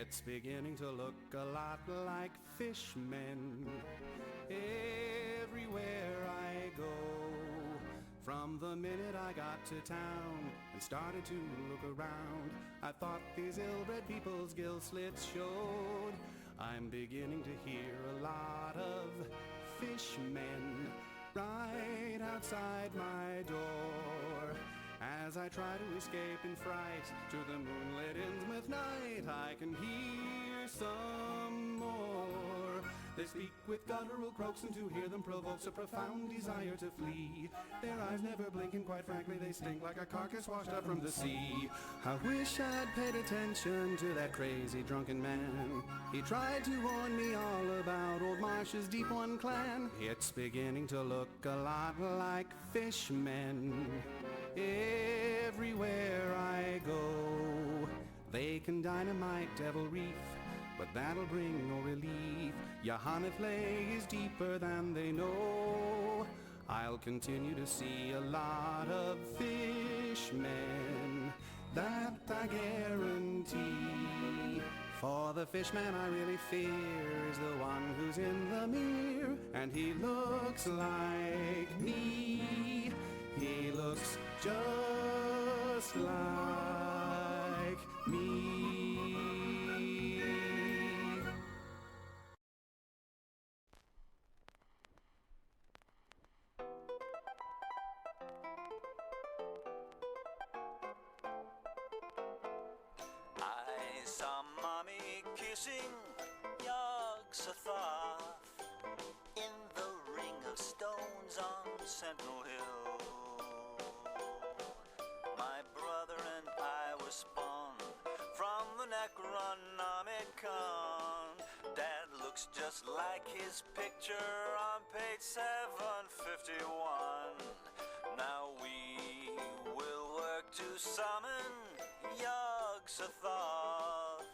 It's beginning to look a lot like fishmen everywhere I go. From the minute I got to town and started to look around, I thought these ill-bred people's gill slits showed. I'm beginning to hear a lot of fishmen right outside my door. As I try to escape in fright to the moonlit Innsmouth night, I can hear some more. They speak with guttural croaks, and to hear them provokes a profound desire to flee. Their eyes never blink, and quite frankly they stink like a carcass washed up from the sea. I wish I'd paid attention to that crazy drunken man. He tried to warn me all about old Marsh's Deep One clan. It's beginning to look a lot like fishmen everywhere I go. They can dynamite Devil Reef, but that'll bring no relief. Yahanathlay is deeper than they know. I'll continue to see a lot of fishmen, that I guarantee. For the fishman I really fear is the one who's in the mirror, and he looks like me. He looks just like me. I saw Mommy kissing Yog-Sothoth in the ring of stones on Sentinel Hill. My brother and I were spawned from the Necronomicon. Dad looks just like his picture on page 751. Now we will work to summon Yog-Sothoth,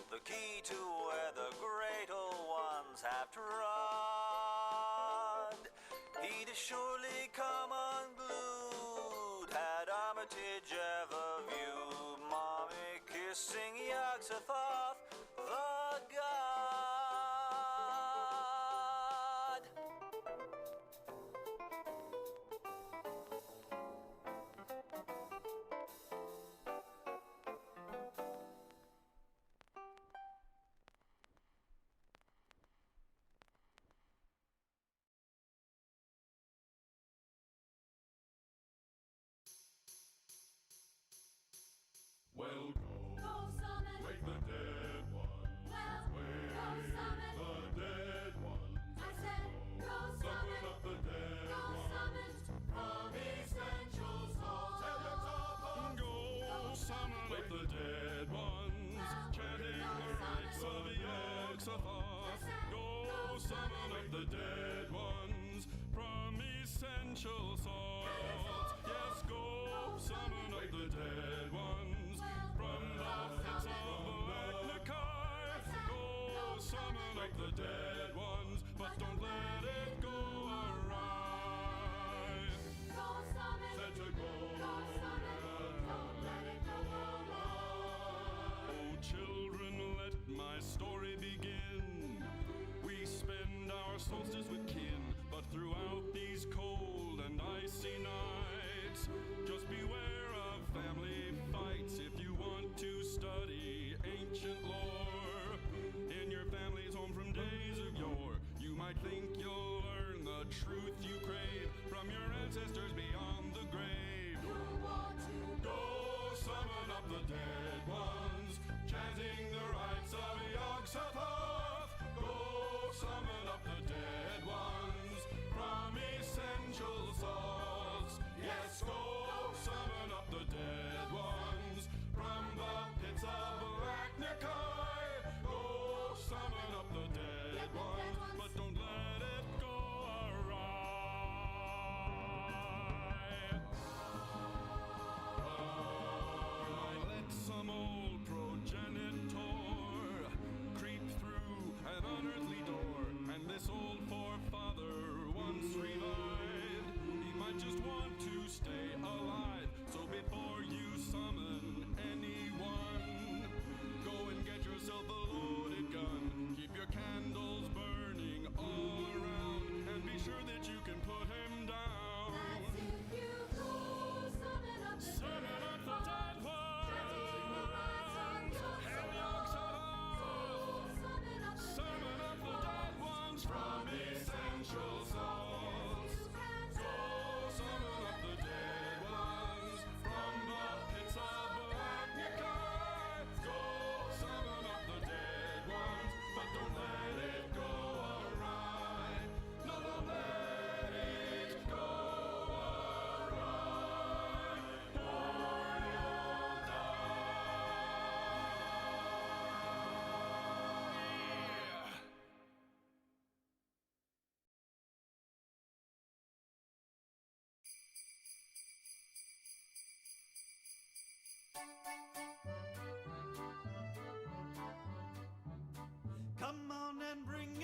the key to where the great old ones have trod. He'd surely come unglued had Armitage ever viewed Mommy kissing Yog-Sothoth, the god. Well, go summon, wake the dead ones. Well, wake go summon the dead ones. I said, go summon up the dead ones. Summon from essential souls. Go summon up the dead ones, chanting the rites of Yog-Sothoth. Go summon up the dead ones from essential souls. Yes, go summon up the dead ones from the pits of Magnakai. Go summon up the dead ones, but don't let it go awry. Go summon, said to go summon, don't let it go awry. Oh children, let my story begin. We spend our solstice with kin, but throughout these cold and icy nights, just beware of family fights if you want to study ancient lore. In your family's home from days of yore, you might think you'll learn the truth you crave from your ancestors beyond the grave. You want to go summon up the dead ones, chanting the rites of Yog-Sothoth. Go summon up the dead ones.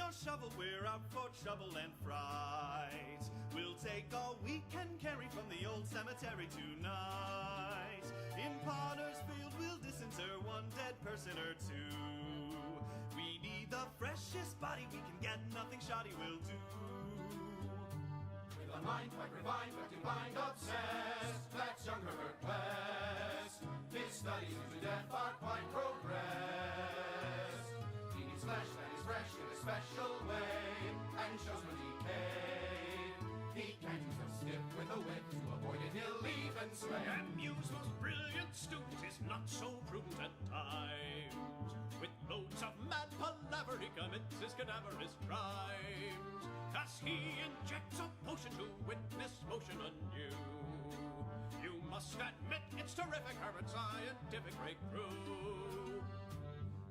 your shovel, we're out for trouble and fright. We'll take all we can carry from the old cemetery tonight. In Potter's Field, we'll disinter one dead person or two. We need the freshest body we can get, nothing shoddy will do. With a mind quite refined, but combined obsessed, that's young Herbert West. His studies into death are quite progressed. He needs flesh that is fresh in a special way, and shows no decay. He can't use a stiff with a whip, to avoid it he'll even sway. And Muse, most brilliant student, is not so prudent at times. With loads of mad palaver, he commits his cadaverous crimes. As he injects a potion to witness motion anew. You must admit it's terrific, Herbert's scientific breakthrough.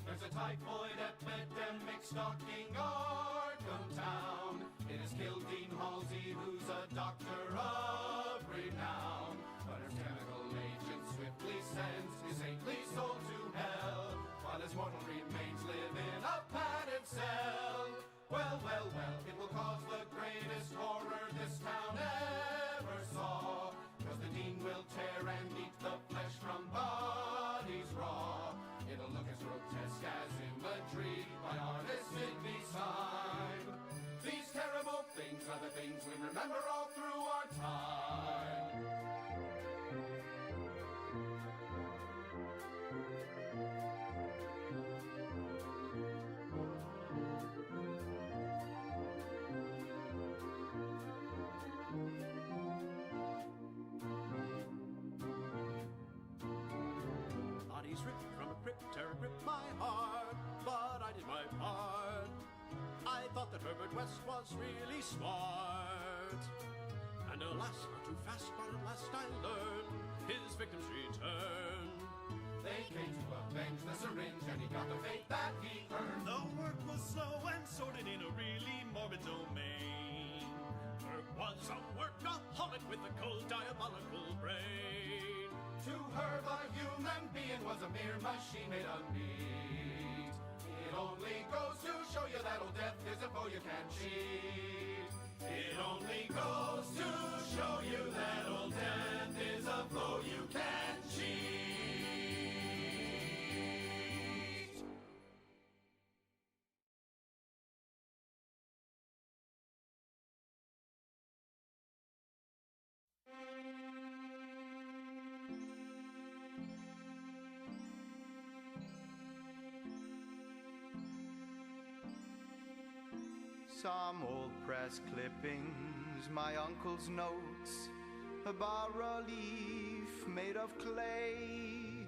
There's a typhoid epidemic stalking Arkham Town. It has killed Dean Halsey, who's a doctor of renown. But her chemical agent swiftly sends his saintly soul to hell, while his mortal remains live in a padded cell. Well, well, well, it will cause the greatest horror this town ever saw, 'cause the Dean will tear and eat the flesh from bodies raw. It'll look as grotesque as imagery by artists in design. These terrible things are the things we remember all through our time. Bodies ripped from a crypt, terror gripped my heart, but I did my part. I thought that Herbert West was really smart. And alas, not too fast, but at last I learned his victims return. They came to avenge the syringe, and he got the fate that he earned. The work was slow and sorted in a really morbid domain. Burke was a workaholic with a cold, diabolical brain. To her, the human being was a mere machine made of meat. It only goes to show you that old death is a foe you can't cheat. It only goes to show you that old death is a foe you can't cheat. Some old press clippings, my uncle's notes, a bas-relief made of clay.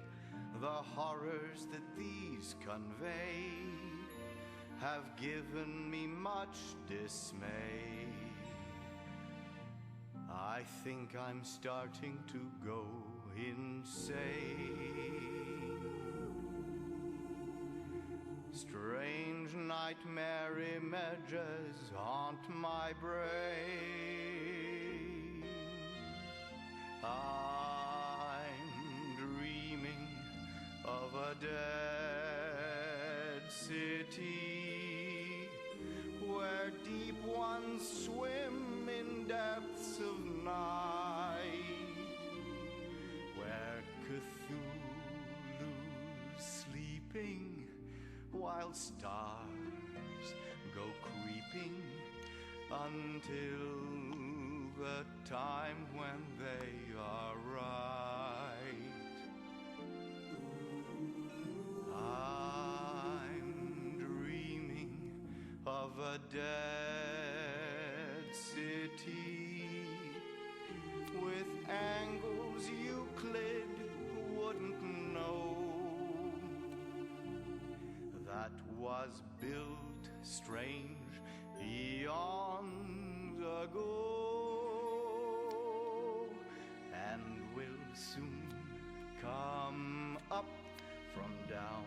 The horrors that these convey have given me much dismay. I think I'm starting to go insane. Strange nightmare images haunt my brain. I'm dreaming of a dead city where deep ones swim in depths of night, where Cthulhu's sleeping while stars go creeping until the time when they are right. I'm dreaming of a dead city with angles Euclid wouldn't know, that was built strange eons ago and will soon come up from down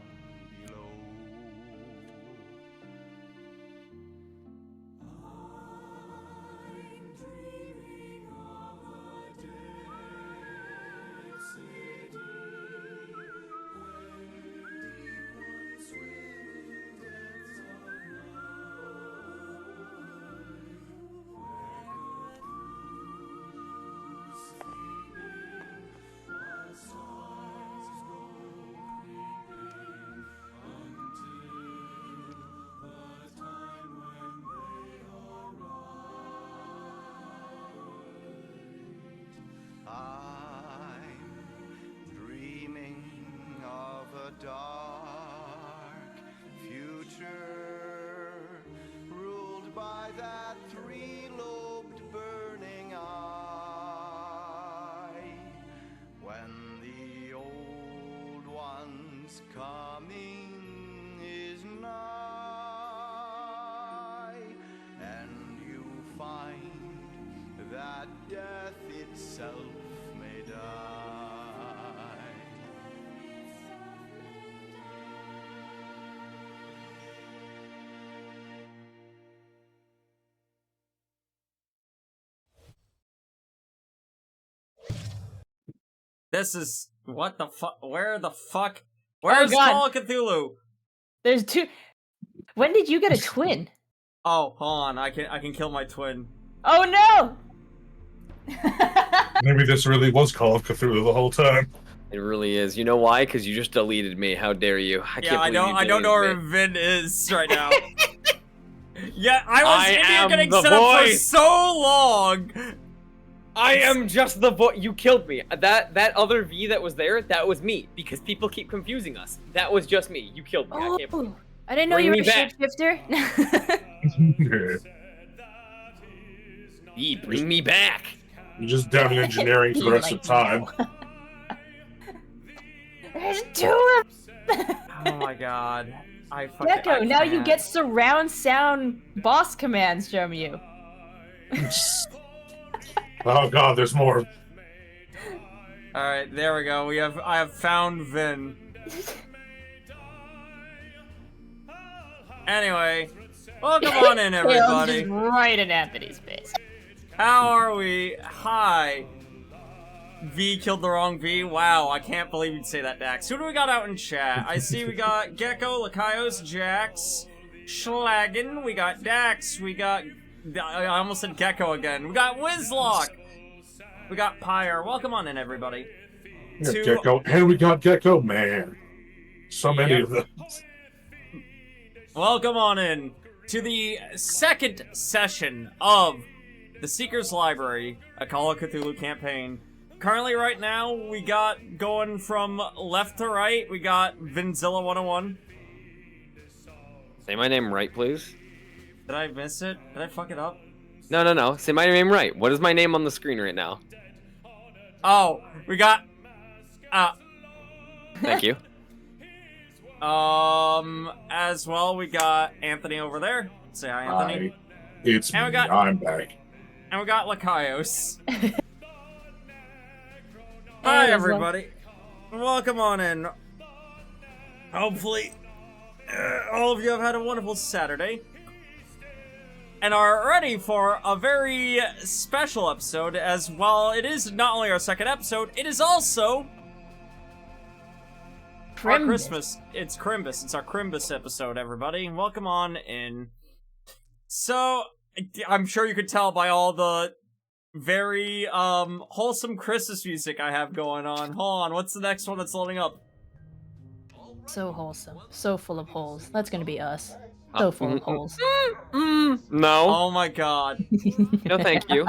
below. I'm dreaming of a dead city where deep ones swim in depths of night. Someone's coming is nigh, and you find that death itself may die. This is what the fuck? Where the fuck? Where's God. Call of Cthulhu? There's two. When did you get a twin? Oh, hold on. I can kill my twin. Oh no! Maybe this really was Call of Cthulhu the whole time. It really is. You know why? Because you just deleted me. How dare you? I can't believe you I don't know where deleted me. Vin is right now. Yeah, I was in here am getting the set up for voice. so long. I am just the voice. You killed me. That other V that was there, that was me. Because people keep confusing us. That was just me. You killed me. I can't believe. Oh, I didn't know Bring you were me a back. shapeshifter. V, bring me back. You're just down in engineering for the rest of the time. There's two of Oh my god. I fucking Gecko, now you can't. get surround sound boss commands from you. Oh god, there's more. All right, there we go. I have found Vin. Anyway, welcome on in, everybody. Just right in Anthony's face. How are we? Hi. V killed the wrong V. Wow, I can't believe you'd say that, Dax. Who do we got out in chat? I see we got Gecko, Lakaios, Jax, Schlagen. We got Dax. We got... I almost said Gecko again. We got Wizlock. We got Pyre. Welcome on in, everybody. Yeah, Gecko, and we got Gecko, man. So many Yep. of them. Welcome on in to the second session of the Seeker's Library, a Call of Cthulhu campaign. Currently, right now, we got going from left to right, we got Vinzilla 101. Say my name right, please. Did I miss it? Did I fuck it up? No. Say my name right. What is my name on the screen right now? Oh, we got... Thank you. As well, we got Anthony over there. Say hi, Anthony. Hi. It's And we me. got- I'm back. And we got Lakaios. Hi, everybody. Welcome on in. Hopefully, all of you have had a wonderful Saturday and are ready for a very special episode, as while it is not only our second episode, it is also our Christmas. It's Crimbus. It's our Crimbus episode, everybody. Welcome on in. So, I'm sure you could tell by all the very, wholesome Christmas music I have going on. Hold on, what's the next one that's loading up? So wholesome. So full of holes. That's gonna be us. So full of holes. No. Oh my god. No, thank you.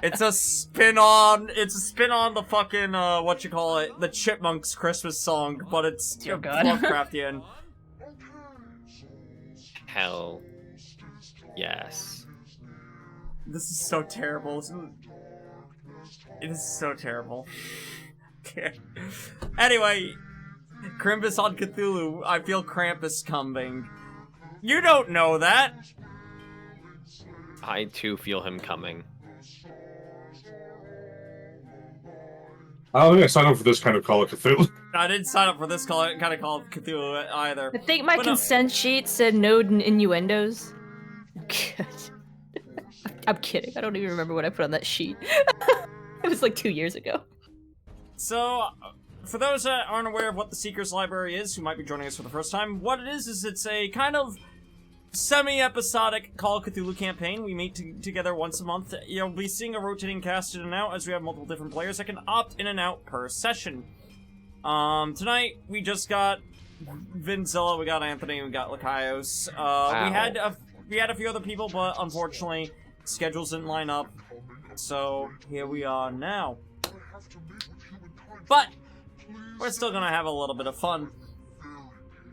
It's a spin on the fucking, the Chipmunks Christmas song, but it's Dear God. Lovecraftian. Hell. Yes. This is so terrible. It is so terrible. Okay. Anyway, Crimbus on Cthulhu. I feel Krampus coming. You don't know that. I too feel him coming. I don't think I signed up for this kind of Call of Cthulhu. I didn't sign up for this kind of Call of Cthulhu either. I think my But no. consent sheet said no innuendos. I'm kidding. I'm kidding. I don't even remember what I put on that sheet. It was like 2 years ago. So, for those that aren't aware of what the Seeker's Library is, who might be joining us for the first time, what it is it's a kind of semi-episodic Call of Cthulhu campaign. We meet together once a month. You'll be seeing a rotating cast in and out, as we have multiple different players that can opt in and out per session. Tonight, we just got Vinzilla, we got Anthony, we got Lakaios. We had a few other people, but unfortunately, schedules didn't line up. So, here we are now. But, we're still gonna have a little bit of fun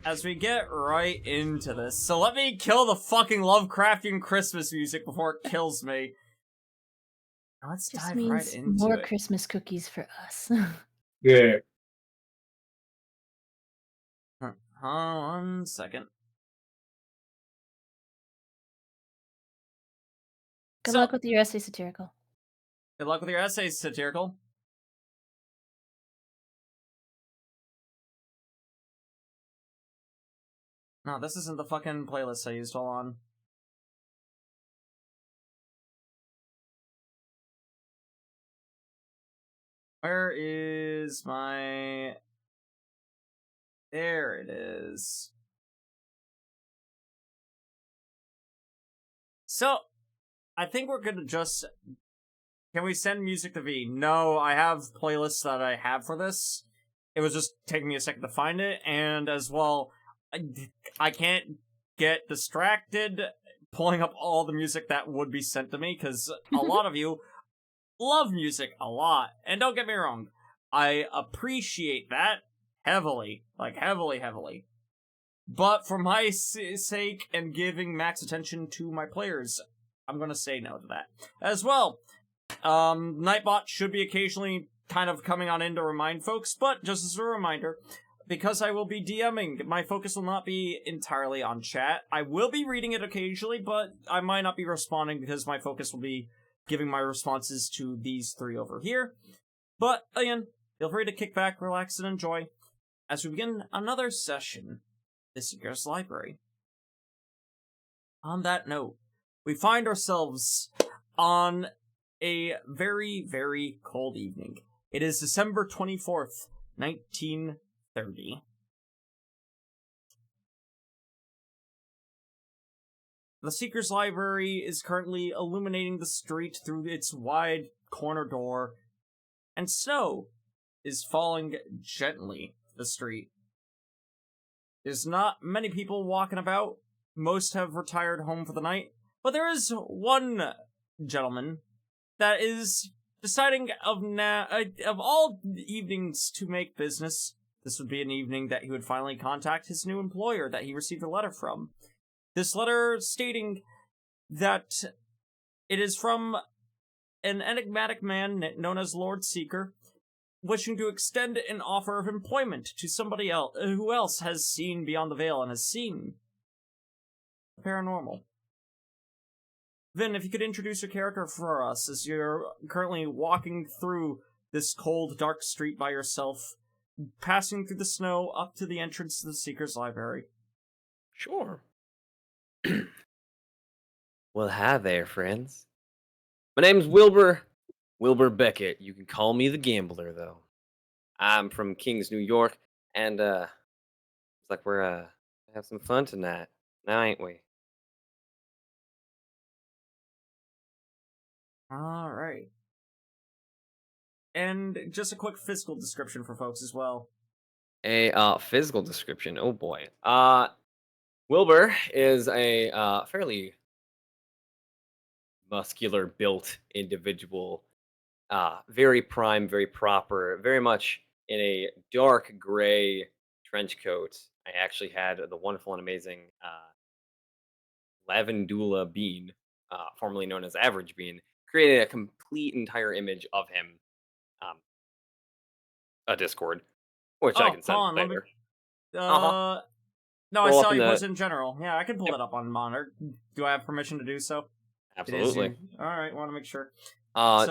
as we get right into this. So let me kill the fucking Lovecraftian Christmas music before it kills me. Let's Just dive means right into more it. Christmas cookies for us. Yeah. 1 second. Good luck with your essay, satirical. Good luck with your essays, satirical. No, this isn't the fucking playlist I used. Hold on. Where is my... There it is. So, I think we're gonna just... Can we send music to V? No, I have playlists that I have for this. It was just taking me a second to find it, and as well, I can't get distracted pulling up all the music that would be sent to me, because a lot of you love music a lot. And don't get me wrong, I appreciate that heavily. Like, heavily. But for my sake and giving max attention to my players, I'm gonna say no to that. As well, Nightbot should be occasionally kind of coming on in to remind folks, but just as a reminder, because I will be DMing, my focus will not be entirely on chat. I will be reading it occasionally, but I might not be responding because my focus will be giving my responses to these three over here. But, again, feel free to kick back, relax, and enjoy as we begin another session, The Seeker's Library. On that note, we find ourselves on a very, very cold evening. It is December 24th, 1930. The Seeker's Library is currently illuminating the street through its wide corner door, and snow is falling gently to the street. There's not many people walking about. Most have retired home for the night, but there is one gentleman that is deciding of all evenings to make business. This would be an evening that he would finally contact his new employer that he received a letter from. This letter stating that it is from an enigmatic man known as Lord Seeker, wishing to extend an offer of employment to somebody else who else has seen beyond the veil and has seen the paranormal. Vin, if you could introduce your character for us as you're currently walking through this cold, dark street by yourself, passing through the snow up to the entrance to the Seeker's Library. Sure. Well, hi there, friends. My name's Wilbur Beckett. You can call me the Gambler, though. I'm from Kings, New York, and it's like we're have some fun tonight, now ain't we? Alright. And just a quick physical description for folks as well. A physical description. Oh boy. Wilbur is a fairly muscular built individual. Very prime, very proper, very much in a dark gray trench coat. I actually had the wonderful and amazing Lavandula Bean, formerly known as Average Bean, created a complete entire image of him. A Discord, which I can send hold on, later. No, I Scroll saw up in you the- post it in general. Yeah, I can pull it up on monitor. Do I have permission to do so? Absolutely. Alright, want to make sure.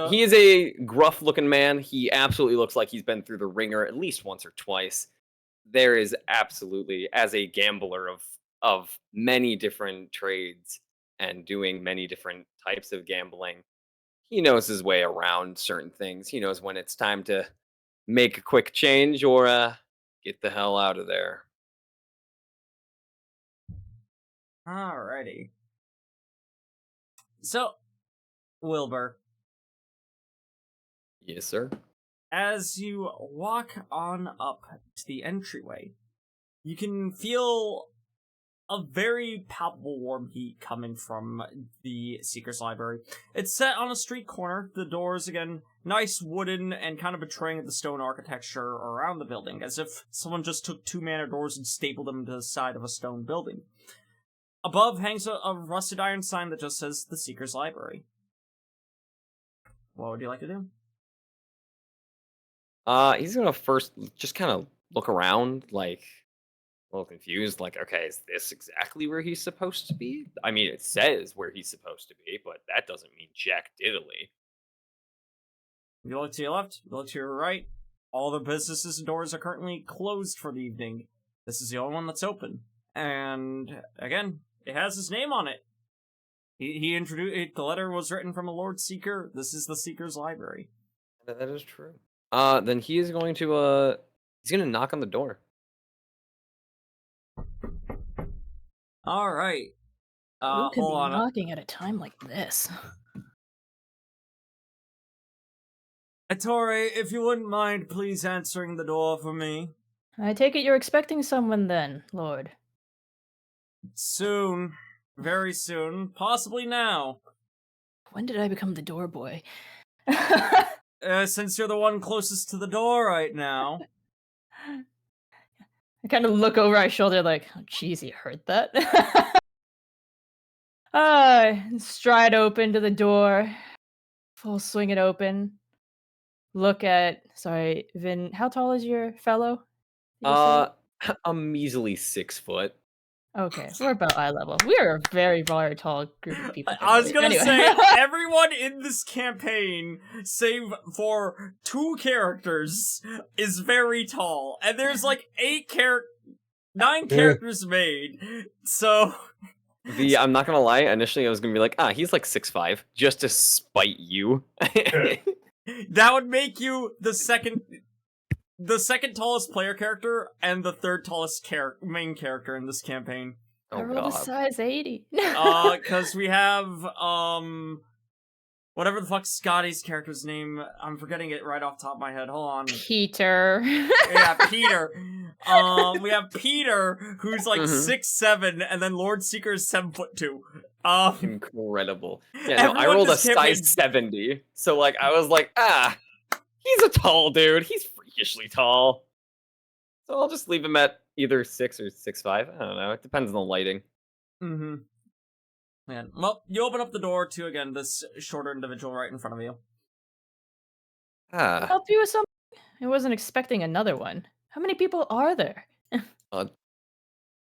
He is a gruff-looking man. He absolutely looks like he's been through the ringer at least once or twice. There is absolutely, as a gambler of many different trades and doing many different types of gambling, he knows his way around certain things. He knows when it's time to make a quick change or get the hell out of there. Alrighty. So, Wilbur, Yes, sir. as you walk on up to the entryway, you can feel a very palpable warm heat coming from the Seeker's Library. It's set on a street corner. The doors, again, nice wooden and kind of betraying the stone architecture around the building, as if someone just took two manor doors and stapled them to the side of a stone building. Above hangs a rusted iron sign that just says The Seeker's Library. What would you like to do? He's gonna first just kind of look around, like a little confused. Like, okay, is this exactly where he's supposed to be? I mean, it says where he's supposed to be, but that doesn't mean jack diddly. You look to your left, you look to your right. All the businesses and doors are currently closed for the evening. This is the only one that's open. And, again, it has his name on it. He introduced it. The letter was written from a Lord Seeker. This is the Seeker's Library. That is true. Then he is going to, he's going to knock on the door. Alright. Who could Hold be on. knocking at a time like this? Ettore, if you wouldn't mind please answering the door for me. I take it you're expecting someone then, Lord. Soon. Very soon. Possibly now. When did I become the door boy? Since you're the one closest to the door right now. I kind of look over my shoulder like, oh, geez, you heard that? Stride open to the door. Full swing it open. Look at, sorry, Vin, how tall is your fellow? You said? A measly 6 foot. Okay, we're about eye level. We are a very, very tall group of people. I was gonna Anyway. say, everyone in this campaign, save for 2 characters, is very tall. And there's like 9 characters made, so... I'm not gonna lie, initially I was gonna be like, he's like 6'5", just to spite you. That would make you the second tallest player character and the third tallest main character in this campaign. Oh I rolled a god. size 80. Cause we have, whatever the fuck Scotty's character's name, I'm forgetting it right off the top of my head, hold on. Peter. Yeah, Peter. We have Peter, who's like 6'7", and then Lord Seeker is 7'2". Incredible. Yeah, no, I everyone rolled a just can't size be- 70, so like I was like, he's a tall dude. He's freakishly tall. So I'll just leave him at either 6 or 6'5". I don't know. It depends on the lighting. Mm-hmm. Man, well, you open up the door to, again, this shorter individual right in front of you. Help you with something? I wasn't expecting another one. How many people are there?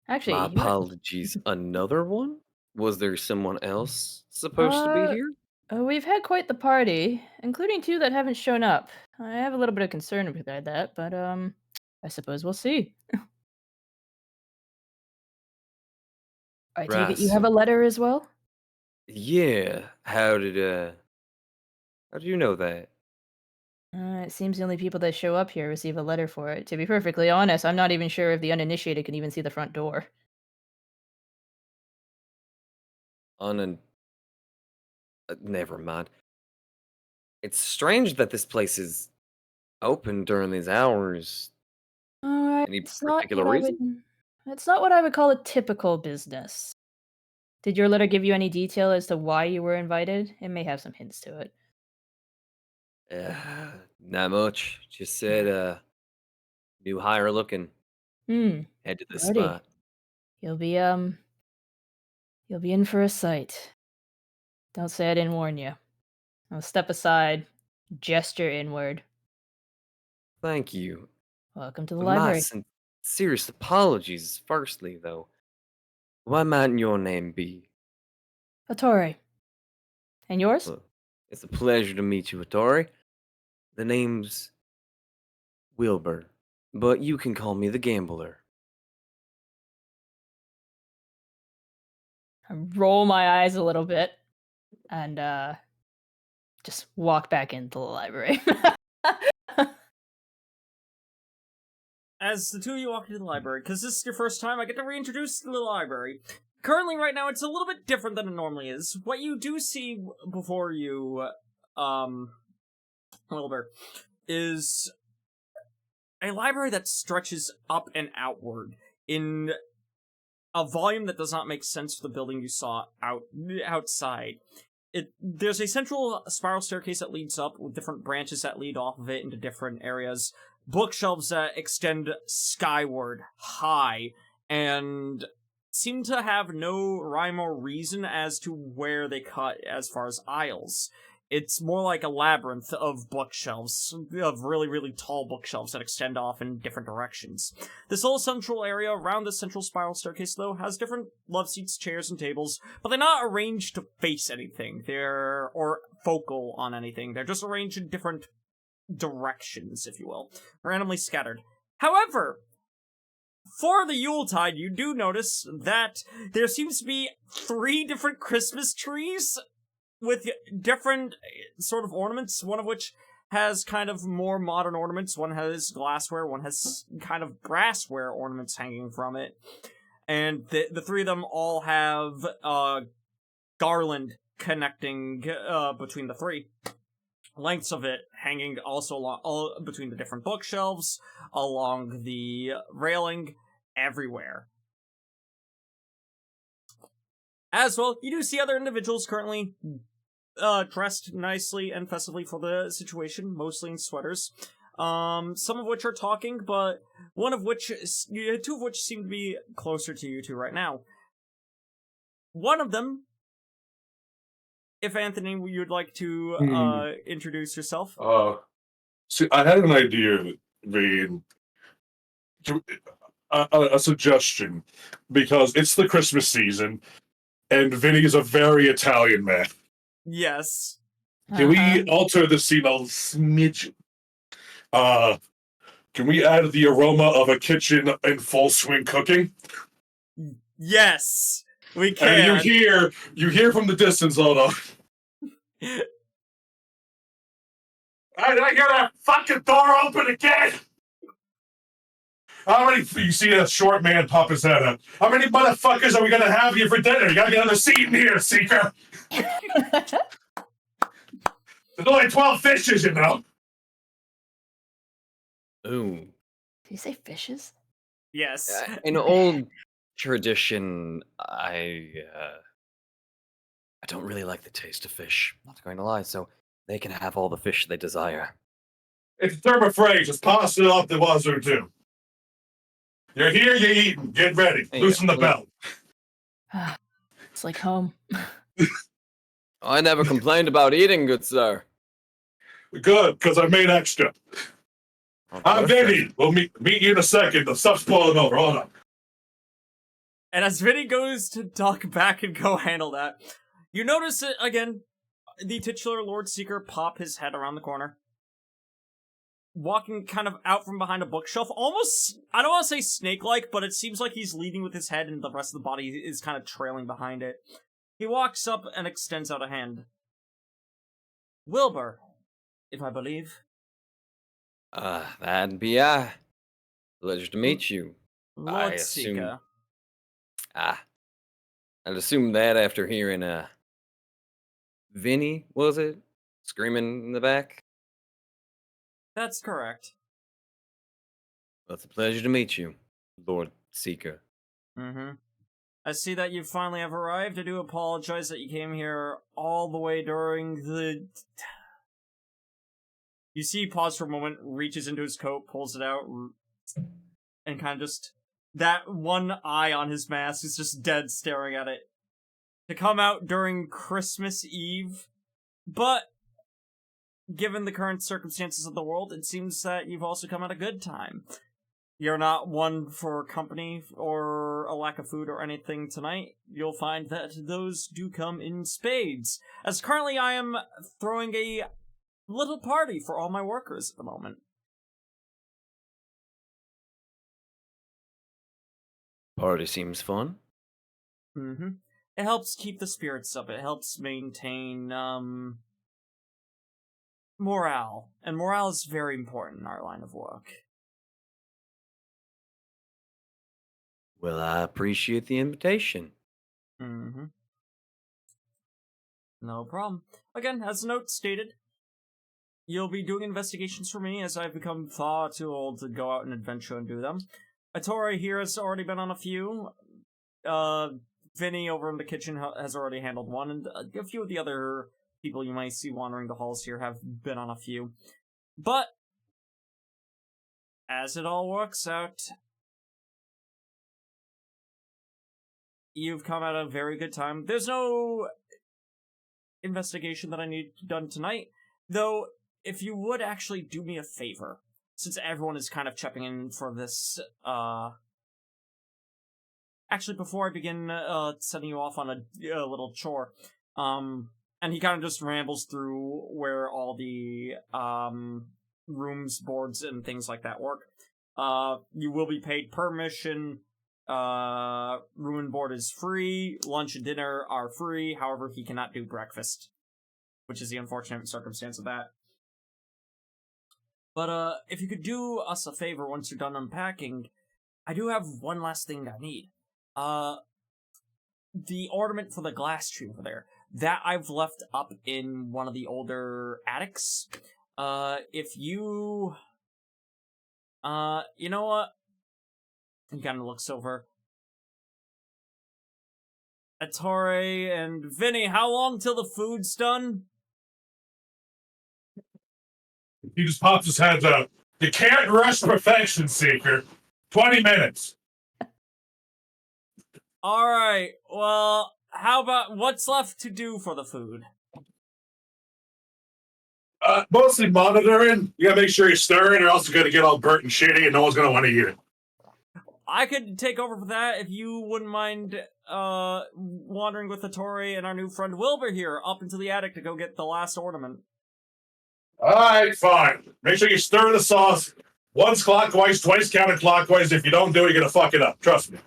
Actually, My apologies. Another one? Was there someone else supposed to be here? we've had quite the party, including 2 that haven't shown up. I have a little bit of concern about that, but I suppose we'll see. I take it you have a letter as well? Yeah. How do you know that? It seems the only people that show up here receive a letter for it. To be perfectly honest, I'm not even sure if the uninitiated can even see the front door. Never mind. It's strange that this place is open during these hours. Any It's not particular what I reason? it's not what I would call a typical business. Did your letter give you any detail as to why you were invited? It may have some hints to it. Not much. Just said, new hire looking. Head to the Alrighty. spot. You'll be in for a sight. Don't say I didn't warn you. I'll step aside, gesture inward. Thank you. Welcome to the My library. sincerest apologies, firstly, though. Why mightn't your name be? Attore. And yours? Well, it's a pleasure to meet you, Atari. The name's Wilbur, but you can call me the Gambler. I roll my eyes a little bit and just walk back into the library. As the 2 of you walk into the library, because this is your first time, I get to reintroduce the library. Currently, right now, it's a little bit different than it normally is. What you do see before you, Wilbur, is a library that stretches up and outward in a volume that does not make sense for the building you saw outside. There's a central spiral staircase that leads up with different branches that lead off of it into different areas. Bookshelves that extend skyward, high, and seem to have no rhyme or reason as to where they cut as far as aisles. It's more like a labyrinth of bookshelves, of really, really tall bookshelves that extend off in different directions. This whole central area around the central spiral staircase, though, has different love seats, chairs, and tables, but they're not arranged to face anything. Or focal on anything. They're just arranged in different directions, if you will. Randomly scattered. However, for the Yuletide, you do notice that there seems to be 3 different Christmas trees with different sort of ornaments, one of which has kind of more modern ornaments, one has glassware, one has kind of brassware ornaments hanging from it. And the 3 of them all have garland connecting between the 3. Lengths of it hanging also all between the different bookshelves, along the railing, everywhere. As well, you do see other individuals currently dressed nicely and festively for the situation, mostly in sweaters. Some of which are talking, but 2 of which seem to be closer to you two right now. One of them, if Anthony, you'd like to introduce yourself. See, I had an idea, Vane. A suggestion, because it's the Christmas season, and Vinny's a very Italian man. Yes. Can we alter the scene a smidgen? Can we add the aroma of a kitchen in full swing cooking? Yes, we can. And you hear from the distance, hold on. I hear that fucking door open again! How many, you see a short man pop his head up. How many motherfuckers are we gonna have here for dinner? You gotta get another seat in here, Seeker. There's only 12 fishes, you know. Ooh. Did you say fishes? Yes. In old tradition, I don't really like the taste of fish. Not going to lie, so they can have all the fish they desire. It's a term of phrase. Just pass it off to Wazoo too. You're here, you're eating. Get ready. Hey, Loosen the belt. It's like home. I never complained about eating, good sir. Good, because I made extra. Oh, I'm perfect. Vinny. We'll meet you in a second. The stuff's boiling over. Hold on. And as Vinny goes to duck back and go handle that, you notice it again, the titular Lord Seeker pop his head around the corner. Walking kind of out from behind a bookshelf, almost, I don't want to say snake-like, but it seems like he's leading with his head and the rest of the body is kind of trailing behind it. He walks up and extends out a hand. Wilbur, if I believe. That'd be pleasure to meet you. Lord I Seeker. I'd assume that after hearing, Vinny, was it? Screaming in the back? That's correct. Well, it's a pleasure to meet you, Lord Seeker. Mm-hmm. I see that you finally have arrived. I do apologize that you came here all the way during the... You see, he paused for a moment, reaches into his coat, pulls it out, and kind of just... That one eye on his mask is just dead staring at it. To come out during Christmas Eve, but given the current circumstances of the world, it seems that you've also come at a good time. You're not one for company or a lack of food or anything tonight. You'll find that those do come in spades. As currently I am throwing a little party for all my workers at the moment. Party seems fun. Mm-hmm. It helps keep the spirits up. It helps maintain, morale. And morale is very important in our line of work. Well, I appreciate the invitation. Mm-hmm. No problem. Again, as the note stated, you'll be doing investigations for me as I've become far too old to go out and adventure and do them. Atora here has already been on a few. Vinny over in the kitchen has already handled one, and a few of the other people you might see wandering the halls here have been on a few. But, as it all works out, you've come at a very good time. There's no investigation that I need done tonight. Though, if you would actually do me a favor, since everyone is kind of chipping in for this, actually, before I begin setting you off on a little chore, and he kind of just rambles through where all the rooms, boards, and things like that work. You will be paid per mission. Room and board is free. Lunch and dinner are free. However, he cannot do breakfast, which is the unfortunate circumstance of that. But if you could do us a favor once you're done unpacking, I do have one last thing I need. The ornament for the glass tree over there, that I've left up in one of the older attics. If you... you know what? He kind of looks over. Ettore and Vinny, how long till the food's done? He just pops his head up. You can't rush perfection, Seeker. 20 minutes. Alright, well, how about what's left to do for the food? Mostly monitoring. You gotta make sure you're stirring, or else you're gonna get all burnt and shitty, and no one's gonna want to eat it. I could take over for that if you wouldn't mind wandering with Ettore and our new friend Wilbur here up into the attic to go get the last ornament. Alright, fine. Make sure you stir the sauce once clockwise, twice counterclockwise. If you don't do it, you're gonna fuck it up. Trust me.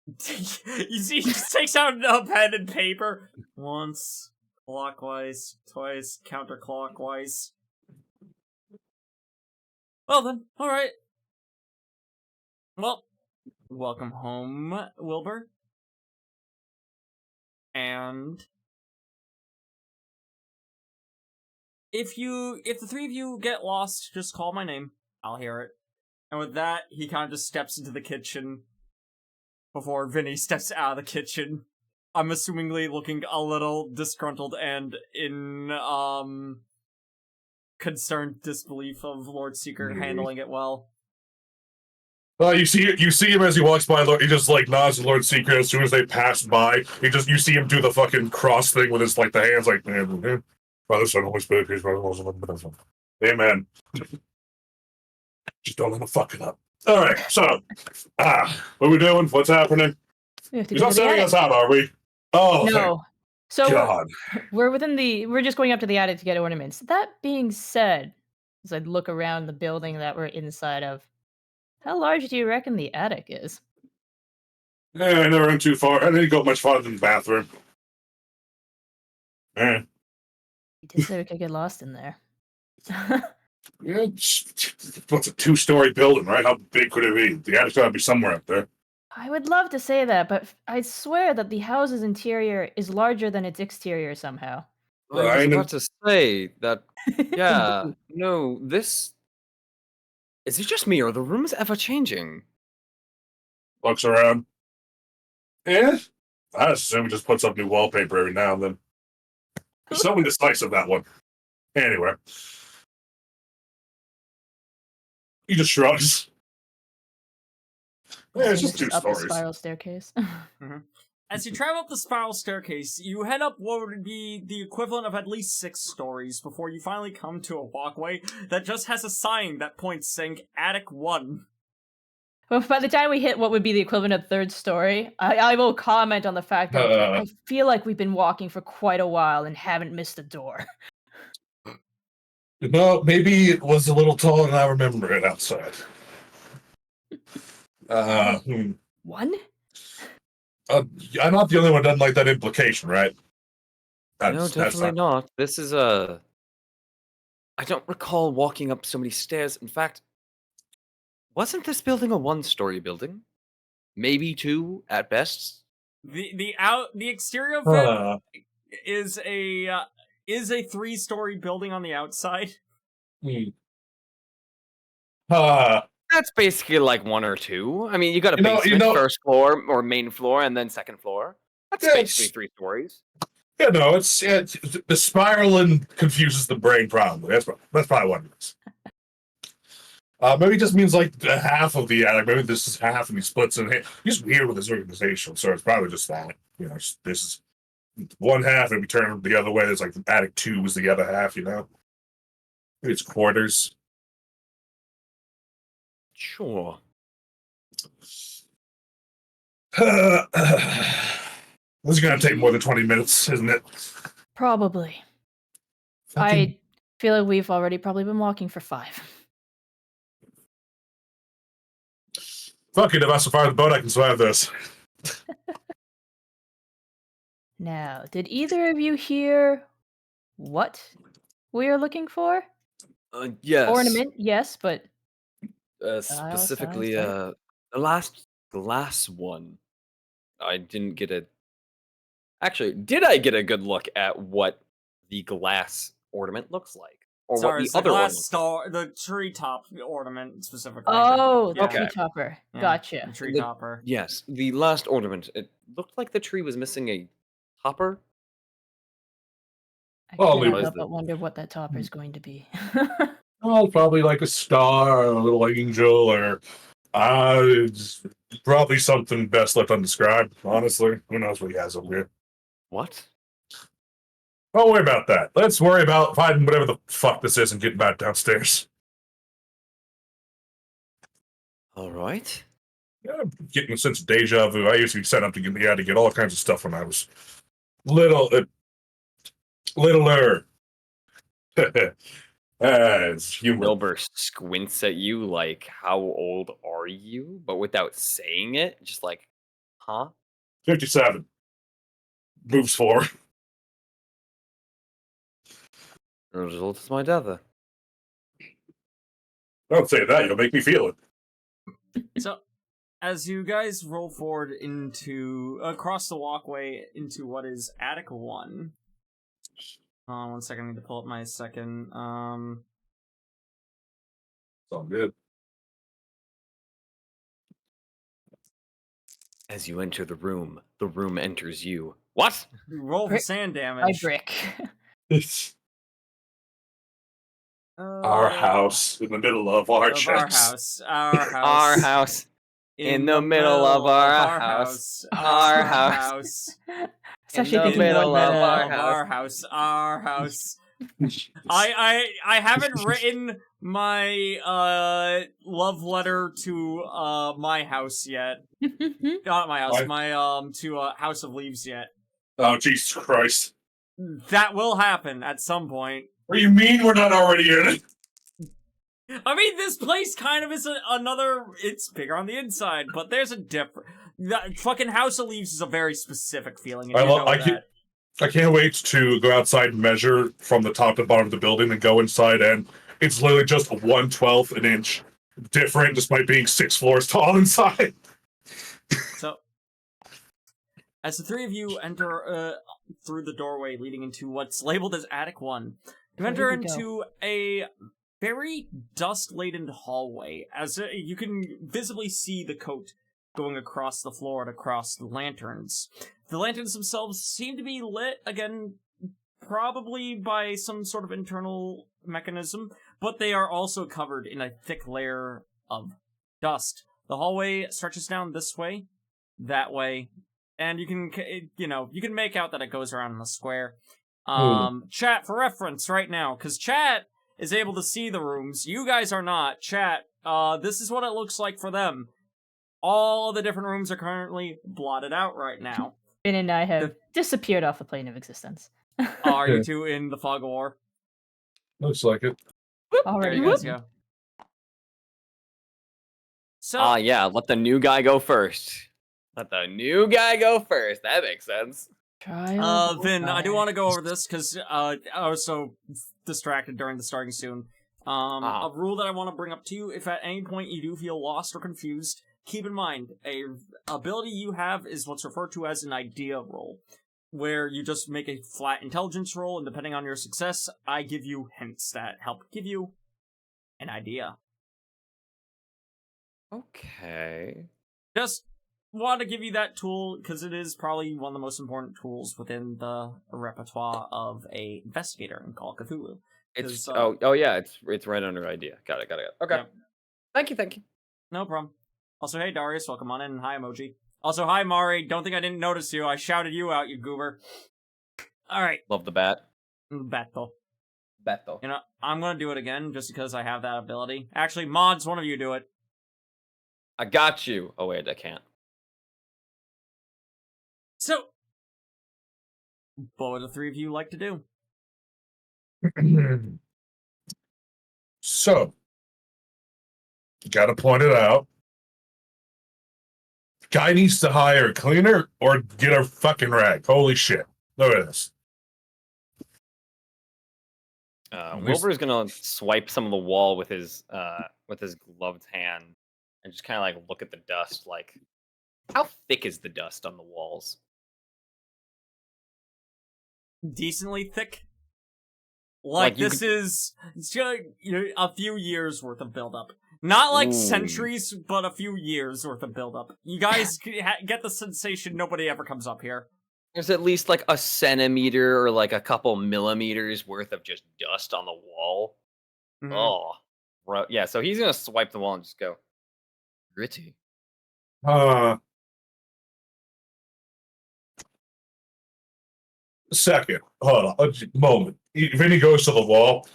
You see, he just takes out a pen and paper. Once clockwise, twice counterclockwise. Well then, alright. Well, welcome home, Wilbur. And if the three of you get lost, just call my name. I'll hear it. And with that, he kind of just steps into the kitchen before Vinny steps out of the kitchen. I'm assumingly looking a little disgruntled and in concerned disbelief of Lord Seeker handling it well. You see him as he walks by. He just like nods to Lord Secret as soon as they pass by. You see him do the fucking cross thing with his like the hands like, Father, Son, Holy Spirit, peace, Amen. Just don't let him fuck it up. All right, so what are we doing? What's happening? We have to He's go not to the sending attic. us out, are we? Oh No. So God. we're just going up to the attic to get ornaments. That being said, as I look around the building that we're inside of, how large do you reckon the attic is? I never went too far. I didn't go much farther than the bathroom. Eh. You did say we could get lost in there. Yeah, what's a 2-story building, right? How big could it be? The attic's gotta be somewhere up there. I would love to say that, but I swear that the house's interior is larger than its exterior somehow. I was about to say that, yeah, no, this... Is it just me, or are the rooms ever changing? Looks around. Yeah? I assume he just puts up new wallpaper every now and then. There's so indecisive, that one. Anyway. He just shrugs. Yeah, it's just 2 up the stories. spiral staircase. As you travel up the spiral staircase, you head up what would be the equivalent of at least 6 stories before you finally come to a walkway that just has a sign that points saying Attic 1. Well, by the time we hit what would be the equivalent of 3rd story, I will comment on the fact that I feel like we've been walking for quite a while and haven't missed a door. No, maybe it was a little taller than I remember it outside. One? I'm not the only one that doesn't like that implication, right? No, definitely not. This is a... I don't recall walking up so many stairs. In fact, wasn't this building a 1-story building? Maybe 2 at best. The exterior of it is a 3-story building on the outside. That's basically like 1 or 2. I mean, you got a basement, first floor, or main floor, and then second floor. That's basically 3 stories. Yeah, no, it's the spiraling confuses the brain probably. That's probably what it is. Maybe it just means like half of the attic. Maybe this is half and he splits in half. He's weird with his organization, so it's probably just that. You know, this is one half, and we turn the other way. There's like attic 2 was the other half. Maybe it's quarters. Sure. This is gonna take more than 20 minutes, isn't it? Probably. Fucking- I feel like we've already probably been walking for 5. Fuck it, if I survive the boat, I can survive this. Now, did either of you hear what we are looking for? Yes. Ornament, yes, but Specifically, styles, the last glass one. I didn't get a. Actually, did I get a good look at what the glass ornament looks like, or Sorry, what the it's other glass one? Looks star, the treetop ornament specifically. oh, the Yeah. tree topper. Yeah, Gotcha. The tree The- topper. Yes, the last ornament. It looked like the tree was missing a topper. I Well, cannot leave it. help but wonder what that topper is going to be. Well, probably like a star or a little angel, or it's probably something best left undescribed. Honestly, who knows what he has over here? What? Don't worry about that. Let's worry about finding whatever the fuck this is and getting back downstairs. All right. Yeah, I'm getting a sense of deja vu. I used to be set up to get all kinds of stuff when I was littler. It's humor. Wilbur squints at you like, "How old are you?" But without saying it, just like, "Huh?" 57. Moves forward. The result is my death. Don't say that. You'll make me feel it. So, as you guys roll forward across the walkway into what is Attic 1. 1 second, I need to pull up my second. It's all good. As you enter the room enters you. What? You roll for Brick- sand I damage. brick. It's our house in the middle of our Of chest. our house. Our house. In the middle of our house. Our house. It's actually the thinking middle more of meta. our house. Our house. I haven't written my love letter to my house yet. Not my house, What? my to House of Leaves yet. Oh, Jesus Christ. That will happen at some point. What do you mean we're not already in it? I mean, this place kind of is another. It's bigger on the inside, but there's a different. That fucking House of Leaves is a very specific feeling. And I can't wait to go outside and measure from the top to the bottom of the building and go inside, and it's literally just 1/12 an inch different, despite being 6 floors tall inside. So, as the three of you enter through the doorway leading into what's labeled as Attic 1, you enter Here we go. into a very dust-laden hallway, as you can visibly see the coat going across the floor and across the lanterns. The lanterns themselves seem to be lit, again, probably by some sort of internal mechanism, but they are also covered in a thick layer of dust. The hallway stretches down this way, that way, and you can make out that it goes around in a square. Chat, for reference right now, because chat is able to see the rooms. You guys are not. Chat, this is what it looks like for them. All the different rooms are currently blotted out right now. Finn and I have disappeared off the plane of existence. Are you two in the fog of war? Looks like it. There Already. you guys go. So, Yeah, let the new guy go first. Let the new guy go first. That makes sense. Vin, I do want to go over this because I was so distracted during the starting soon. A rule that I want to bring up to you: if at any point you do feel lost or confused, keep in mind a ability you have is what's referred to as an idea roll, where you just make a flat intelligence roll, and depending on your success, I give you hints that help give you an idea. Okay. Just want to give you that tool because it is probably one of the most important tools within the repertoire of a investigator in Call of Cthulhu. It's 'Cause, yeah, it's right under idea. Got it. Okay. Yeah. Thank you. No problem. Also, hey Darius, welcome on in. Hi emoji. Also, hi Mari. Don't think I didn't notice you. I shouted you out, you goober. All right, Love the bat. Beto. Beto. You know, I'm gonna do it again just because I have that ability. Actually, mods, one of you do it. I got you. Oh wait, I can't. So, what would the three of you like to do? So, gotta point it out. Guy needs to hire a cleaner or get a fucking rag. Holy shit. Look at this. Wilbur's gonna swipe some of the wall with his gloved hand and just kind of like look at the dust. Like, how thick is the dust on the walls? Decently thick. Like you this is it's just, a few years worth of buildup. Not like centuries, but a few years worth of buildup. You guys get the sensation nobody ever comes up here. There's at least like a centimeter or like a couple millimeters worth of just dust on the wall. Mhm. Oh, yeah. So he's gonna swipe the wall and just go gritty. Second. Hold on. A moment. Vinny goes to the wall,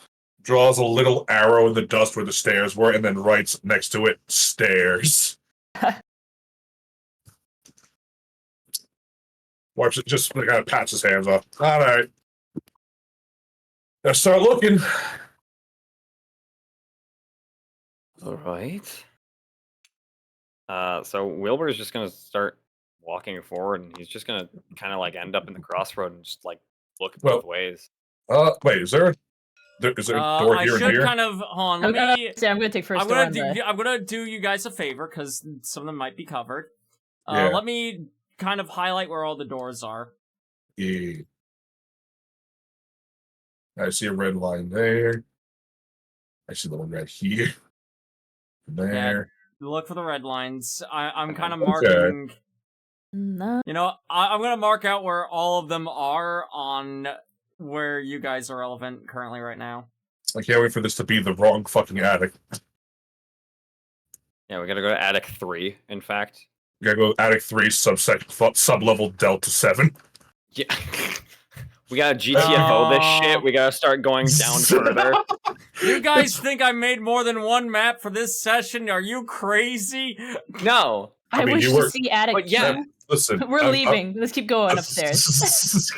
draws a little arrow in the dust where the stairs were, and then writes next to it, stairs. Wipes it, just kind of pats his hands off. All right. Let's start looking. All right. So Wilbur's just gonna start walking forward, and he's just gonna kind of like end up in the crossroad and just like look both ways. Wait, is there a door I here and should here? kind of hold on. Let me. I'm gonna take first. I'm gonna do you guys a favor because some of them might be covered. Yeah. Let me kind of highlight where all the doors are. Yeah. I see a red line there. I see the one right here. There. Look for the red lines. I'm kind of Okay. marking. No. You know, I'm gonna mark out where all of them are on where you guys are relevant currently right now. I can't wait for this to be the wrong fucking attic. Yeah, we gotta go to attic 3. In fact. We gotta go attic 3, sub-level Delta 7. Yeah. We gotta GTFO this shit. We gotta start going down further. You guys think I made more than one map for this session? Are you crazy? No. I mean, wish you to were- see attic. But yeah. two. Listen. We're leaving. Let's keep going upstairs.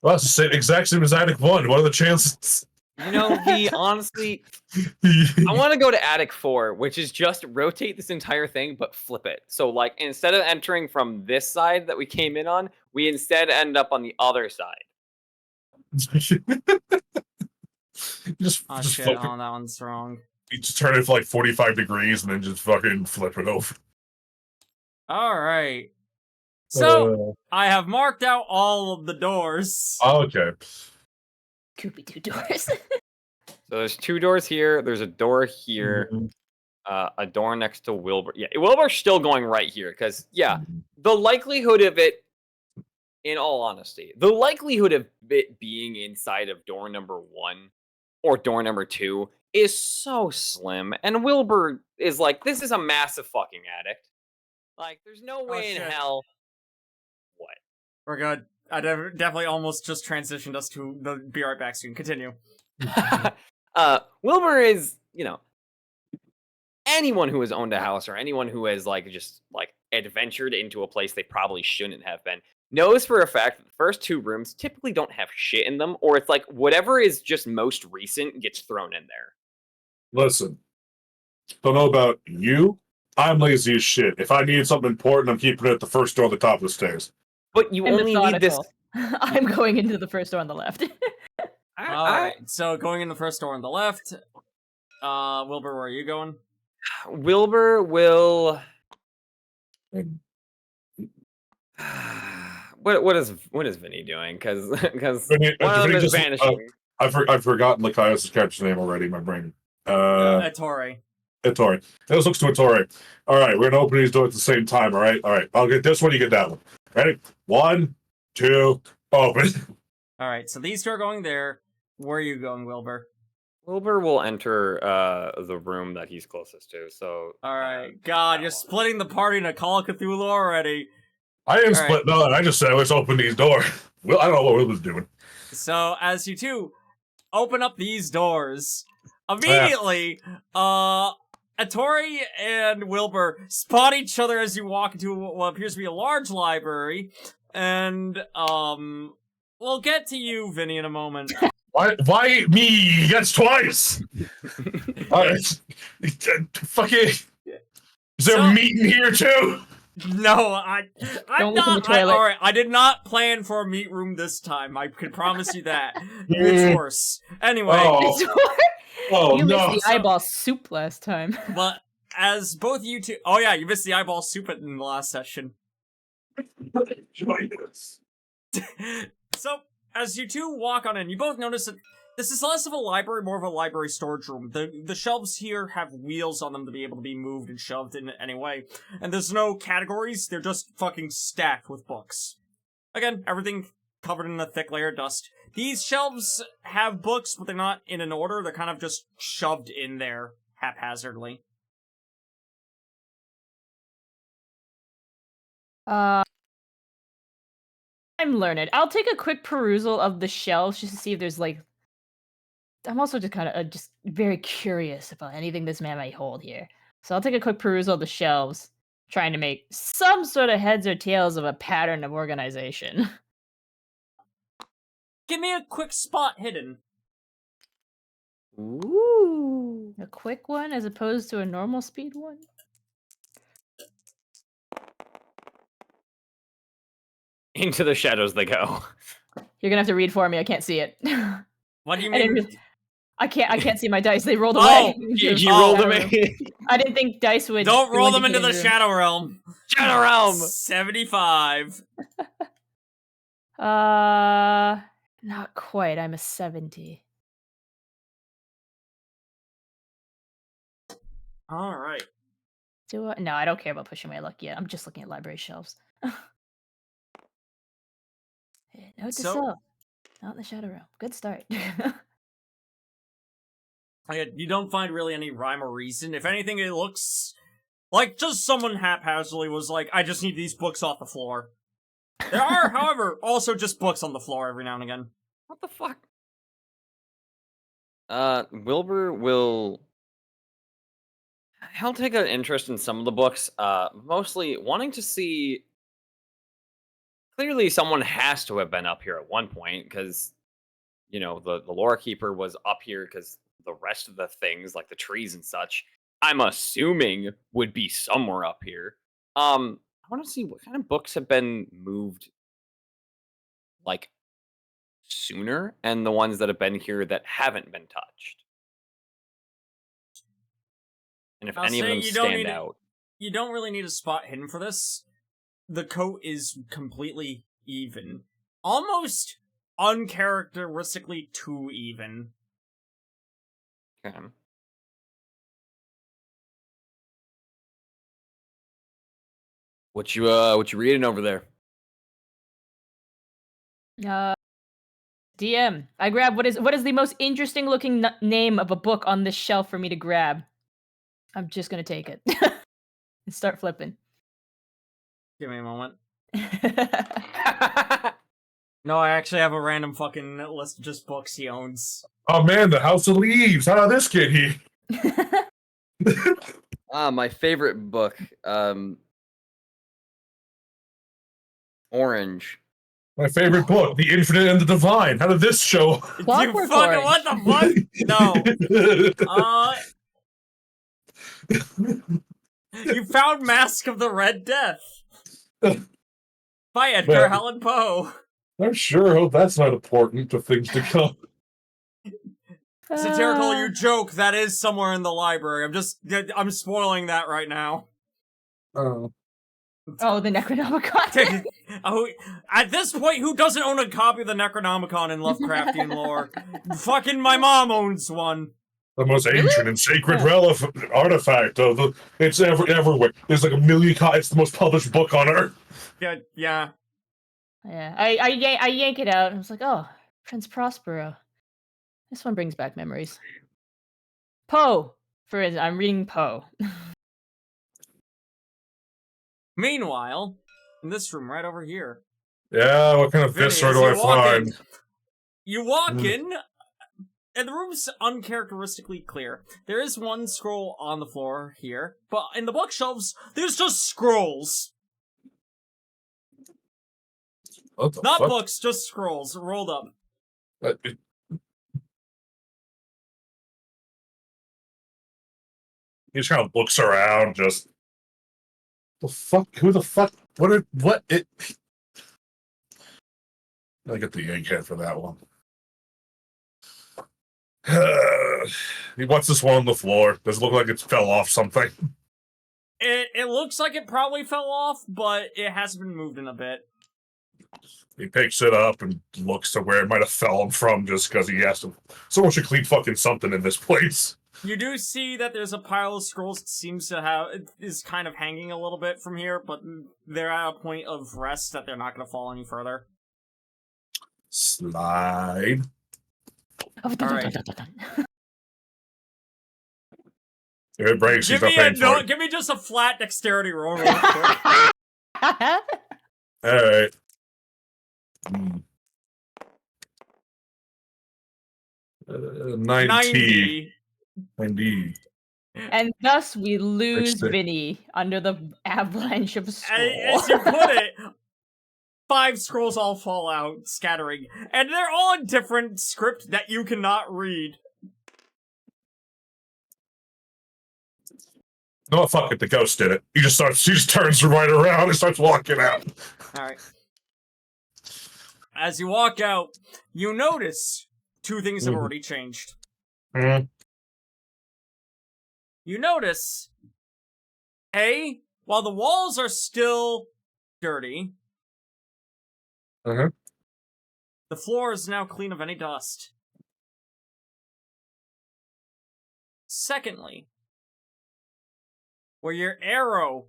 Well, it's the exact same as attic 1. What are the chances? You know, honestly, I want to go to attic 4, which is just rotate this entire thing, but flip it. So, like, instead of entering from this side that we came in on, we instead end up on the other side. just Shit, flip that one's wrong. You just turn it for like 45 degrees and then just fucking flip it over. Alright. So, I have marked out all of the doors. Okay. Could be 2 doors. So there's 2 doors here. There's a door here. A door next to Wilbur. Yeah, Wilbur's still going right here because, yeah, the likelihood of it, in all honesty, the likelihood of it being inside of door number 1 or door number 2 is so slim. And Wilbur is like, this is a massive fucking addict. Like, there's no way in hell. What? We're good. I definitely almost just transitioned us to the be right back soon. Continue. Wilbur is, you know, anyone who has owned a house or anyone who has like just like adventured into a place they probably shouldn't have been knows for a fact that the first 2 rooms typically don't have shit in them, or it's like whatever is just most recent gets thrown in there. Listen, don't know about you. I'm lazy as shit. If I need something important, I'm keeping it at the first door on the top of the stairs. But you only need this. I'm going into the first door on the left. Alright, so going in the first door on the left. Wilbur, where are you going? Wilbur will. What is Vinny doing? Because one of them is vanishing. I've forgotten Lakaios' character's name already in my brain. Ettore. Ettore. This looks to Ettore. All right, we're gonna open these doors at the same time. All right. I'll get this one. You get that one. Ready? 1, 2, open. All right. So these two are going there. Where are you going, Wilbur? Wilbur will enter the room that he's closest to. So. All right. God, you're splitting the party into Call of Cthulhu already. I didn't All split none. I just said let's open these doors. Well, I don't know what Will was doing. So as you two open up these doors, immediately, Atori and Wilbur spot each other as you walk into what appears to be a large library, and we'll get to you, Vinny, in a moment. Why me? That's twice. Fucking. Is there meat in here too? No, I'm Don't look in the not. toilet. All right, I did not plan for a meat room this time. I can promise you that. It's worse. Anyway, Oh You no! missed the eyeball soup last time. but as both you two, oh yeah, you missed the eyeball soup in the last session. Join us. So as you two walk on in, you both notice that this is less of a library, more of a library storage room. The shelves here have wheels on them to be able to be moved and shoved in any way. And there's no categories, they're just fucking stacked with books. Again, everything covered in a thick layer of dust. These shelves have books, but they're not in an order, they're kind of just shoved in there haphazardly. I'm learned. I'll take a quick perusal of the shelves just to see if there's like. I'm also just kind of just very curious about anything this man might hold here. So I'll take a quick perusal of the shelves, trying to make some sort of heads or tails of a pattern of organization. Give me a quick spot hidden. Ooh. A quick one as opposed to a normal speed one? Into the shadows they go. You're gonna have to read for me. I can't see it. What do you I, mean? I can't see my dice. They rolled Oh, away. You rolled them in. I didn't think dice would. Don't roll do them into anything the Shadow Realm. Shadow Realm! 75. Not quite. I'm a 70. Alright. Do I? No, I don't care about pushing my luck yet. I'm just looking at library shelves. Note to self. Not in the Shadow Realm. Good start. You don't find really any rhyme or reason. If anything, it looks like just someone haphazardly was like, I just need these books off the floor. There are, however, also just books on the floor every now and again. What the fuck? Wilbur will. He'll take an interest in some of the books, mostly wanting to see. Clearly, someone has to have been up here at one point, because, you know, the lore keeper was up here because the rest of the things, like the trees and such, I'm assuming would be somewhere up here. I want to see what kind of books have been moved, like, sooner, and the ones that have been here that haven't been touched. And if any of them stand out. You don't really need a spot hidden for this. The coat is completely even. Almost uncharacteristically too even. Okay. What you reading over there? DM, I grab what is the most interesting looking name of a book on this shelf for me to grab. I'm just gonna take it and start flipping. Give me a moment. No, I actually have a random fucking list of just books he owns. Oh man, the House of Leaves. How did this get here? My favorite book, Orange. My favorite book, The Infinite and the Divine. How did this show? You Clockwork fucking Orange. what the fuck? No. You found Mask of the Red Death by Edgar Man. Allan Poe. I sure hope that's not important to things to come. Satirical, you joke. That is somewhere in the library. I'm spoiling that right now. Oh. Oh, the Necronomicon. At this point, who doesn't own a copy of the Necronomicon in Lovecraftian lore? Fucking my mom owns one. The most ancient and sacred artifact of the. It's everywhere. There's like a million copies. It's the most published book on Earth. Yeah. Yeah, I yank it out. I was like, oh, Prince Prospero. This one brings back memories. Poe. I'm reading Poe. Meanwhile, In this room, right over here. Yeah, what kind of Vinny, viscera as do I you walk find? in, you walk in, and the room's uncharacteristically clear. There is one scroll on the floor here, but in the bookshelves, there's just scrolls. What the Not fuck? books, just scrolls, rolled up. He just kind of looks around, just the fuck. Who the fuck? What? It. I get the egghead for that one. What's this one on the floor? Does it look like it fell off something? It looks like it probably fell off, but it hasn't been moved in a bit. He picks it up and looks to where it might have fallen from, just because he has to. Someone should clean fucking something in this place. You do see that there's a pile of scrolls that seems to have is kind of hanging a little bit from here, but they're at a point of rest that they're not going to fall any further. Slide. Alright. If it breaks, he's not paying for it. Give me just a flat dexterity roll real quick. Alright. 90. And thus we lose Excellent. Vinny under the avalanche of scrolls. As you put it, 5 scrolls all fall out, scattering. And they're all in different script that you cannot read. No, fuck it. The ghost did it. He just turns right around and starts walking out. Alright. As you walk out, you notice 2 things have already changed. Mm-hmm. You notice, A, while the walls are still dirty, Uh-huh. the floor is now clean of any dust. Secondly, where your arrow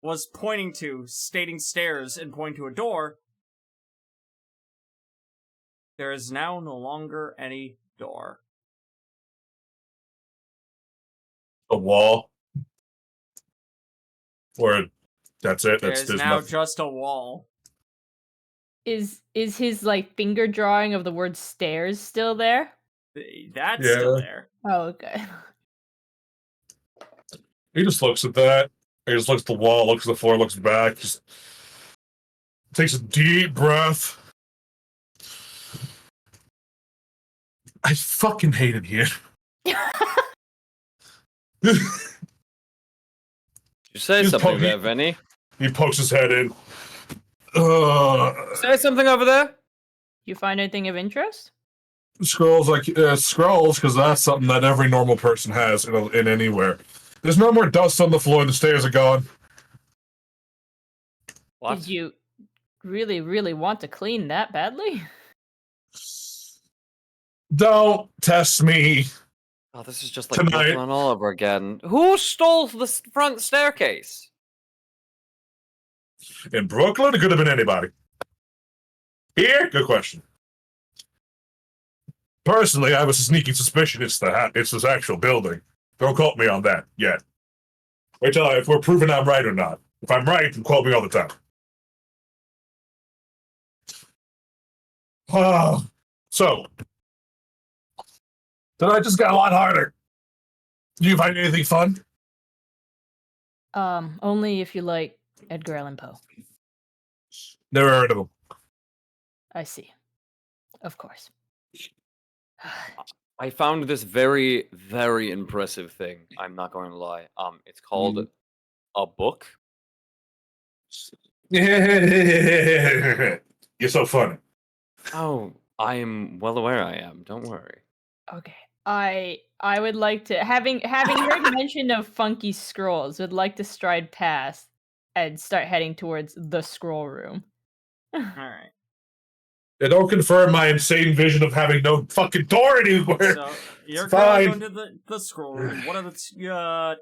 was pointing to, stating stairs and pointing to a door, there is now no longer any door. A wall. Or that's it. There's now just a wall. Is his like finger drawing of the word stairs still there? That's still there. Oh, okay. He just looks at that. He just looks at the wall, looks at the floor, looks back, just takes a deep breath. I fucking hate it here. You say something there, Vinny. He pokes his head in. Say something over there. You find anything of interest? Scrolls, scrolls, because that's something that every normal person has in anywhere. There's no more dust on the floor. The stairs are gone. What? Did you really, really want to clean that badly? Don't test me. Oh, this is just like Tonight. Brooklyn all over again. Who stole the front staircase? In Brooklyn, it could have been anybody. Here, good question. Personally, I have a sneaky suspicion it's this actual building. Don't quote me on that yet. Wait till if we're proving I'm right or not. If I'm right, then quote me all the time. So, tonight just got a lot harder. Do you find anything fun? Only if you like Edgar Allan Poe. Never heard of him. I see. Of course. I found this very, very impressive thing. I'm not going to lie. It's called a book. You're so funny. Oh, I am well aware I am. Don't worry. Okay. I would like to having heard mention of funky scrolls, would like to stride past and start heading towards the scroll room. Alright. They don't confirm my insane vision of having no fucking door anywhere. So, you're fine. going to the scroll room. What are the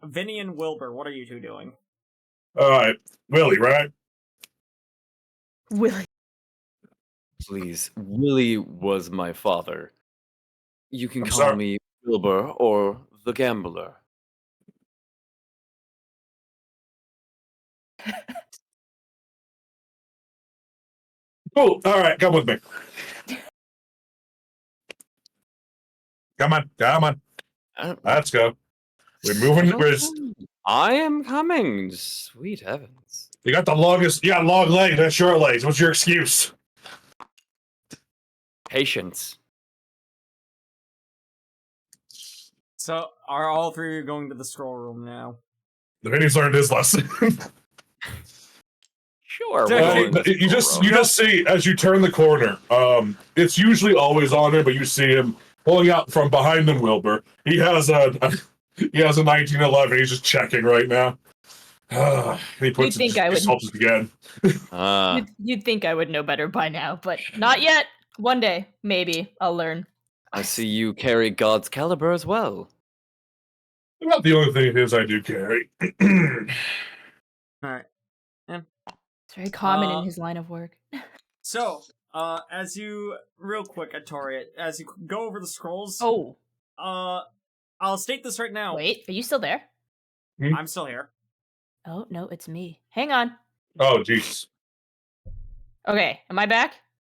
Vinny and Wilbur, what are you two doing? Alright. Willie, right? Willie. Please, Willie was my father. You can I'm call sorry. me Wilbur or the Gambler. Cool. All right, come with me. Come on. Let's go. We're moving. I am coming. Sweet heavens. You got the longest. You got long legs and short legs. What's your excuse? Patience. So, are all three of you going to the scroll room now? The Vinny's learned his lesson. Sure. You just see as you turn the corner. It's usually always on there, but you see him pulling out from behind him. Wilbur. He has a 1911. He's just checking right now. He puts it again. You'd think I would know better by now, but not yet. One day, maybe I'll learn. I see you carry God's caliber as well. About the only thing it is I do carry. Alright. Yeah. It's very common in his line of work. So, as you, real quick, Atori, as you go over the scrolls... Oh. I'll state this right now. Wait, are you still there? I'm still here. Oh, no, it's me. Hang on. Oh, jeez. Okay, am I back?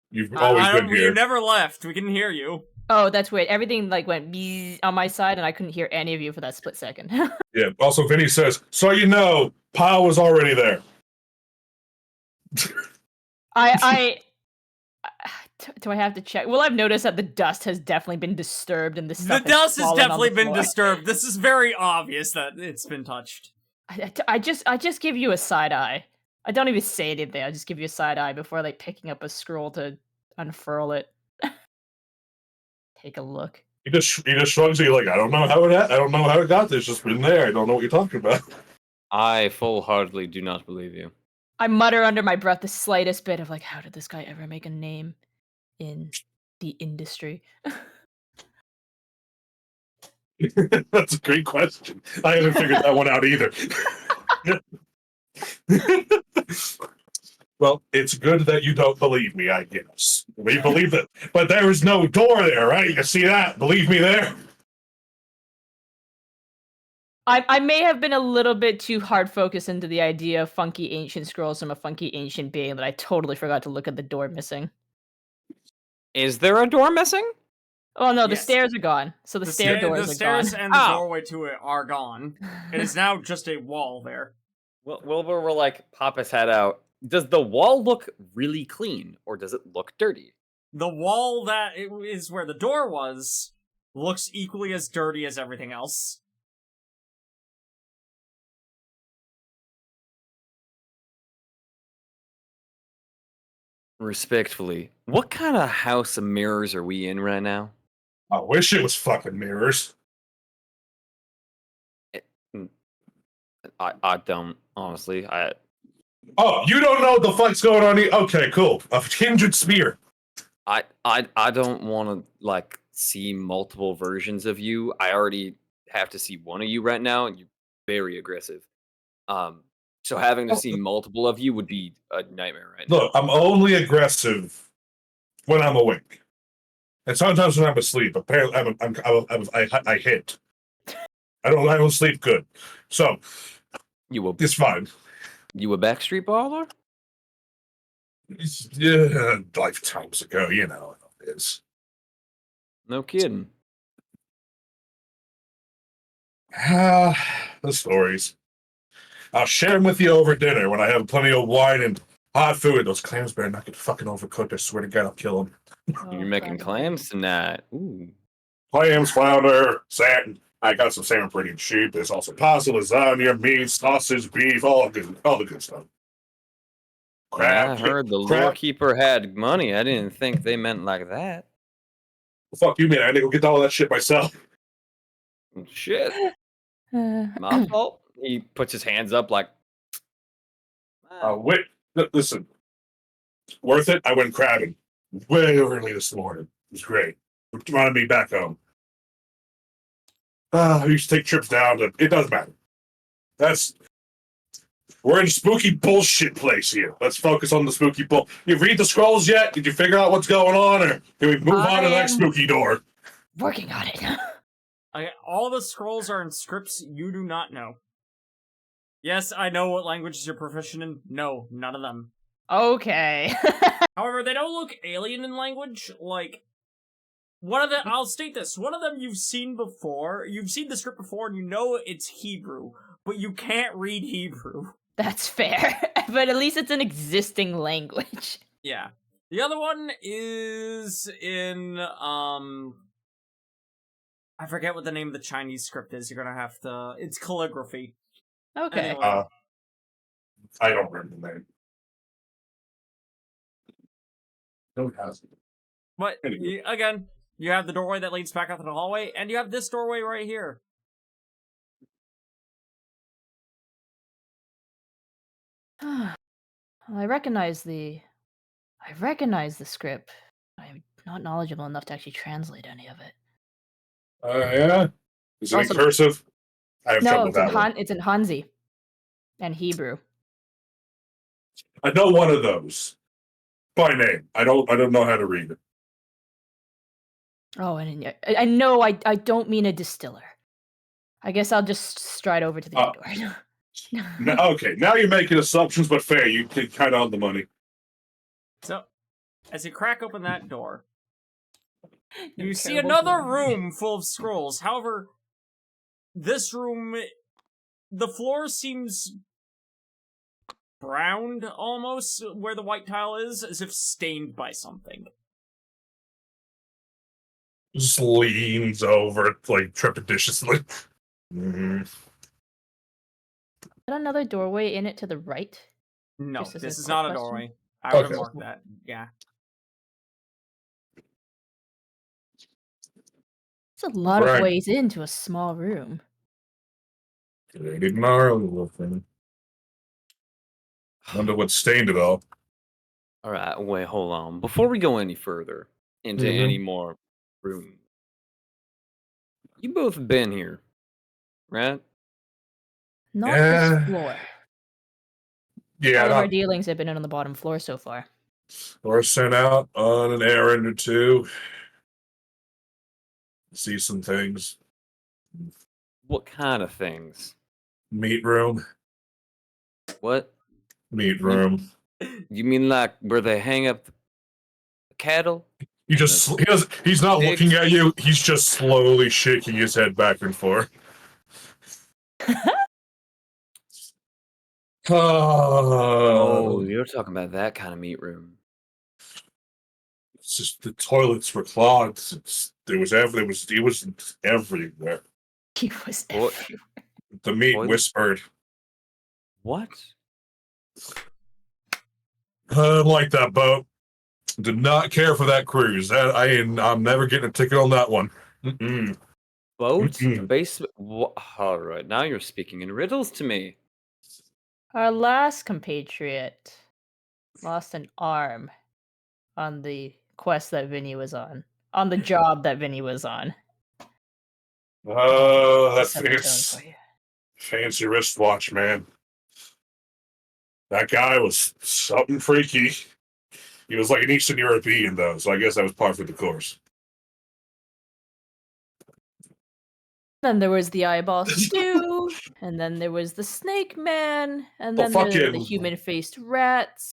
You've always been here. You never left. We can hear you. Oh, that's weird. Everything went on my side, and I couldn't hear any of you for that split second. Yeah. Also, Vinny says, so you know, Pyle was already there. Do I have to check? Well, I've noticed that the dust has definitely been disturbed, and the dust has definitely been disturbed. This is very obvious that it's been touched. I just give you a side eye. I don't even say anything. I just give you a side eye before picking up a scroll to unfurl it. Take a look. He just shrugs at you like, I don't know how it got there. It's just been there. I don't know what you're talking about. I full-heartedly do not believe you. I mutter under my breath the slightest bit of how did this guy ever make a name in the industry? That's a great question. I haven't figured that one out either. Well, it's good that you don't believe me, I guess. We believe that. But there is no door there, right? You see that? Believe me there? I may have been a little bit too hard focused into the idea of funky ancient scrolls from a funky ancient being that I totally forgot to look at the door missing. Is there a door missing? Oh no, the stairs are gone. So the stair doors are gone. The stairs and the doorway to it are gone. It is now just a wall there. Wilbur will pop his head out. Does the wall look really clean, or does it look dirty? The wall that is where the door was looks equally as dirty as everything else. Respectfully, what kind of house of mirrors are we in right now? I wish it was fucking mirrors. I don't, honestly. Oh, you don't know what the fuck's going on here? Okay, cool. A kindred spear. I don't want to see multiple versions of you. I already have to see one of you right now, and you're very aggressive. So having to see multiple of you would be a nightmare right now. Look, I'm only aggressive when I'm awake, and sometimes when I'm asleep. Apparently, I hit. I don't sleep good, so it's fine. You a Backstreet Baller? Yeah, lifetimes ago, you know how it is. No kidding. The stories. I'll share them with you over dinner when I have plenty of wine and hot food. Those clams better not get fucking overcooked. I swear to God, I'll kill them. You're making clams tonight. Ooh. Clams, flounder, salmon. I got some salmon pretty cheap. There's also pasta, lasagna, meat, sausage, beef, all the good stuff. Crab. I heard the lorekeeper had money. I didn't think they meant like that. Well, fuck you, man. I had to go get all that shit myself. Shit. My fault. He puts his hands up wait. Listen. Worth it? I went crabbing way early this morning. It was great. It reminded me back home. I used to take trips down to... It doesn't matter. We're in a spooky bullshit place here. Let's focus on the spooky bull. You read the scrolls yet? Did you figure out what's going on? Or can we move on to the next spooky door? Working on it. Okay, all the scrolls are in scripts you do not know. Yes, I know what languages you're proficient in. No, none of them. Okay. However, they don't look alien in language. Like, one of them, I'll state this, one of them you've seen before, you've seen the script before, and you know it's Hebrew, but you can't read Hebrew. That's fair. But at least it's an existing language. Yeah. The other one is in, I forget what the name of the Chinese script is, you're gonna have to, it's calligraphy. Okay. Anyway. I don't remember the name. No, it hasn't. But, Anyway. again, you have the doorway that leads back out to the hallway, and you have this doorway right here. I recognize the script. I'm not knowledgeable enough to actually translate any of it. Yeah? Is it Also- in cursive? I have trouble No, with that one. it's in Hanzi and Hebrew. I know one of those. By name. I don't know how to read it. Oh, and I know I don't mean a distiller. I guess I'll just stride over to the door. Okay, now you're making assumptions, but fair. You can kind of on the money. So, as you crack open that door, you see Terrible another door. room full of scrolls. However, this room, the floor seems browned almost, where the white tile is, as if stained by something. Just leans over, like, trepidatiously. Mm-hmm. Is that another doorway in it to the right? No, Just as this a is quick not a question. doorway. I would have Okay. marked that. Yeah. It's a lot Right. of ways into a small room. They didn't know little thing. Wonder what stained it all. All right, wait, hold on. Before we go any further into Mhm. any more room, you both been here, right? Not Yeah. this floor. Yeah, All of our not, dealings have been on the bottom floor so far. or sent out on an errand or two. See some things. What kind of things? Meat room. What? Meat room. You mean like where they hang up the cattle? He's not Sticks. looking at you, he's just slowly shaking his head back and forth. Oh, you're talking about that kind of meat room. It's just the toilets were clogged. It was everywhere. He was What? everywhere. The meat Toilet- whispered. What? Like that boat. Did not care for that cruise. I'm never getting a ticket on that one. Mm-mm. Boat? Mm-mm. Basement? All right, now you're speaking in riddles to me. Our last compatriot lost an arm on the quest that Vinny was on the job that Vinny was on. Oh, that Set the tone fancy, for you. fancy wristwatch, man. That guy was something freaky. He was like an Eastern European, though, so I guess that was par for the course. Then there was the eyeball stew, and then there was the snake man, and Oh, then the fucking- human-faced rats.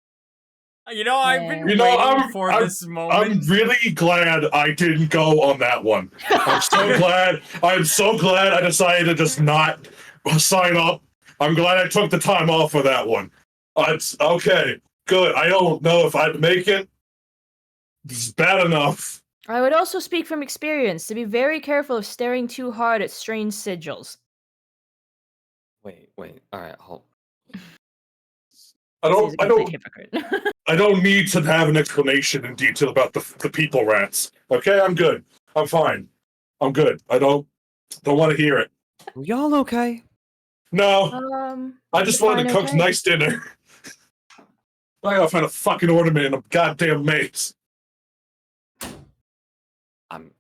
You know, I've been You know, waiting for this I'm moment. really glad I didn't go on that one. I'm so glad. I'm so glad I decided to just not sign up. I'm glad I took the time off for that one. It's okay. Good. I don't know if I'd make it. It's bad enough. I would also speak from experience to be very careful of staring too hard at strange sigils. Wait. All right, hold. He's a complete hypocrite. I don't need to have an explanation in detail about the people rats. Okay, I'm good. I'm fine. I'm good. I don't want to hear it. Are y'all okay? No, I just wanted to fine, cook okay. nice dinner. I gotta find a fucking ornament in a goddamn maze. I'm.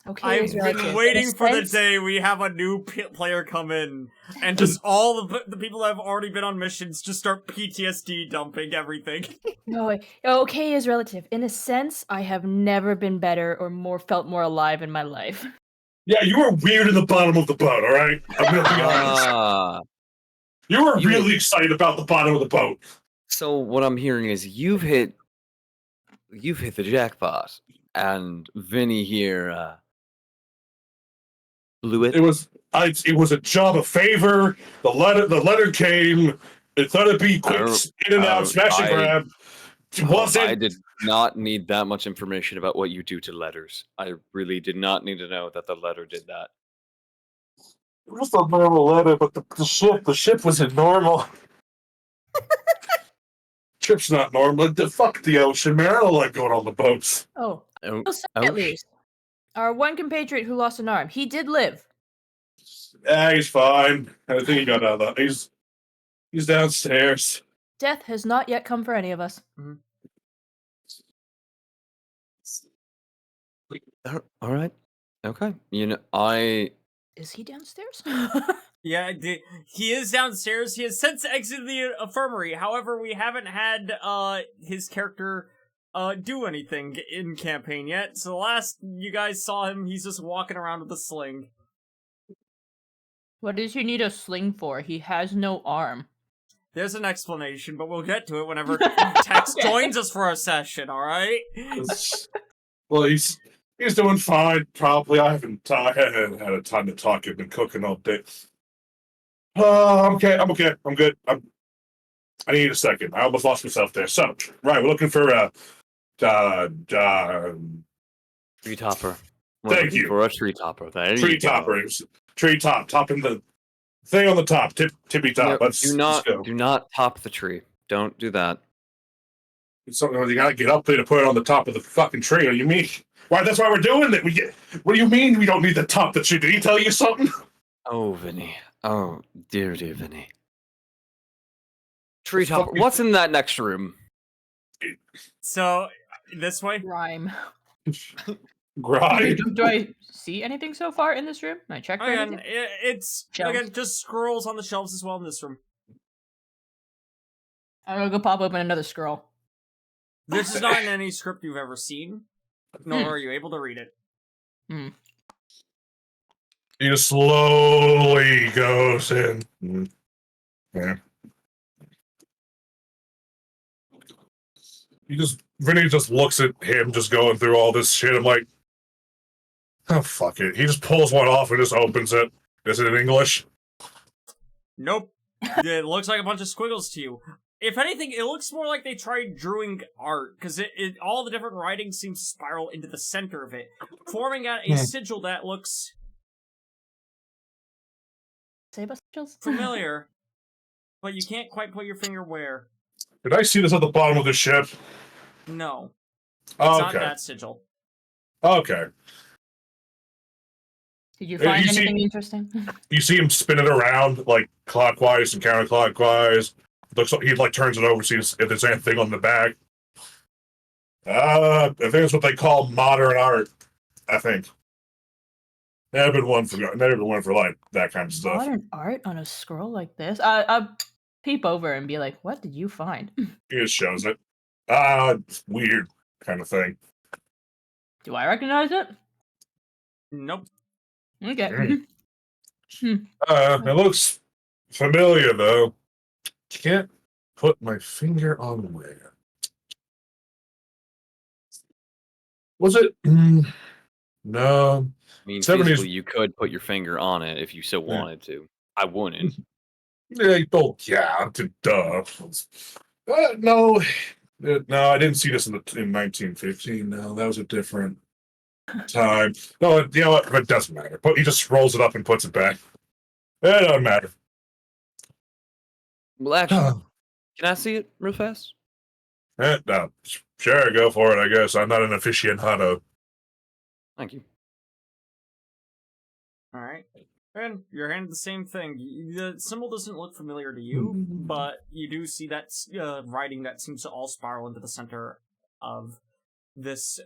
Okay, I've is been relative. waiting In a for the sense- day we have a new player come in, and just all the people that have already been on missions just start PTSD dumping everything. No, okay is relative. In a sense, I have never been better or felt more alive in my life. Yeah, you were weird in the bottom of the boat. All right, I'm gonna be honest. Ah, You were really excited about the bottom of the boat. So what I'm hearing is you've hit the jackpot, and Vinny here blew it. It was a job of favor. The letter came. It thought it'd be quick, in and out, smash and grab. It wasn't. I did not need that much information about what you do to letters. I really did not need to know that the letter did that. It was a normal letter, but the ship wasn't normal. Ship's not normal. Fuck the ocean, man. I don't like going on the boats. Oh, Oh, at least. Our one compatriot who lost an arm, he did live. He's fine. I think he got out of that. He's downstairs. Death has not yet come for any of us. All right. Okay. Is he downstairs? Yeah, he is downstairs. He has since exited the infirmary. However, we haven't had his character do anything in campaign yet. So the last you guys saw him, he's just walking around with a sling. What does he need a sling for? He has no arm. There's an explanation, but we'll get to it whenever Tex joins us for a session, alright? Well, he's doing fine, probably. I haven't had a time to talk. I've been cooking all day. I'm okay. I'm good. I need a second. I almost lost myself there. So, right, we're looking for tree topper. Thank you. For a tree topper. There Tree you go. topper. Tree top. Topping the thing on the top. Tippy top. Yep, Let's go. Do not top the tree. Don't do that. It's something you gotta get up there to put it on the top of the fucking tree. What do you mean? Why? That's why we're doing it. What do you mean we don't need the top of the tree? Did he tell you something? Oh, Vinny. Oh, dear Vinny. Tree topper. What's in that next room? So, this way? Rhyme. Grime. Do I see anything so far in this room? Can I check for Again, anything? it's just scrolls on the shelves as well in this room. I'm gonna go pop open another scroll. This is not in any script you've ever seen, nor are you able to read it. He just slowly goes in. Yeah. Vinny just looks at him just going through all this shit. I'm like, oh, fuck it. He just pulls one off and just opens it. Is it in English? Nope. It looks like a bunch of squiggles to you. If anything, it looks more like they tried drawing art, because all the different writing seems to spiral into the center of it, forming out a sigil that looks familiar, but you can't quite put your finger where. Did I see this at the bottom of the ship? No. It's not that sigil. Okay. Did you find anything interesting? You see him spin it around, like, clockwise and counterclockwise. Looks like he, turns it over, sees if there's anything on the back. I think it's what they call modern art, I think. Never been one for that kind of stuff. Modern art on a scroll like this? I'll peep over and be like, what did you find? He just shows it. It's weird kind of thing. Do I recognize it? Nope. Okay. It looks familiar, though. Can't put my finger on where. Was it? No. I mean, 70s. feasibly, you could put your finger on it if you so wanted to. I wouldn't. Yeah, duh. No, I didn't see this in 1915. No, that was a different time. No, you know what? It doesn't matter. But he just rolls it up and puts it back. It doesn't matter. Well, actually, can I see it real fast? No, sure, go for it, I guess. I'm not an aficionado. Thank you. Alright. And you're handed the same thing. The symbol doesn't look familiar to you, but you do see that writing that seems to all spiral into the center of this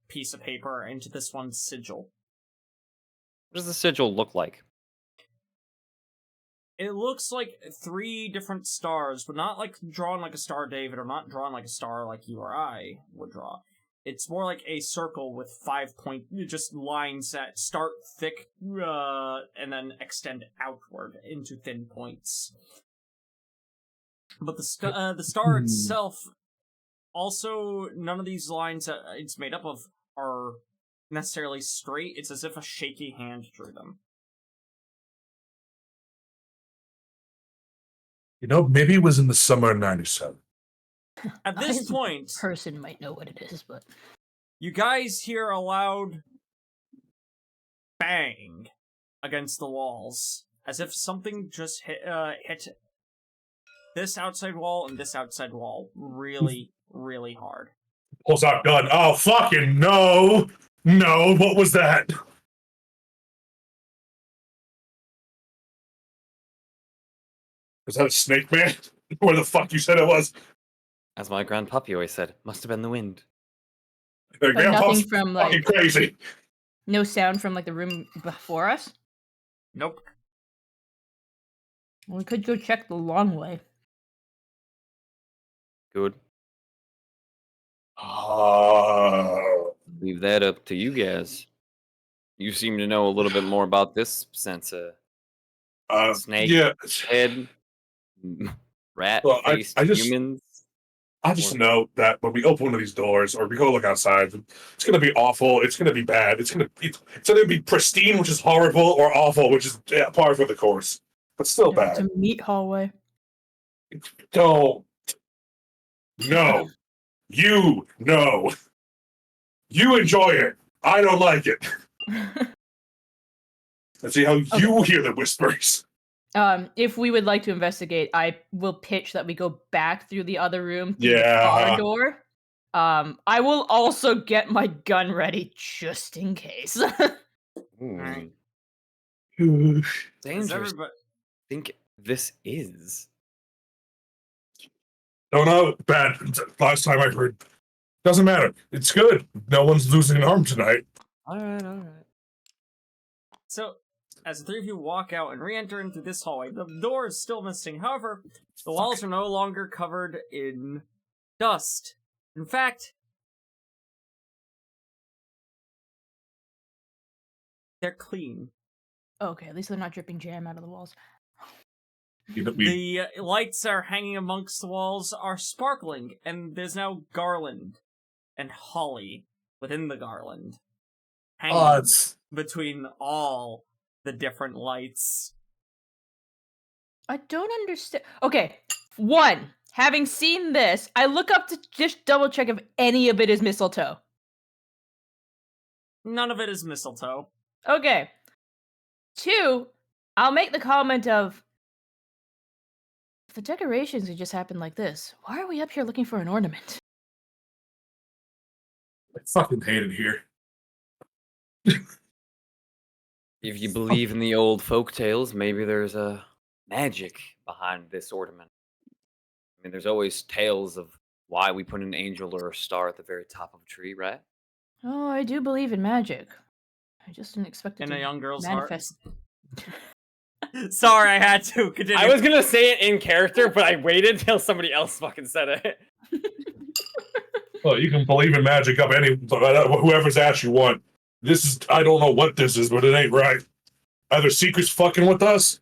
piece of paper, into this one sigil. What does the sigil look like? It looks like 3 different stars, but not like drawn like a Star David, or not drawn like a star like you or I would draw. It's more like a circle with 5 just lines that start thick and then extend outward into thin points. But the star itself, also, none of these lines that it's made up of are necessarily straight. It's as if a shaky hand drew them. You know, maybe it was in the summer of '97. At this point, person might know what it is, but you guys hear a loud bang against the walls, as if something just hit this outside wall and this outside wall really, really hard. Pulls out gun. Oh, fucking no! No, what was that? Was that a snake man? Where the fuck you said it was? As my grandpappy always said, must have been the wind. Grandpa's nothing from fucking like crazy. no sound from like the room before us. Nope. We could go check the long way. Good. Leave that up to you guys. You seem to know a little bit more about this since snake Yeah. head, rat faced I just humans. I just know that when we open one of these doors or we go look outside, it's gonna be awful. It's gonna be bad. It's gonna be pristine, which is horrible, or awful, which is par for the course. But still It's bad. a meat hallway. Don't. No. You no. You enjoy it. I don't like it. Let's see how you hear the whispers. If we would like to investigate, I will pitch that we go back through the other room through the Yeah. car door. I will also get my gun ready just in case. Alright. Dangerous. I think this is. Don't know. Bad. Last time I heard. Doesn't matter. It's good. No one's losing an arm tonight. Alright. So, as the three of you walk out and re-enter into this hallway, the door is still missing. However, the walls are no longer covered in dust. In fact, they're clean. Okay, at least they're not dripping jam out of the walls. The lights are hanging amongst the walls are sparkling, and there's now garland and holly within the garland, hanging between all the different lights. I don't understand. Okay, one, having seen this, I look up to just double check if any of it is mistletoe. None of it is mistletoe. Okay. Two, I'll make the comment of, if the decorations had just happened like this, why are we up here looking for an ornament? I fucking hate it here. If you believe in the old folk tales, maybe there's a magic behind this ornament. I mean, there's always tales of why we put an angel or a star at the very top of a tree, right? Oh, I do believe in magic. I just didn't expect it In to a young girl's manifest. heart. Sorry, I had to continue. I was gonna say it in character, but I waited till somebody else fucking said it. Well, you can believe in magic up whoever's ass you want. This is, I don't know what this is, but it ain't right. Either Secret's fucking with us,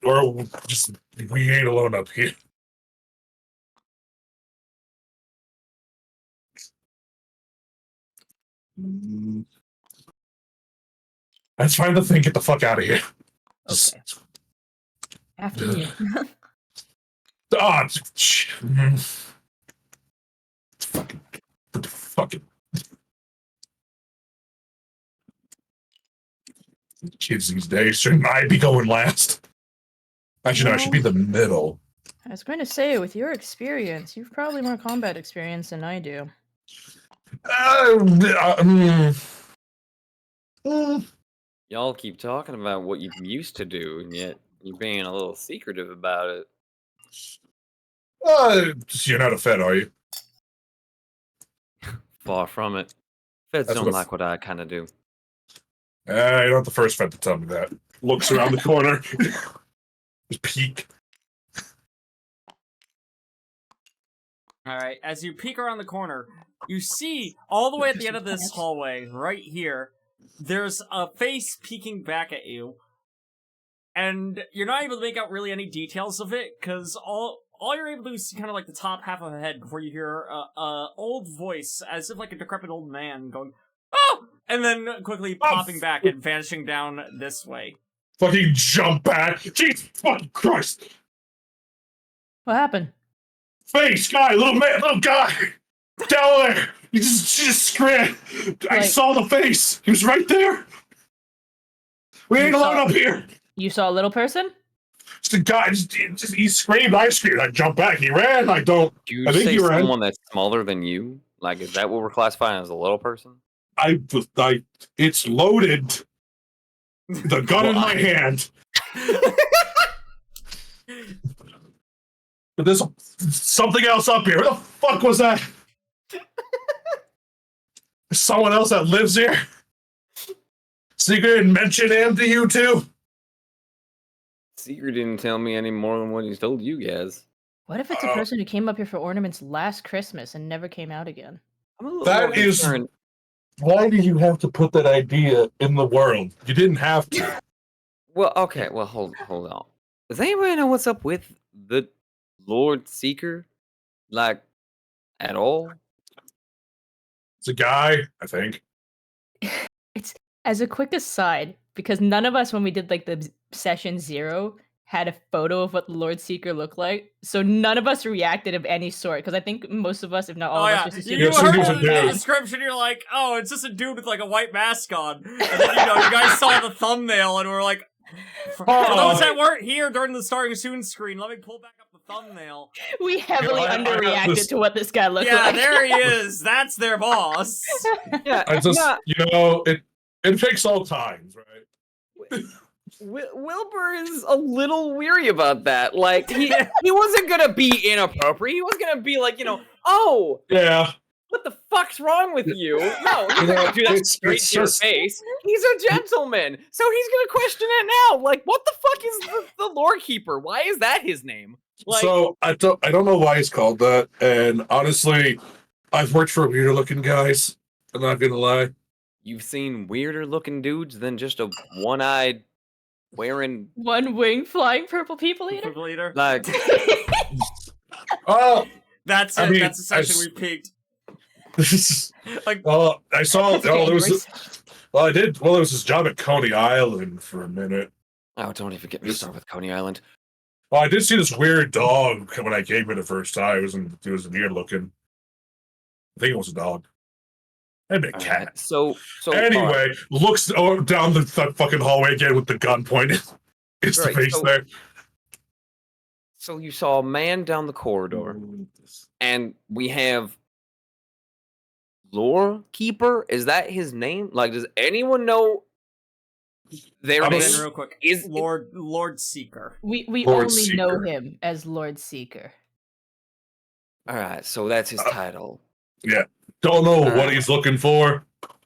or just, we ain't alone up here. That's fine to think, get the fuck out of here. Okay. After you. Fucking kids these days, shouldn't I be going last? Actually, no, I should be the middle. I was going to say, with your experience, you've probably more combat experience than I do. Y'all keep talking about what you used to do, and yet you're being a little secretive about it. You're not a Fed, are you? Far from it. Feds That's don't what like what I kind of do. You're not the first Fed to tell me that. Looks around the corner. Just peek. All right, as you peek around the corner, you see all the way at the end of this hallway, right here, there's a face peeking back at you, and you're not able to make out really any details of it, because all you're able to do is see kind of like the top half of the head before you hear a old voice, as if like a decrepit old man going, "Oh!" and then quickly popping back and vanishing down this way. Fucking jump back. Jesus fucking Christ. What happened? Face guy, little guy. Down there. She just screamed. I Like- saw the face. He was right there. We ain't alone up here. You saw a little person? Just a guy, he screamed, I screamed, I jumped back, he ran, I think say he ran. someone that's smaller than you? Like, is that what we're classifying as a little person? It's loaded. The gun in my hand. But there's something else up here. What the fuck was that? There's someone else that lives here? Secret didn't mention him to you two? Secret didn't tell me any more than what he's told you guys. What if it's a person who came up here for ornaments last Christmas and never came out again? I'm a little That more is- concerned. Why do you have to put that idea in the world? You didn't have to. Well, okay. Well, hold on. Does anybody know what's up with the Lord Seeker? Like, at all? It's a guy, I think. It's as a quick aside, because none of us, when we did like the session 0, had a photo of what the Lord Seeker looked like. So none of us reacted of any sort, because I think most of us, if not all of us, just assumed You Yeah, so heard he was a the dude. description, you're like, oh, it's just a dude with like a white mask on. And then, you guys saw the thumbnail and were like, for those that weren't here during the starting soon screen, let me pull back up the thumbnail. we heavily I have underreacted this- to what this guy looked Yeah, like. there he is. That's their boss. Yeah, I just, yeah. it takes all times, right? Wilbur is a little weary about that. Like, he wasn't gonna be inappropriate. He was gonna be like, oh, Yeah. what the fuck's wrong with you? No, he's You not know, gonna do that it's- straight it's to your just- face. He's a gentleman, so he's gonna question it now. Like, what the fuck is the lore keeper? Why is that his name? Like, So I don't know why it's called that, and honestly, I've worked for weirder looking guys. I'm not gonna lie. you've seen weirder looking dudes than just a one-eyed wearing One wing flying purple people eater. Purple Eater. like. Oh, That's I it. mean, That's the section I s- we peaked. Like, I saw. That's Oh, there was. dangerous. Well, I did. Well, there was this job at Coney Island for a minute. Oh, don't even get me started with Coney Island. Well, I did see this weird dog when I came in the first time. It was weird looking. I think it was a dog. Maybe a cat. Alright, so Anyway, looks down the fucking hallway again with the gun pointed. It's Right, the face so- there. so you saw a man down the corridor, and we have Lore Keeper. Is that his name? Like, does anyone know their I'm name? ass- real quick. Is Lord Seeker. We Lord only know Seeker. him as Lord Seeker. All right, so that's his title. Don't know what Alright. he's looking for,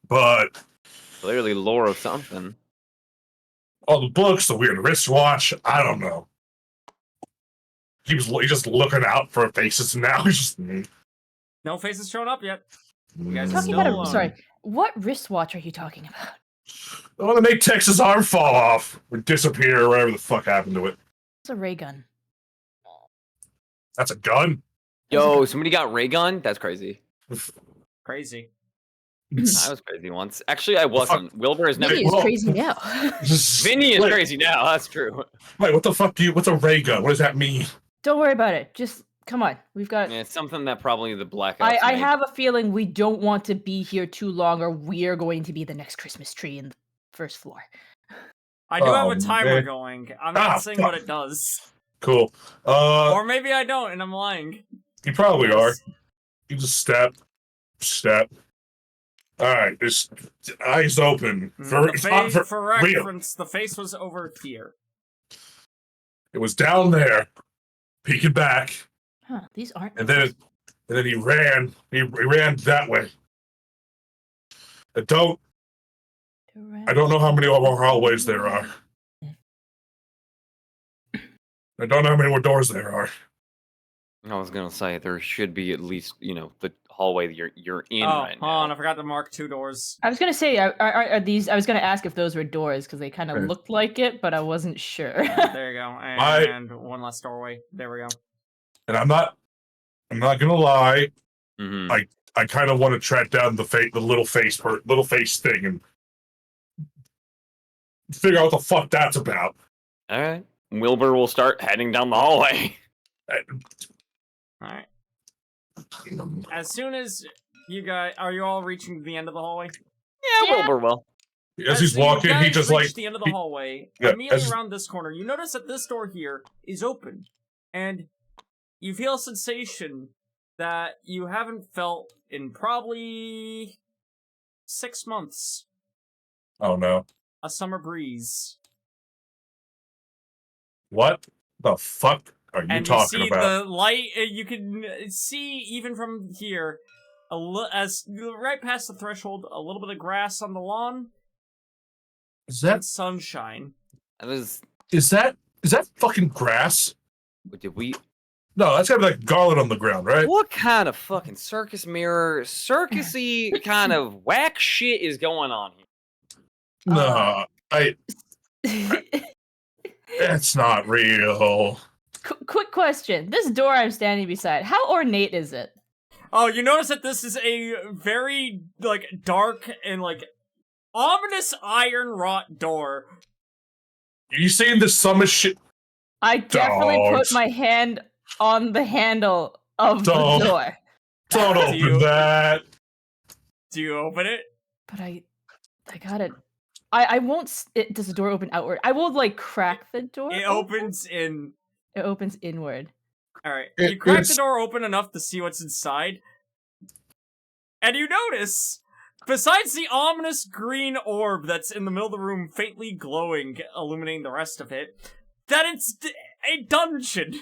but Clearly, lore of something. all the books, the weird wristwatch. I don't know. He's just looking out for faces now. He's just. No faces shown up yet. You guys are Talking still about alone. sorry, what wristwatch are you talking about? I want to make Tex's arm fall off or disappear or whatever the fuck happened to it. It's a ray gun. That's a gun. Yo, somebody got ray gun? That's crazy. Crazy. I was crazy once. Actually, I wasn't. Wilbur has never. Vinny is well- crazy now. Vinny is Wait. crazy now. That's true. Wait, what the fuck what's a ray gun? What does that mean? Don't worry about it. Just come on. We've got. Yeah, it's something that probably the blackouts. I made. have a feeling we don't want to be here too long, or we're going to be the next Christmas tree in the first floor. I do have Oh, a timer man. going. I'm not Ah, saying what fuck. it does. Cool. Or maybe I don't, and I'm lying. You probably are. Yes. You just step. Alright, just eyes open. The for real. reference, the face was over here. It was down there, peeking back, Huh? These aren't. and then he ran. He ran that way. I don't know how many more hallways there are. I don't know how many more doors there are. I was gonna say there should be at least the hallway that you're in Oh, right hold on, now. I forgot to mark 2 doors. I was gonna say, are these? I was gonna ask if those were doors because they kind of Okay. looked like it, but I wasn't sure. There you go, and one less doorway. There we go. And I'm not gonna lie. Mm-hmm. I kind of want to track down the little face thing and figure out what the fuck that's about. All right. Wilbur will start heading down the hallway. Alright. As soon as you guys... Are you all reaching the end of the hallway? Yeah, Wilbur will. As he's you walking, he guys just reach the end of the hallway, yeah, immediately as- around this corner, you notice that this door here is open. And you feel a sensation that you haven't felt in probably 6 months. Oh no. A summer breeze. What the fuck are you And talking you see about? the light, you can see even from here, as right past the threshold, a little bit of grass on the lawn, Is and that sunshine. is that fucking grass? Did we? No, that's gotta be like garland on the ground, right? What kind of fucking circus mirror, circusy kind of whack shit is going on here? No, it's not real. Quick question: this door I'm standing beside, how ornate is it? Oh, you notice that this is a very, dark and, ominous iron wrought door. You seen this summer shit? I definitely Don't. put my hand on the handle of Don't. the door. Don't open that. Do you open it? But I got it. I won't. Does the door open outward? I will crack the door. It opens in. It opens inward. Alright, It you crack the is- door open enough to see what's inside. And you notice, besides the ominous green orb that's in the middle of the room, faintly glowing, illuminating the rest of it, that it's a dungeon.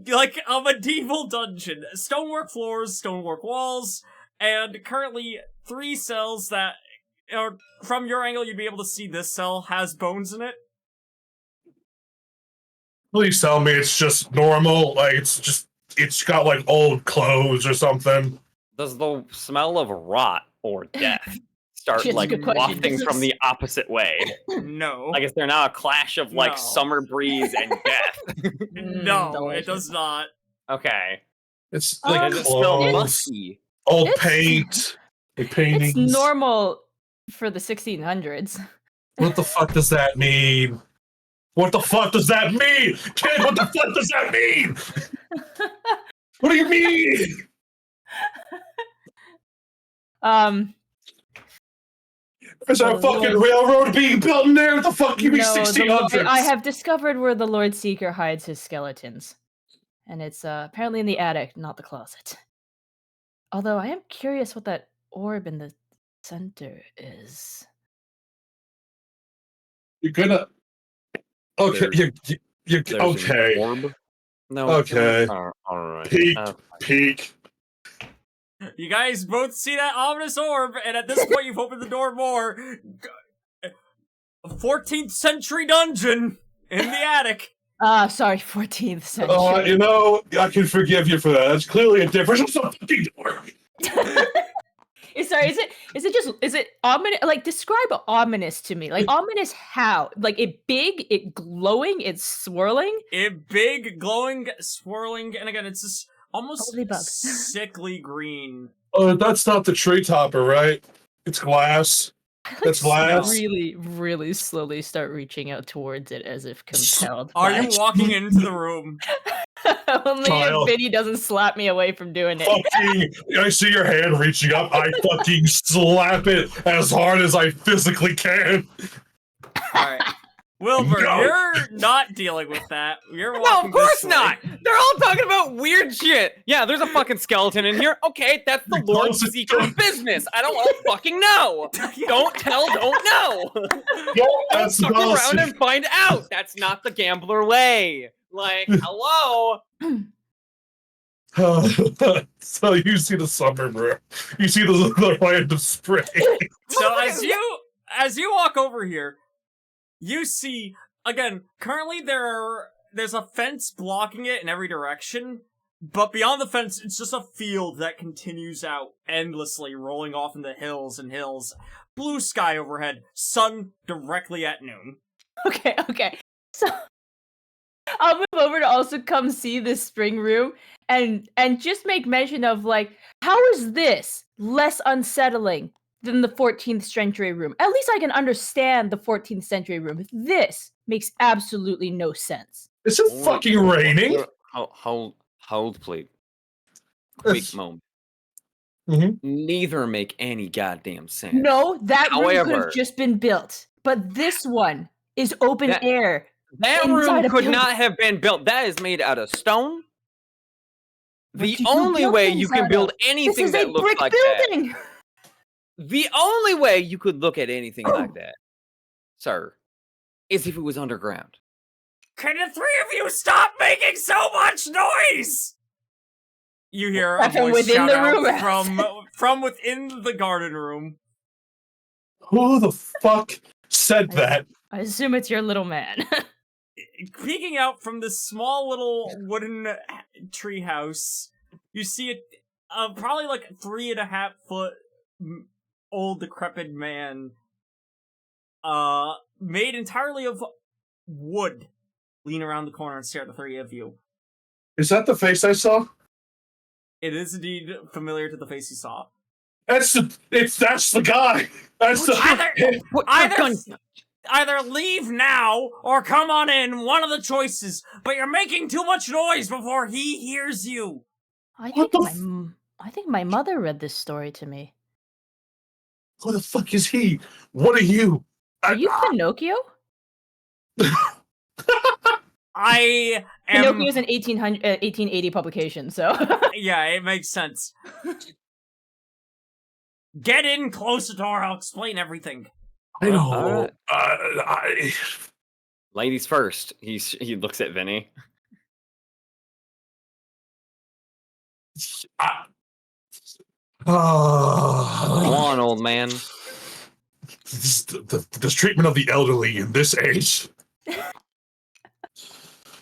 Like a medieval dungeon. Stonework floors, stonework walls, and currently 3 cells that, from your angle, you'd be able to see this cell has bones in it. Please tell me it's just normal. Like it's got like old clothes or something. Does the smell of rot or death start That's a good question. wafting This from is- the opposite way? No. Like, is there now a clash of No. summer breeze and death? No, it delicious. does not. Okay. It's Um, like Does it smell clothes, musky? old It's- paint, like paintings. It's normal for the 1600s. What the fuck does that mean? What the fuck does that mean? Kid, what the fuck does that mean? What do you mean? Is there a fucking railroad being built in there? What the fuck you mean No, 1600s? I have discovered where the Lord Seeker hides his skeletons. And it's apparently in the attic, not the closet. Although I am curious what that orb in the center is. You're gonna. Okay, you There's okay. An orb? No. Okay. All right. Peek, peek. You guys both see that ominous orb, and at this point you've opened the door more. A 14th century dungeon in the attic. Sorry, 14th century. You know, I can forgive you for that. That's clearly a difference. It's a fucking door. Sorry, is it ominous? Like, describe ominous to me. Like, ominous how? Like, it big, it glowing, it's swirling? It big, glowing, swirling, and again, it's this almost Holy bug. sickly green. Oh, that's not the tree topper, right? It's glass. That's glass. Really, really slowly start reaching out towards it as if compelled. Are by- you walking into the room? Only Child. if Vinny doesn't slap me away from doing it. Fucking, I see your hand reaching up. I fucking slap it as hard as I physically can. Alright. Wilbur, No. you're not dealing with that. You're No, walking of course this way. not. They're all talking about weird shit. Yeah, there's a fucking skeleton in here. Okay, that's the You're Lord close to- Seeker's business. I don't want to fucking know. Don't tell, don't know. Don't That's fuck around awesome. and find out. That's not the gambler way. Like, hello. So you see the summer brew. You see the random spray. So as you walk over here, you see again. Currently, there's a fence blocking it in every direction, But beyond the fence, it's just a field that continues out endlessly, rolling off into hills and hills. Blue sky overhead, sun directly at noon. Okay. So I'll move over to also come see this spring room and just make mention of like, how is this less unsettling than the 14th century room? At least I can understand the 14th century room. This makes absolutely no sense. Is it fucking raining? Hold, please. Quick moment. Mhm. Neither make any goddamn sense. No, that room could However- have just been built, but this one is open air. That inside room a could building. not have been built. That is made out of stone. What The do you only build way things you can out build of? anything This is that a looks brick like building. that, the only way you could look at anything like that, sir, is if it was underground. Can the three of you stop making so much noise? You hear a From voice within shout the out room. from within the garden room. Who the fuck said that? I assume it's your little man. Peeking out from this small little wooden tree house, you see a probably like 3.5 foot old decrepit man, made entirely of wood, lean around the corner and stare at the three of you. Is that the face I saw? It is indeed familiar to the face you saw. That's the guy. That's the Either leave now or come on in, one of the choices, but you're making too much noise before he hears you. I What think the I think my mother read this story to me. Who the fuck is he? What are you? Are you Pinocchio? I am... Pinocchio is an 1880 publication, so... Yeah, it makes sense. Get in close to door, I'll explain everything. I know. Ladies first. He looks at Vinny. Go on, old man. This treatment of the elderly in this age.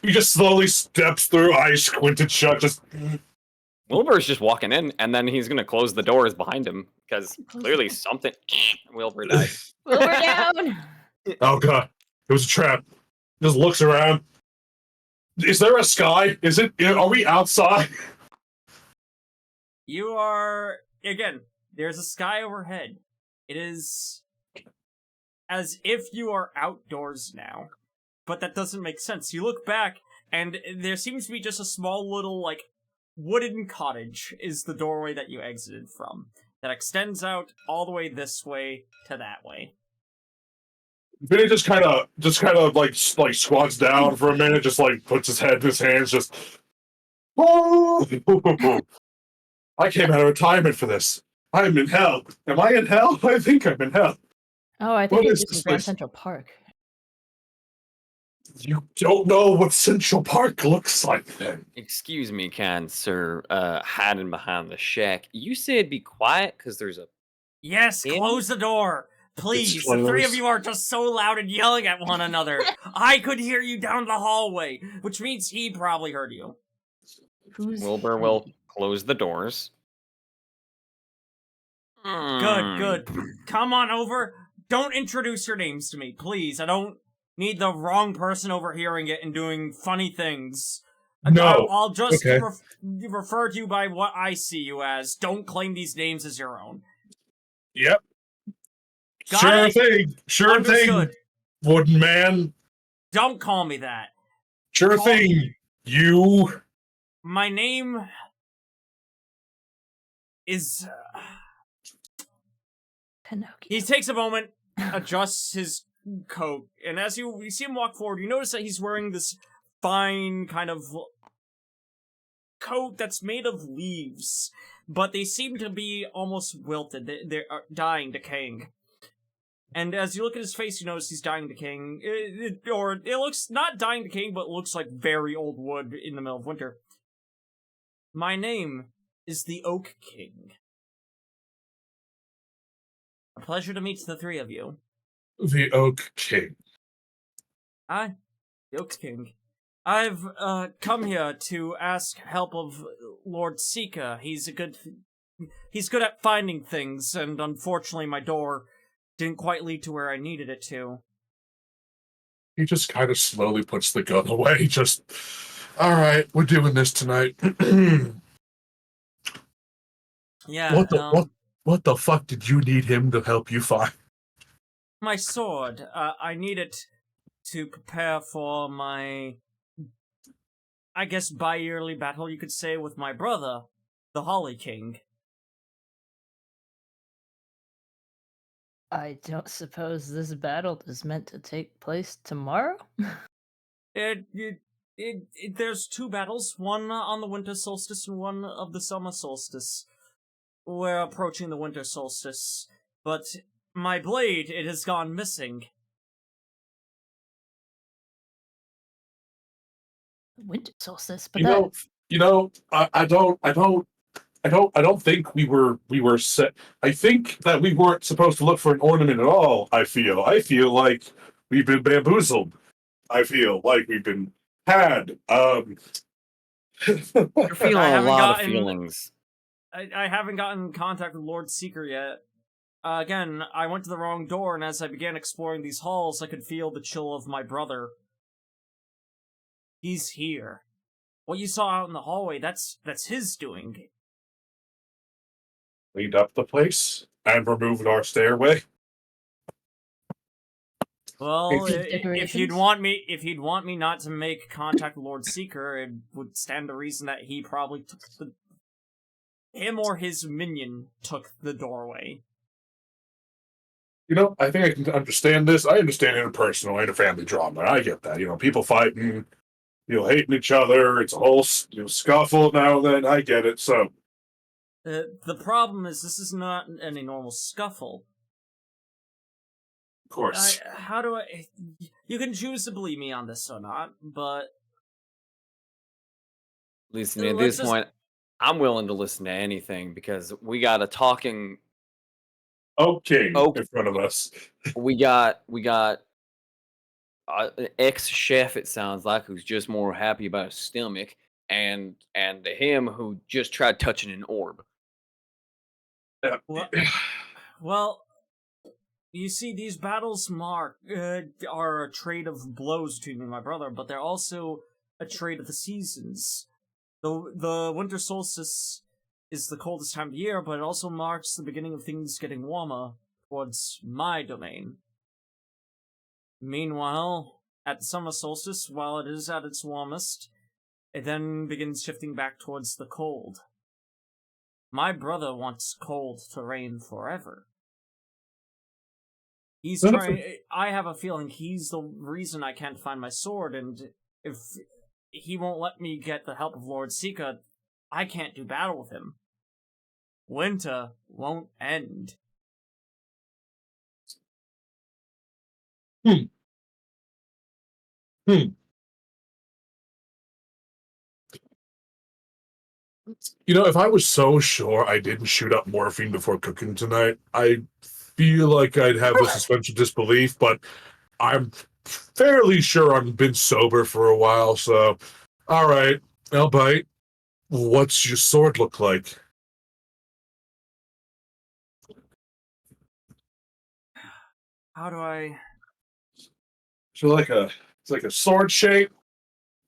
He just slowly steps through, eyes squinted shut, just... Wilbur's just walking in, and then he's gonna close the doors behind him, because clearly something... Wilbur died. Wilbur down! Oh god, it was a trap. Just looks around. Is there a sky? Are we outside? You are... Again, there's a sky overhead. It is as if you are outdoors now. But that doesn't make sense. You look back, and there seems to be just a small little, like, wooden cottage is the doorway that you exited from. That extends out all the way this way to that way. Vinny just kind of like squats down for a minute, just like puts his head in his hands, just... Oh! I came out of retirement for this. I'm in hell. Am I in hell? I think I'm in hell. Oh, I think What it's is just in this Grand place? Central Park. You don't know what Central Park looks like, then. Excuse me, kind sir, hiding behind the shack. You said be quiet, because there's a... Yes, Yeah? close the door. Please, It's the three of closed. you are just so loud and yelling at one another. I could hear you down the hallway, which means he probably heard you. Who's Wilbur he? will close the doors. Good. Come on over. Don't introduce your names to me, please. I don't need the wrong person overhearing it and doing funny things. No. I'll just Okay. refer to you by what I see you as. Don't claim these names as your own. Yep. Got Sure it? thing. Sure Understood. thing. Wooden man. Don't call me that. Sure Call- thing. You. My name is... Pinocchio. He takes a moment, adjusts his coat, and as you see him walk forward, you notice that he's wearing this fine kind of coat that's made of leaves, but they seem to be almost wilted. They're dying, decaying. And as you look at his face, you notice he's dying, decaying. It looks not dying, decaying, but looks like very old wood in the middle of winter. My name is the Oak King. A pleasure to meet the three of you. The Oak King. Hi, the Oak King. I've come here to ask help of Lord Seeker. He's good at finding things, and unfortunately my door didn't quite lead to where I needed it to. He just kind of slowly puts the gun away. Just, all right, we're doing this tonight. Yeah, What the fuck did you need him to help you find? my sword. I need it to prepare for my, I guess, bi-yearly battle, you could say, with my brother, the Holly King. I don't suppose this battle is meant to take place tomorrow? There's two battles, one on the winter solstice and one of the summer solstice. We're approaching the winter solstice, but my blade, it has gone missing. Winter solstice, but I don't think we were set. I think that we weren't supposed to look for an ornament at all. I feel like we've been bamboozled. I feel like we've been had. You're feeling a lot of feelings. I haven't gotten in contact with Lord Seeker yet. Again, I went to the wrong door, and as I began exploring these halls, I could feel the chill of my brother. He's here. What you saw out in the hallway, that's his doing. Cleaned up the place and removed our stairway. Well, if you'd want me not to make contact with Lord Seeker, it would stand to reason that he probably him or his minion took the doorway. You know, I think I can understand this. I understand interpersonal and family drama. I get that. You know, people fighting, hating each other. It's a whole scuffle now and then. I get it. So the problem is this is not any normal scuffle. Of course. How do I... You can choose to believe me on this or not, but... Listen, at this point, I'm willing to listen to anything because we got a talking... Oak King in front of us. We got an ex-chef, it sounds like, who's just more happy about his stomach, and him who just tried touching an orb. Well, you see, these battles are a trade of blows between me and my brother, but they're also a trade of the seasons. The winter solstice is the coldest time of year, but it also marks the beginning of things getting warmer towards my domain. Meanwhile, at the summer solstice, while it is at its warmest, it then begins shifting back towards the cold. My brother wants cold to reign forever. He's trying. I have a feeling he's the reason I can't find my sword, and if he won't let me get the help of Lord Seeker, I can't do battle with him. Winter won't end. You know, if I was so sure I didn't shoot up morphine before cooking tonight, I feel like I'd have a suspension of disbelief, but I'm fairly sure I've been sober for a while, so... Alright, I'll bite. What's your sword look like? How do I... So it's like a sword shape?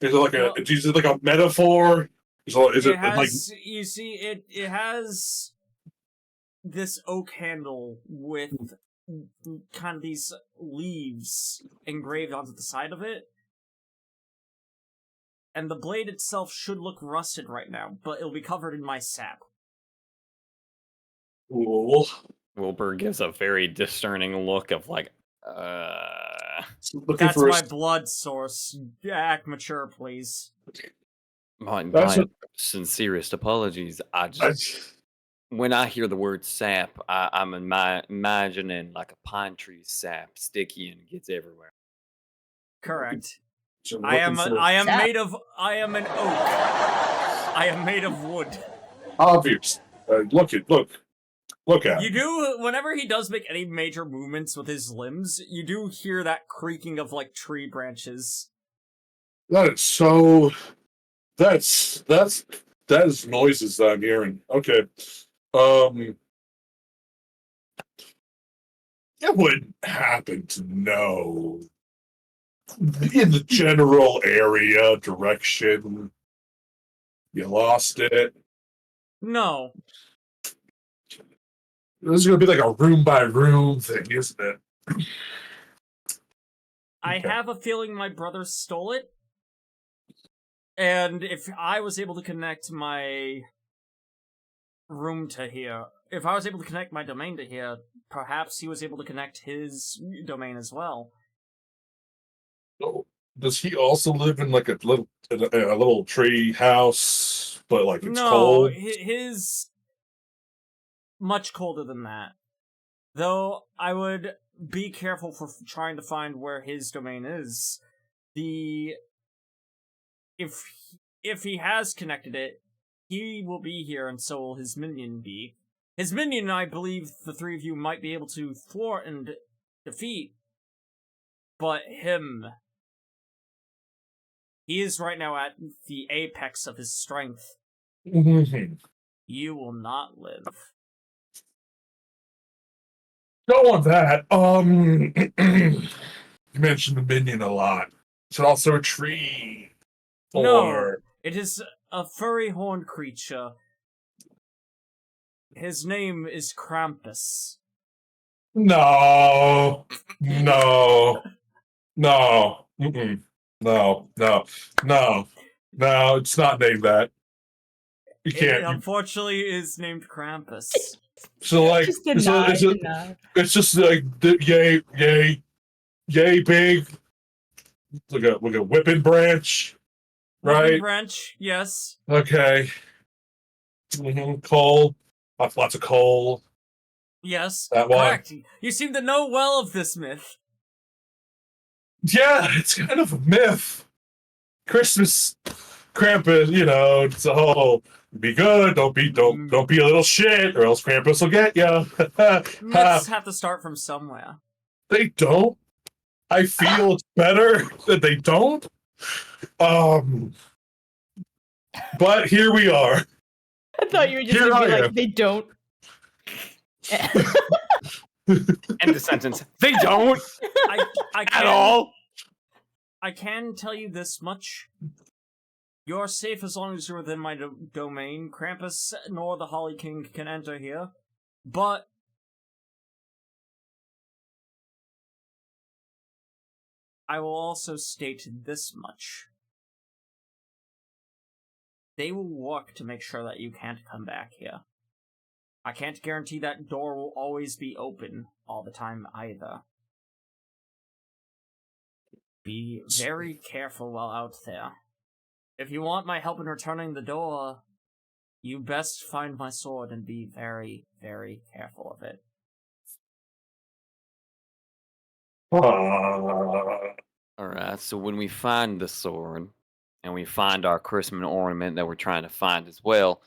Is it like a metaphor? You see, it has this oak handle with kind of these leaves engraved onto the side of it. And the blade itself should look rusted right now, but it'll be covered in my sap. Cool. Wilbur gives a very discerning look of like, That's my blood source. Act mature, please. My sincerest apologies. When I hear the word sap, I'm imagining like a pine tree sap, sticky and gets everywhere. Correct. So I am an oak. I am made of wood. Obvious. Look at You do, whenever he does make any major movements with his limbs, you do hear that creaking of, like, tree branches. That is so. That is noises that I'm hearing. Okay. Um, I wouldn't happen to know in the general area direction. You lost it. No. This is gonna be like a room by room thing, isn't it? I Okay. have a feeling my brother stole it. And if I was able to connect my room to here, if I was able to connect my domain to here, perhaps he was able to connect his domain as well. So, does he also live in like a little tree house, but like it's No, cold? his much colder than that. Though I would be careful for trying to find where his domain is. If he has connected it, he will be here, and so will his minion be. His minion, I believe, the three of you might be able to thwart and defeat. But him, he is right now at the apex of his strength. Mm-hmm. You will not live. Go on that. You mentioned the minion a lot. Is it also a tree? No, Or it is a furry horned creature. His name is Krampus. no, no, no, mm-mm. No, no, no, no. It's not named that. You It can't. unfortunately is named Krampus. So like, Just it's, deny, it's, deny. it's just like yay big. Like a whipping branch, Weapon right? branch, yes. Okay. Coal. Lots of coal. Yes, That one. correct. You seem to know well of this myth. Yeah, it's kind of a myth. Christmas, Krampus, it's a whole be good, don't be a little shit, or else Krampus will get you. Myths have to start from somewhere. They don't. I feel it's better that they don't. But here we are. I thought you were just Here gonna be I like, am. they don't. End the sentence. They don't I at can, all. I can tell you this much. You're safe as long as you're within my domain. Krampus nor the Holly King can enter here. But I will also state this much. They will work to make sure that you can't come back here. I can't guarantee that door will always be open all the time either. Be very careful while out there. If you want my help in returning the door, you best find my sword and be very, very careful of it. Alright, so when we find the sword, and we find our Christmas ornament that we're trying to find as well,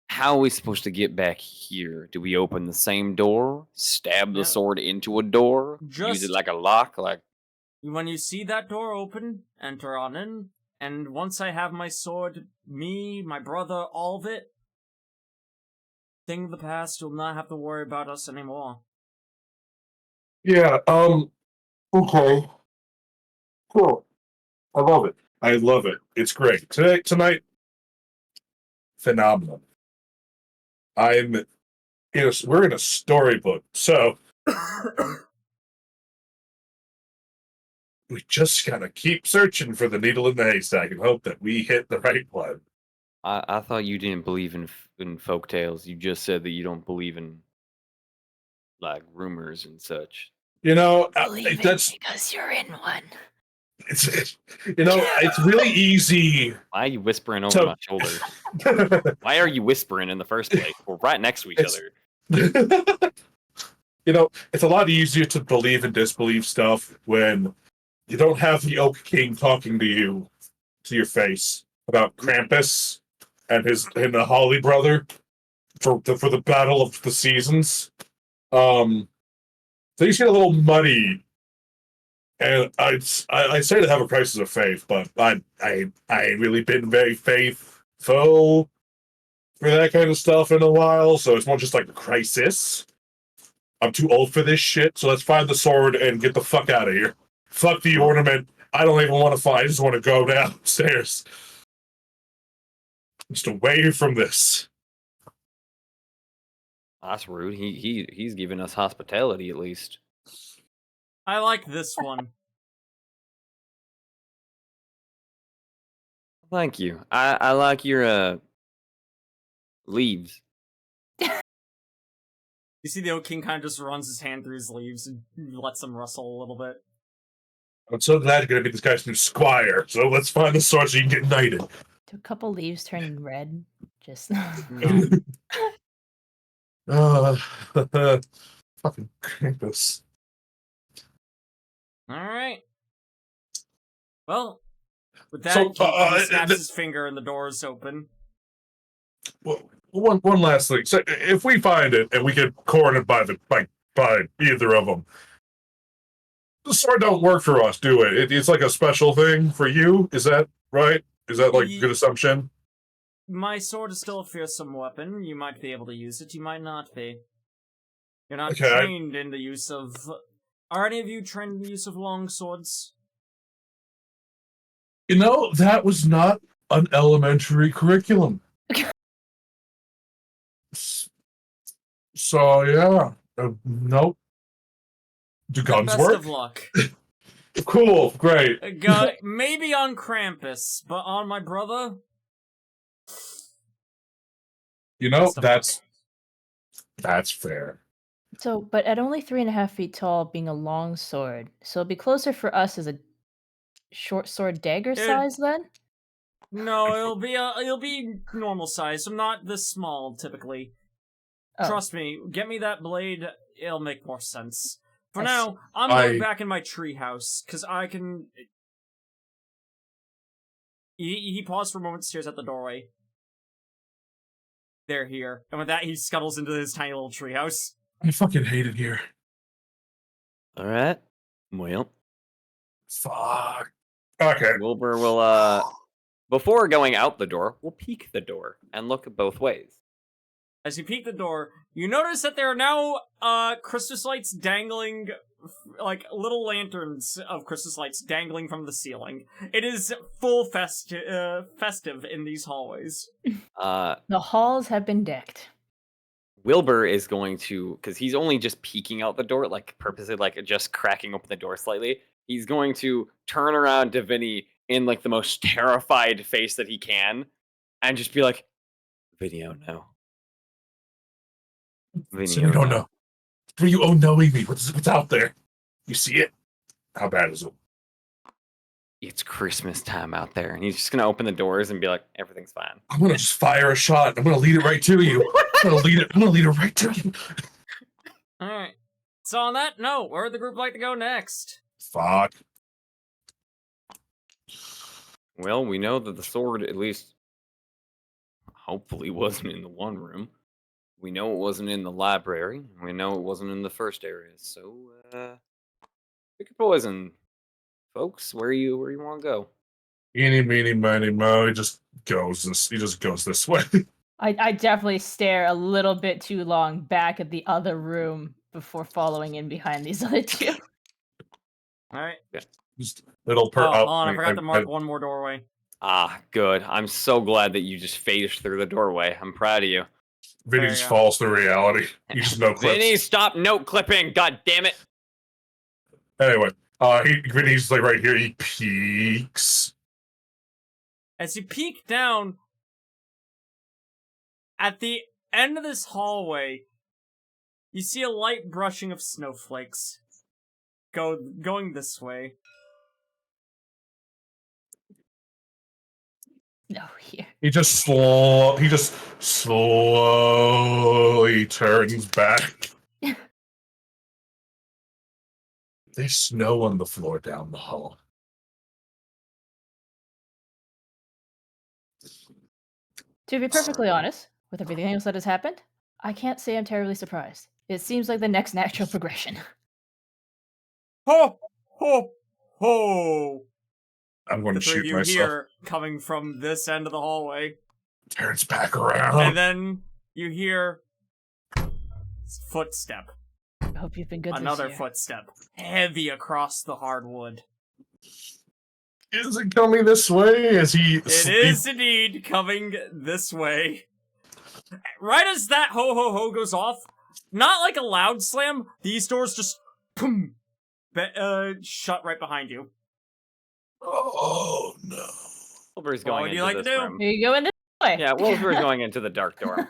how are we supposed to get back here? Do we open the same door? Stab the Yeah. sword into a door? Use Just- it like a lock? Like, When you see that door open, enter on in, and once I have my sword, me, my brother, all of it, thing of the past, you'll not have to worry about us anymore. Yeah, okay. Cool. I love it. I love it. It's great. Tonight, phenomenal. We're in a storybook, so we just gotta keep searching for the needle in the haystack and hope that we hit the right one. I thought you didn't believe in folk tales. You just said that you don't believe in, like, rumors and such. That's because you're in one. it's really easy. Why are you whispering over my shoulder? Why are you whispering in the first place? We're right next to each other. It's a lot easier to believe and disbelieve stuff when you don't have the Oak King talking to you to your face about Krampus and the Holly brother for the battle of the seasons. Things get a little muddy And I'd say to have a crisis of faith, but I ain't really been very faithful for that kind of stuff in a while, so it's more just like a crisis. I'm too old for this shit, so let's find the sword and get the fuck out of here. Fuck the ornament. I don't even want to fight. I just want to go downstairs. Just away from this. That's rude. He's giving us hospitality at least. I like this one. Thank you. I like your leaves. You see the Oak King kind of just runs his hand through his leaves and lets them rustle a little bit. I'm so glad you're gonna be this guy's new squire. So let's find the sword so you can get knighted. Do a couple leaves turn red? Just No. Fucking Krampus. Alright. Well, with that, So, he snaps his finger and the door is open. Well, one last thing. So if we find it and we get cornered by either of them, the sword don't work for us, do it? It's like a special thing for you. Is that right? Is that like a good assumption? My sword is still a fearsome weapon. You might be able to use it. You might not be. You're not trained in the use of... Are any of you trained in the use of long swords? You know, that was not an elementary curriculum. So, yeah. Nope. Do guns Best work? of luck. Cool, great. Maybe on Krampus, but on my brother? You know, that's fair. So, but at only 3.5 feet tall, being a long sword, so it'd be closer for us as a short sword dagger size then? No, it'll be normal size. I'm not this small typically. Oh. Trust me, get me that blade, it'll make more sense. For I now, I'm going back in my treehouse, because I can... He paused for a moment, stares at the doorway. They're here. And with that, he scuttles into his tiny little treehouse. I fucking hate it here. Alright. Well. Fuck. Okay. Wilbur will, before going out the door, we'll peek the door and look both ways. As you peek the door, you notice that there are now, Christmas lights dangling, like, little lanterns of Christmas lights dangling from the ceiling. It is full festive in these hallways. The halls have been decked. Wilbur is going to, because he's only just peeking out the door, like, purposely, like, just cracking open the door slightly. He's going to turn around to Vinny in, like, the most terrified face that he can, and just be like, "Video, no. So you don't know. What are you knowing me? What's out there? You see it? How bad is it? It's Christmas time out there." And he's just gonna open the doors and be like, "Everything's fine." I'm gonna just fire a shot. I'm gonna lead it right to you. I'm gonna lead it right to you. Alright. So on that note, where would the group like to go next? Fuck. Well, we know that the sword, at least, hopefully, wasn't in the one room. We know it wasn't in the library. We know it wasn't in the first area. So, pick your poison, folks. Where you want to go? Eeny, meeny, miny, mo. He just goes this way. I definitely stare a little bit too long back at the other room before following in behind these other two. Alright. Yeah. Just little Hold on, I forgot to mark one more doorway. Ah, good. I'm so glad that you just phased through the doorway. I'm proud of you. Vinny just falls to reality. You just no clips. Vinny, stop note clipping! God damn it! Anyway, Vinny's like right here. He peeks. As you peek down, at the end of this hallway, you see a light brushing of snowflakes. Going this way. No, here. He just slowly turns back. There's snow on the floor down the hall. To be perfectly honest, with everything else that has happened, I can't say I'm terribly surprised. It seems like the next natural progression. Ho! Ho! ho! I'm going The to three of shoot you myself. hear coming from this end of the hallway. Turns back around. And then you hear footstep. I hope you've been good Another this year. footstep. Heavy across the hardwood. Is it coming this way? Is he It asleep? is indeed coming this way. Right as that ho ho ho goes off, not like a loud slam, these doors just boom, shut right behind you. Oh no. Wilbur's What going would you into like to this do? room. Here you go in this way. Yeah, Wilbur's going into the dark door.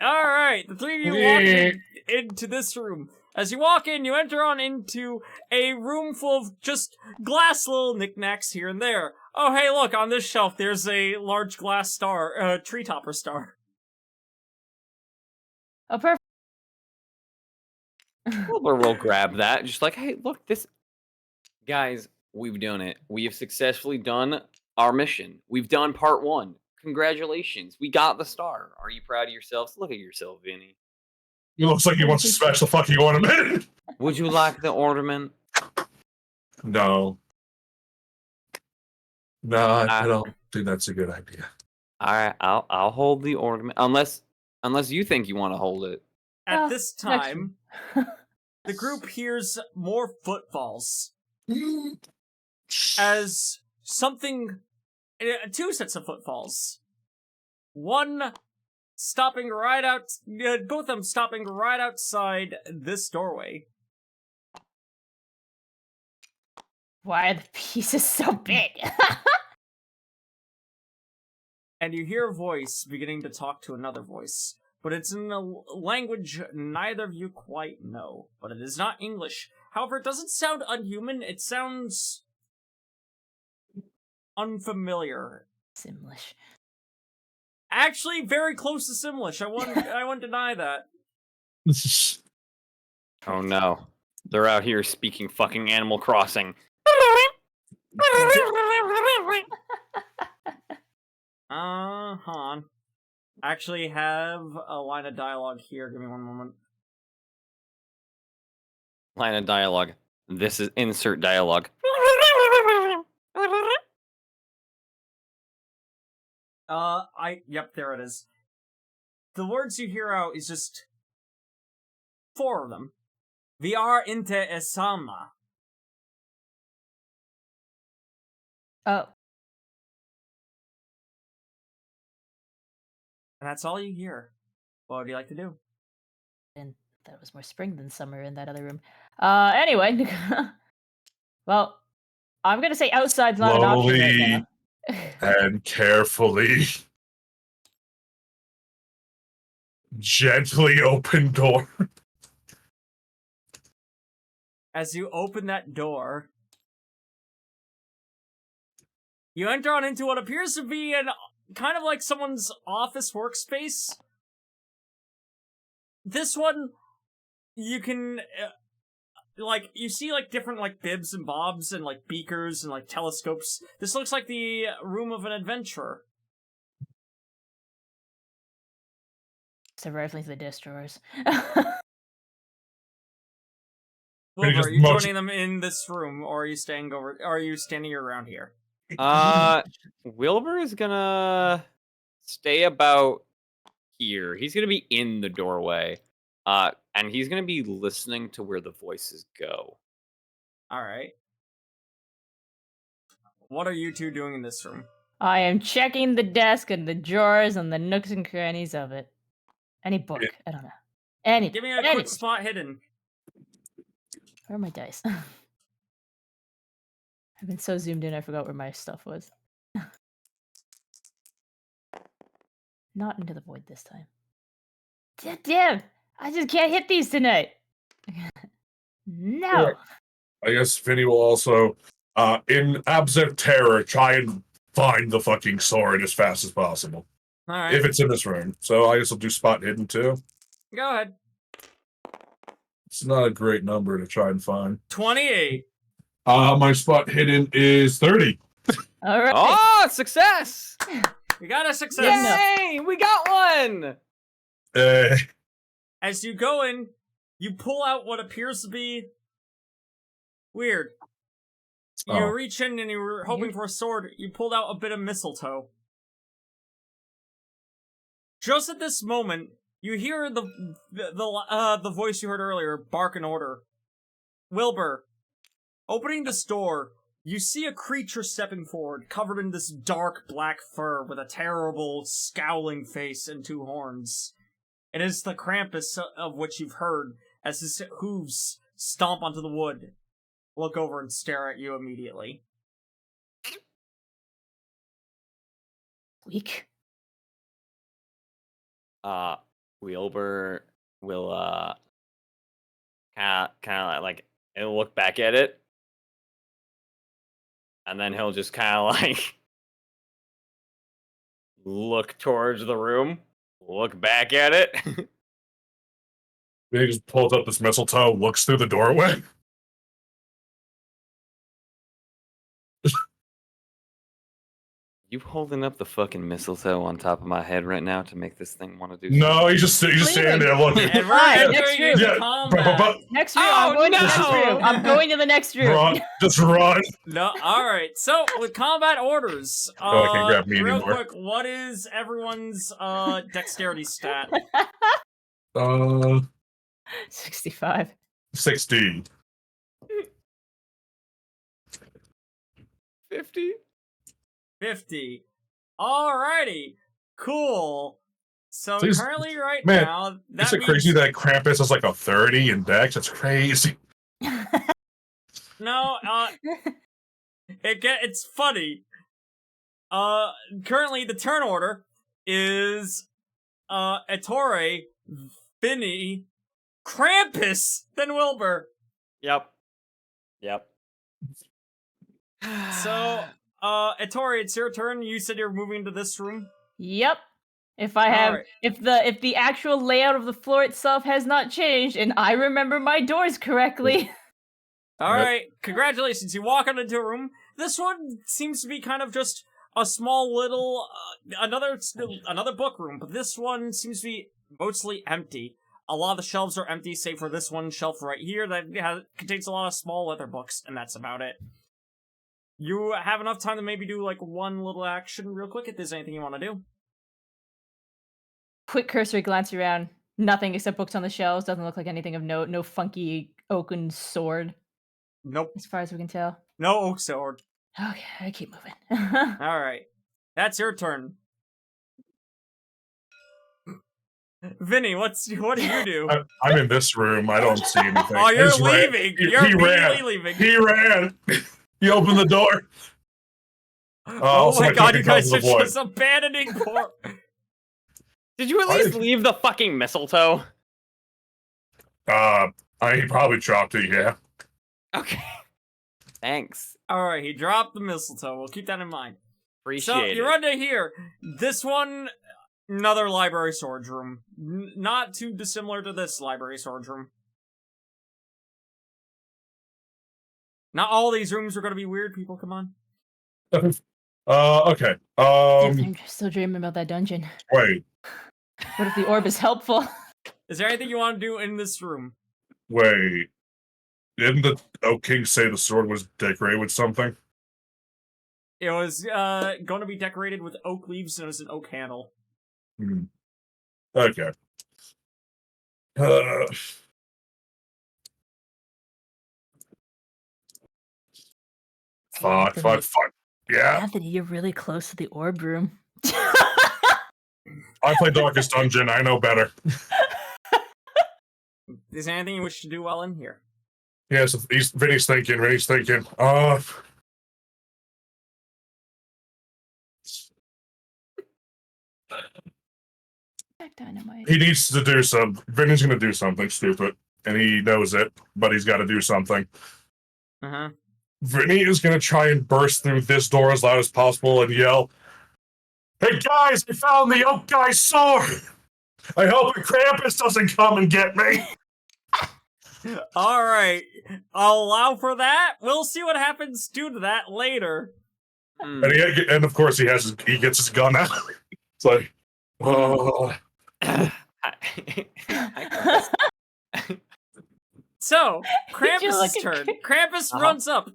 Alright, the three of you walk into this room. As you walk in, you enter on into a room full of just glass little knickknacks here and there. Oh, hey, look, on this shelf, there's a large glass star, tree topper star. Oh, perfect. Wilbur will grab that. Just like, hey, look, this. Guys, we've done it. We have successfully done our mission. We've done part 1. Congratulations. We got the star. Are you proud of yourselves? Look at yourself, Vinny. He looks like he wants to smash the fucking ornament. Would you like the ornament? No. No, I don't think that's a good idea. All right, I'll hold the ornament unless you think you want to hold it. At Oh, this next time, the group hears more footfalls. As something... 2 sets of footfalls. One stopping right out... both of them stopping right outside this doorway. Why are the pieces so big? And you hear a voice beginning to talk to another voice. But it's in a language neither of you quite know. But it is not English. However, it doesn't sound unhuman. It sounds... unfamiliar. Simlish. Actually, very close to Simlish. I won't deny that. Oh no, they're out here speaking fucking Animal Crossing. I actually have a line of dialogue here. Give me one moment. Line of dialogue. This is insert dialogue. Yep, there it is. The words you hear out is just 4 of them. Vi are inte samma. Oh, And that's all you hear. What would you like to do? and that was more spring than summer in that other room. Anyway. Well, I'm gonna say outside's not an option right now. And carefully, gently open door. As you open that door, you enter on into what appears to be an kind of like someone's office workspace. This one, you can, like, you see, like, different, like, bibs and bobs and, like, beakers and, like, telescopes. This looks like the room of an adventurer. So rifling through the desk drawers. Wilbur, just are you motion- joining them in this room, or are you staying over? Or are you standing around here? Wilbur is gonna stay about here. He's gonna be in the doorway. And he's gonna be listening to where the voices go. All right. What are you two doing in this room? I am checking the desk and the drawers and the nooks and crannies of it. Any book, I don't know. Any. Give me a quick spot hidden. Where are my dice? I've been so zoomed in, I forgot where my stuff was. Not into the void this time. Damn! I just can't hit these tonight. No. I guess Vinny will also, in absent terror, try and find the fucking sword as fast as possible. All right. If it's in this room. So I guess I'll do spot hidden too. Go ahead. It's not a great number to try and find. 28. My spot hidden is 30. All right. Oh, success! We got a success. Yay! We got one! As you go in, you pull out what appears to be weird. You Oh. reach in and you were hoping Weird. for a sword. You pulled out a bit of mistletoe. Just at this moment, you hear the voice you heard earlier bark an order. Wilbur, opening this door, you see a creature stepping forward, covered in this dark black fur with a terrible, scowling face and 2 horns. It is the Krampus of which you've heard, as his hooves stomp onto the wood. Look over and stare at you immediately. Weak. Wilbur will kind of like he'll look back at it, and then he'll just kind of like look towards the room, look back at it. He just pulls up this mistletoe, looks through the doorway. You holding up the fucking mistletoe on top of my head right now to make this thing want to do No, he's just standing there looking. And Right, we're next entering room. into Yeah, combat. but Next room. Oh, I'm going to the next no! room. I'm going to the next room. run, just run. No, alright. So, with combat orders, Oh, I can't grab me real anymore. quick, what is everyone's dexterity stat? 65. 60. 50. 50. Alrighty. Cool. So Please- currently right man, now, that Is it means... crazy that Krampus is like a 30 in Dex? That's crazy. No, it's funny. Currently the turn order is Ettore, Vinny, Krampus, then Wilbur. Yep. So, Ettore, it's your turn. You said you're moving into this room. Yep. If I have, Alright. if the actual layout of the floor itself has not changed, and I remember my doors correctly. Alright, congratulations. You walk into a room. This one seems to be kind of just a small little, another book room, but this one seems to be mostly empty. A lot of the shelves are empty, save for this one shelf right here that contains a lot of small leather books, and that's about it. You have enough time to maybe do, like, one little action real quick if there's anything you want to do. Quick cursory glance around. Nothing except books on the shelves. Doesn't look like anything of note. No funky oaken sword, Nope. as far as we can tell. No oak sword. Okay, I keep moving. Alright. That's your turn. Vinny, what do you do? I'm in this room. I don't see anything. Oh, you're He's ran. leaving! He You're ran. immediately leaving! He ran. He opened the door. Oh my somebody god, took you it guys out are of the void. just abandoning poor... Did you at least leave the fucking mistletoe? He probably dropped it. Yeah. Okay. Thanks. Alright, he dropped the mistletoe. We'll keep that in mind. Appreciate So, it. you're under here. This one, another library storage room. Not too dissimilar to this library storage room. Not all these rooms are gonna be weird, people, come on. Okay. I'm still dreaming about that dungeon. Wait. What if the orb is helpful? Is there anything you want to do in this room? Wait. Didn't the Oak King say the sword was decorated with something? It was, going to be decorated with oak leaves and it was an oak handle. Okay. Fuck. Yeah, Anthony, you're really close to the orb room. I play Darkest Dungeon. I know better. Is there anything you wish to do while in here? Yes, Vinny's thinking. Dynamite. He needs to do some. Vinny's gonna do something stupid, and he knows it, but he's got to do something. Uh-huh. Vinny is gonna try and burst through this door as loud as possible and yell, "Hey guys, I found the oak guy's sword! I hope a Krampus doesn't come and get me!" Alright, I'll allow for that. We'll see what happens due to that later. And of course he gets his gun out. It's like, oh. So, Did you Krampus' look at turn. Krampus runs up.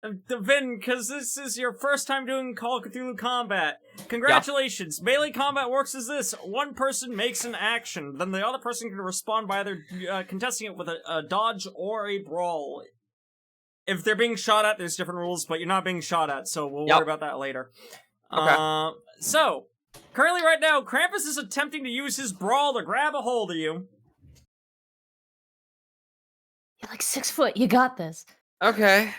Vin, because this is your first time doing Call of Cthulhu combat. Congratulations. Melee combat works as this. One person makes an action, then the other person can respond by either contesting it with a dodge or a brawl. If they're being shot at, there's different rules, but you're not being shot at, so we'll worry about that later. Okay. So, currently right now, Krampus is attempting to use his brawl to grab a hold of you. You're like 6 foot. You got this. Okay.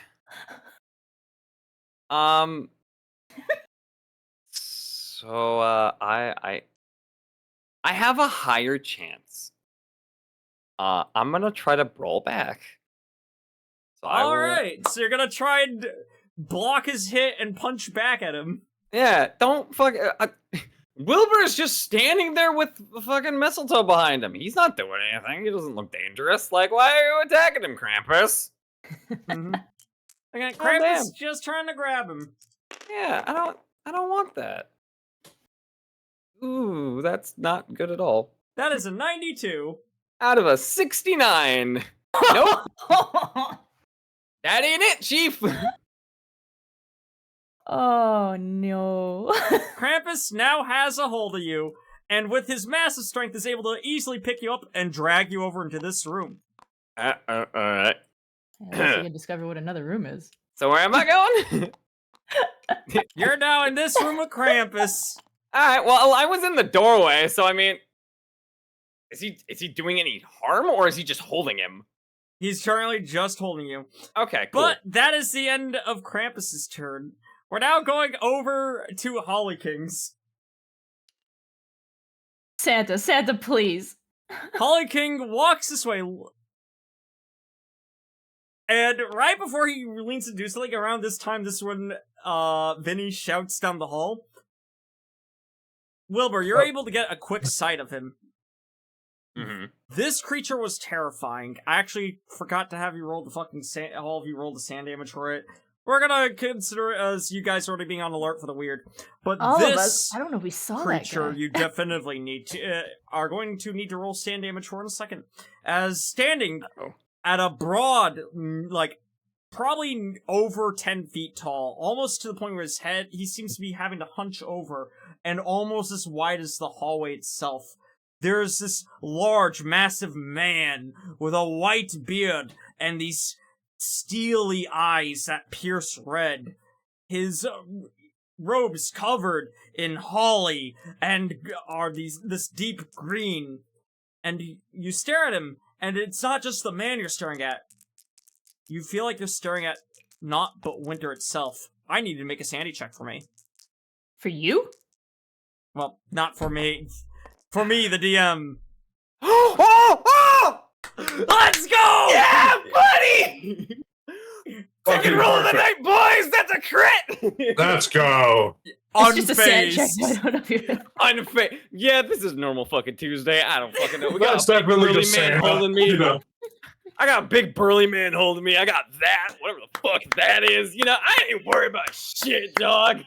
So I have a higher chance. I'm gonna try to brawl back. So Alright, so you're gonna try and block his hit and punch back at him. Yeah, don't fuck. Wilbur's just standing there with the fucking mistletoe behind him. He's not doing anything. He doesn't look dangerous. Like, why are you attacking him, Krampus? Mm-hmm. Again, Krampus is just trying to grab him. Yeah, I don't want that. Ooh, that's not good at all. That is a 92. Out of a 69. Nope. That ain't it, Chief. Oh no. Krampus now has a hold of you, and with his massive strength is able to easily pick you up and drag you over into this room. Alright. At least you can discover what another room is. So where am I going? You're now in this room with Krampus. Alright, well, I was in the doorway, so I mean... Is he doing any harm, or is he just holding him? He's currently just holding you. Okay, cool. But that is the end of Krampus's turn. We're now going over to Holly King's. Santa, please. Holly King walks this way. And right before he leans to do something, around this time, this is when Vinny shouts down the hall. Wilbur, you're able to get a quick sight of him. Mm-hmm. This creature was terrifying. I actually forgot to have you roll the fucking all of you roll the sand damage for it. We're gonna consider it as you guys already being on alert for the weird. But All this of us, I don't know if we saw creature that guy. you definitely need to are going to need to roll sand damage for in a second. As standing at a broad, like probably over 10 feet tall, almost to the point where his head, he seems to be having to hunch over, and almost as wide as the hallway itself. There's this large, massive man with a white beard and these steely eyes that pierce red. His robes covered in holly and are this deep green. And you stare at him, and it's not just the man you're staring at. You feel like you're staring at not but winter itself. I need to make a sanity check for me. For you? Well, not for me. For me, the DM. Let's go! Yeah, buddy! Second roll of the night, boys! That's a crit! Let's go. It's just a sand check. Unfazed. I don't know if you're... Unfazed. Yeah, this is normal fucking Tuesday. I don't fucking know. We got That's a big definitely burly just man saying, holding me. you know. I got a big burly man holding me. I got that. Whatever the fuck that is. You know, I ain't worried about shit, dog.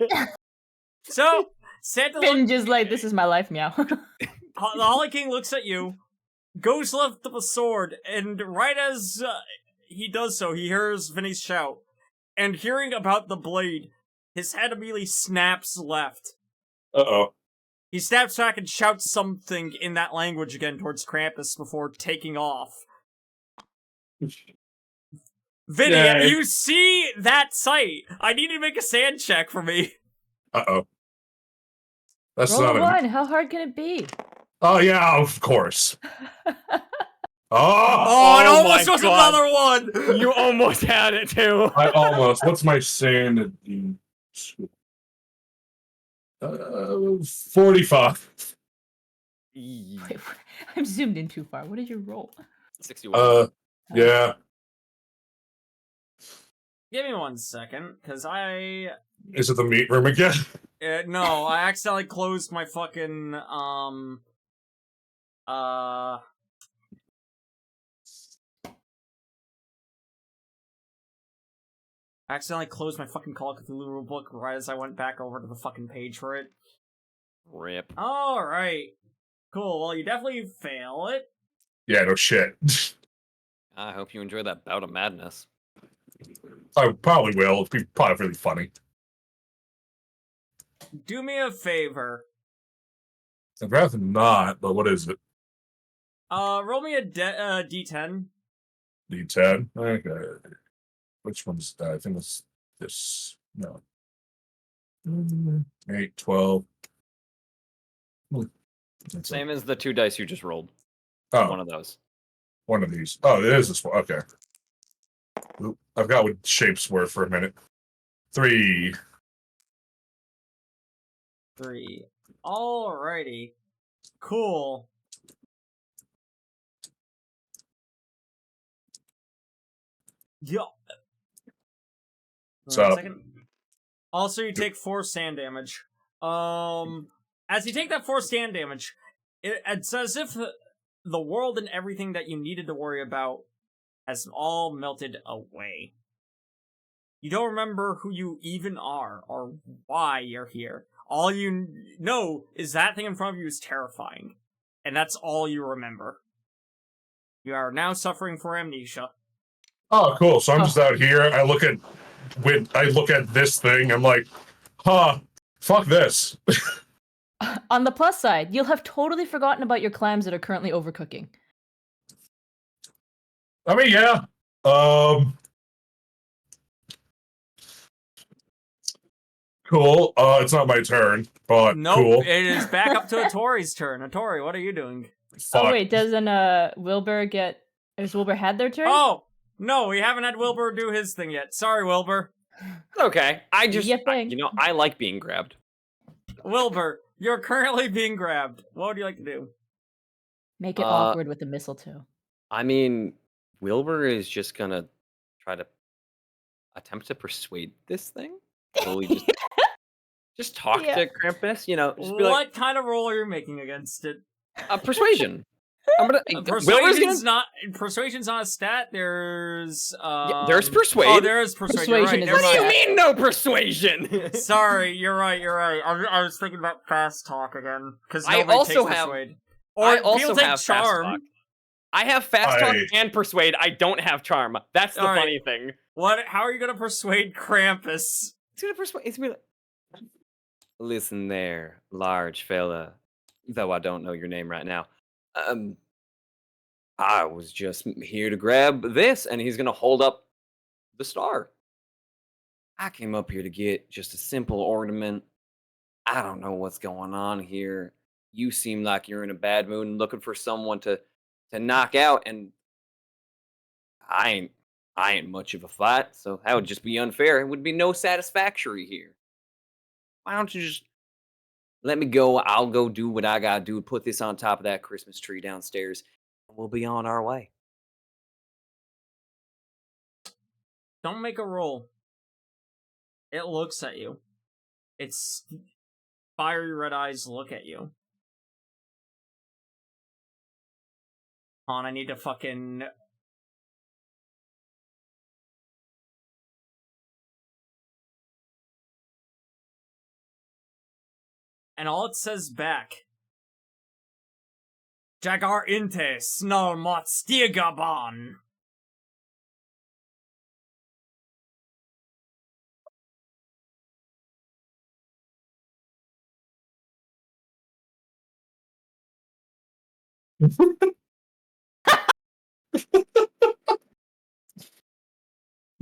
So, Santa Finn just like, this is my life, meow. the Holly King looks at you, goes to lift up a sword, and right as he does so, he hears Vinny's shout. And hearing about the blade, his head immediately snaps left. Uh-oh. He snaps back and shouts something in that language again towards Krampus before taking off. Vinny, Yay. you see that sight. I need you to make a sand check for me. Uh-oh. That's Roll not a a... one. How hard can it be? Oh, yeah, of course. Oh! Oh, it Oh almost my was God. another one! You almost had it, too. I almost... What's my sanity? 45. Wait, I'm zoomed in too far. What did you roll? 61. Yeah. Give me 1 second, because Is it the meat room again? no, I accidentally closed my fucking, accidentally closed my fucking Call of Cthulhu rulebook right as I went back over to the fucking page for it. Rip. Alright. Cool, well, you definitely fail it. Yeah, no shit. I hope you enjoy that bout of madness. I probably will. It'd be probably really funny. Do me a favor. I'd rather not, but what is it? Roll me a D10. D10? Okay. Which one's that? I think it's this. No. 8, 12. Same as the 2 dice you just rolled. Oh, One of those. one of these. Oh, it is this one. Okay. Oop, I forgot what shapes were for a minute. 3. 3. Alrighty. Cool. Yeah. So, Also, you take 4 sand damage. As you take that 4 sand damage, it's as if the world and everything that you needed to worry about has all melted away. You don't remember who you even are or why you're here. All you know is that thing in front of you is terrifying. And that's all you remember. You are now suffering for amnesia. oh, cool. So I'm just out here. I look at this thing. I'm like, huh, fuck this. On the plus side, you'll have totally forgotten about your clams that are currently overcooking. I mean, yeah. Cool. It's not my turn, but Nope, cool. it is back up to Atori's turn. Atori, what are you doing? Fuck. Oh wait, doesn't Wilbur get? Has Wilbur had their turn? Oh, no, we haven't had Wilbur do his thing yet. Sorry, Wilbur. Okay. I just, Yeah, thanks. I like being grabbed. Wilbur, you're currently being grabbed. What would you like to do? Make it awkward with the mistletoe. I mean, Wilbur is just gonna try to attempt to persuade this thing. Slowly just talk Yeah. to Krampus, just be like, What kind of roll are you making against it? persuasion. I'm gonna. Wilbur's gonna. Persuasion's not a stat. There's there's persuade. Oh, there is persuasion. Persuasion Right, is What do you Yeah. mean no persuasion? Sorry, you're right. I was thinking about fast talk again because I nobody also takes have- persuade. I Or also people take have fast charm. talk. I have fast talk I- and persuade. I don't have charm. That's the All right. funny thing. What? How are you gonna persuade Krampus? It's gonna persuade. It's gonna be like, listen there, large fella. Though I don't know your name right now. I was just here to grab this, and he's gonna hold up the star. I came up here to get just a simple ornament. I don't know what's going on here. You seem like you're in a bad mood and looking for someone to knock out, and I ain't much of a fight, so that would just be unfair. It would be no satisfactory here. Why don't you just let me go? I'll go do what I gotta do. Put this on top of that Christmas tree downstairs, and we'll be on our way. Don't make a roll. It looks at you. Its fiery red eyes look at you. Hold on, I need to fucking... And all it says back... Jagar inte snarl mot stigaban.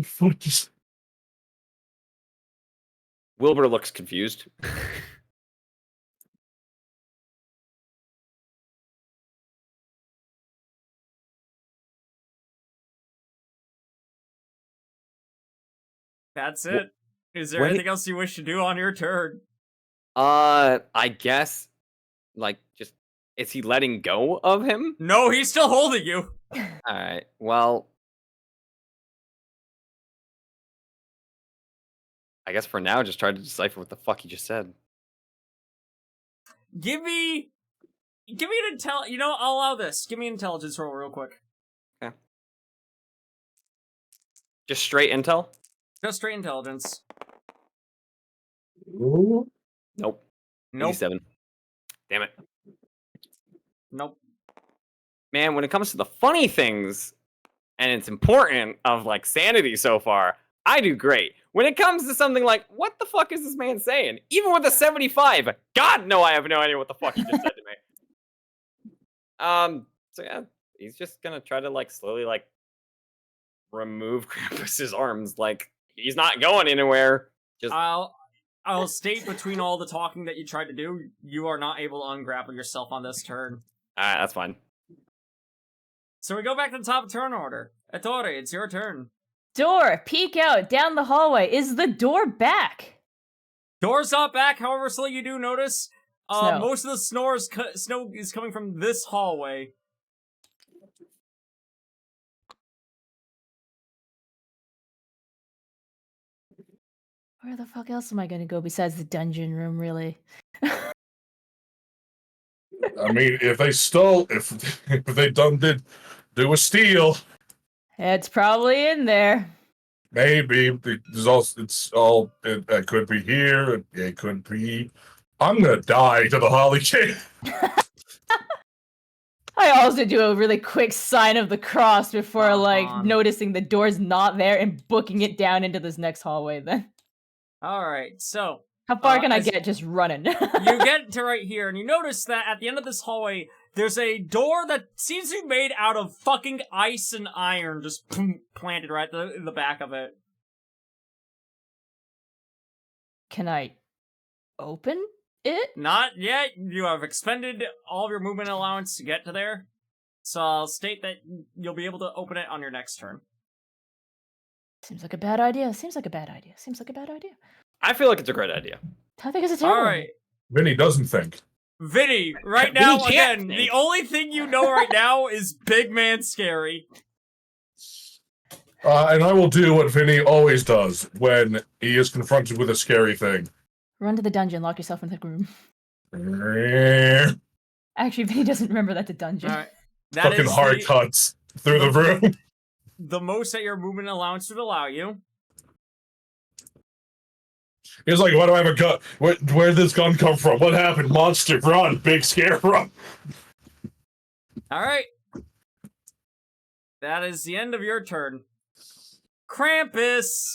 Fuck is- Wilbur looks confused. That's it. Is there What- anything else you wish to do on your turn? I guess, just is he letting go of him? No, he's still holding you. All right. Well, I guess for now, just try to decipher what the fuck he just said. Give me an I'll allow this. Give me an intelligence roll real quick. Just straight intel? Just straight intelligence. Ooh. Nope. Nope. 87. Damn it. Nope. Man, when it comes to the funny things, and it's important of like sanity so far, I do great. When it comes to something like, what the fuck is this man saying? Even with a 75, God, no, I have no idea what the fuck he just said to me. So yeah, he's just gonna try to like slowly like remove Krampus's arms. Like he's not going anywhere. Just I'll state between all the talking that you tried to do, you are not able to ungrapple yourself on this turn. alright, that's fine. So we go back to the top of turn order. Ettore, it's your turn. Door, peek out down the hallway. Is the door back? Door's not back, however, so you do notice Snow. most of the snow is coming from this hallway. Where the fuck else am I gonna go besides the dungeon room, really? I mean, if they stole, if they did do a steal, It's probably in there. maybe there's also it could be here. It could be. I'm gonna die to the Holly Cave. I also do a really quick sign of the cross before like noticing the door's not there and booking it down into this next hallway then. Alright, so How far can I get just running? you get to right here, and you notice that at the end of this hallway, there's a door that seems to be made out of fucking ice and iron, just planted right in the back of it. Can I open it? Not yet. You have expended all of your movement allowance to get to there. So I'll state that you'll be able to open it on your next turn. Seems like a bad idea. Seems like a bad idea. Seems like a bad idea. I feel like it's a great idea. I think it's a terrible Alright. Vinny doesn't think. Vinny, right Vinny now, can't again, think. the only thing you know right now is Big Man Scary. And I will do what Vinny always does when he is confronted with a scary thing. Run to the dungeon, lock yourself in the room. Fucking Actually, Vinny doesn't remember that's a dungeon. Alright. That is hard cuts through the room. the most that your movement allowance would allow you. He's like, why do I have a gun? Where'd this gun come from? What happened? Monster, run. Big scare, run. Alright. That is the end of your turn. Krampus!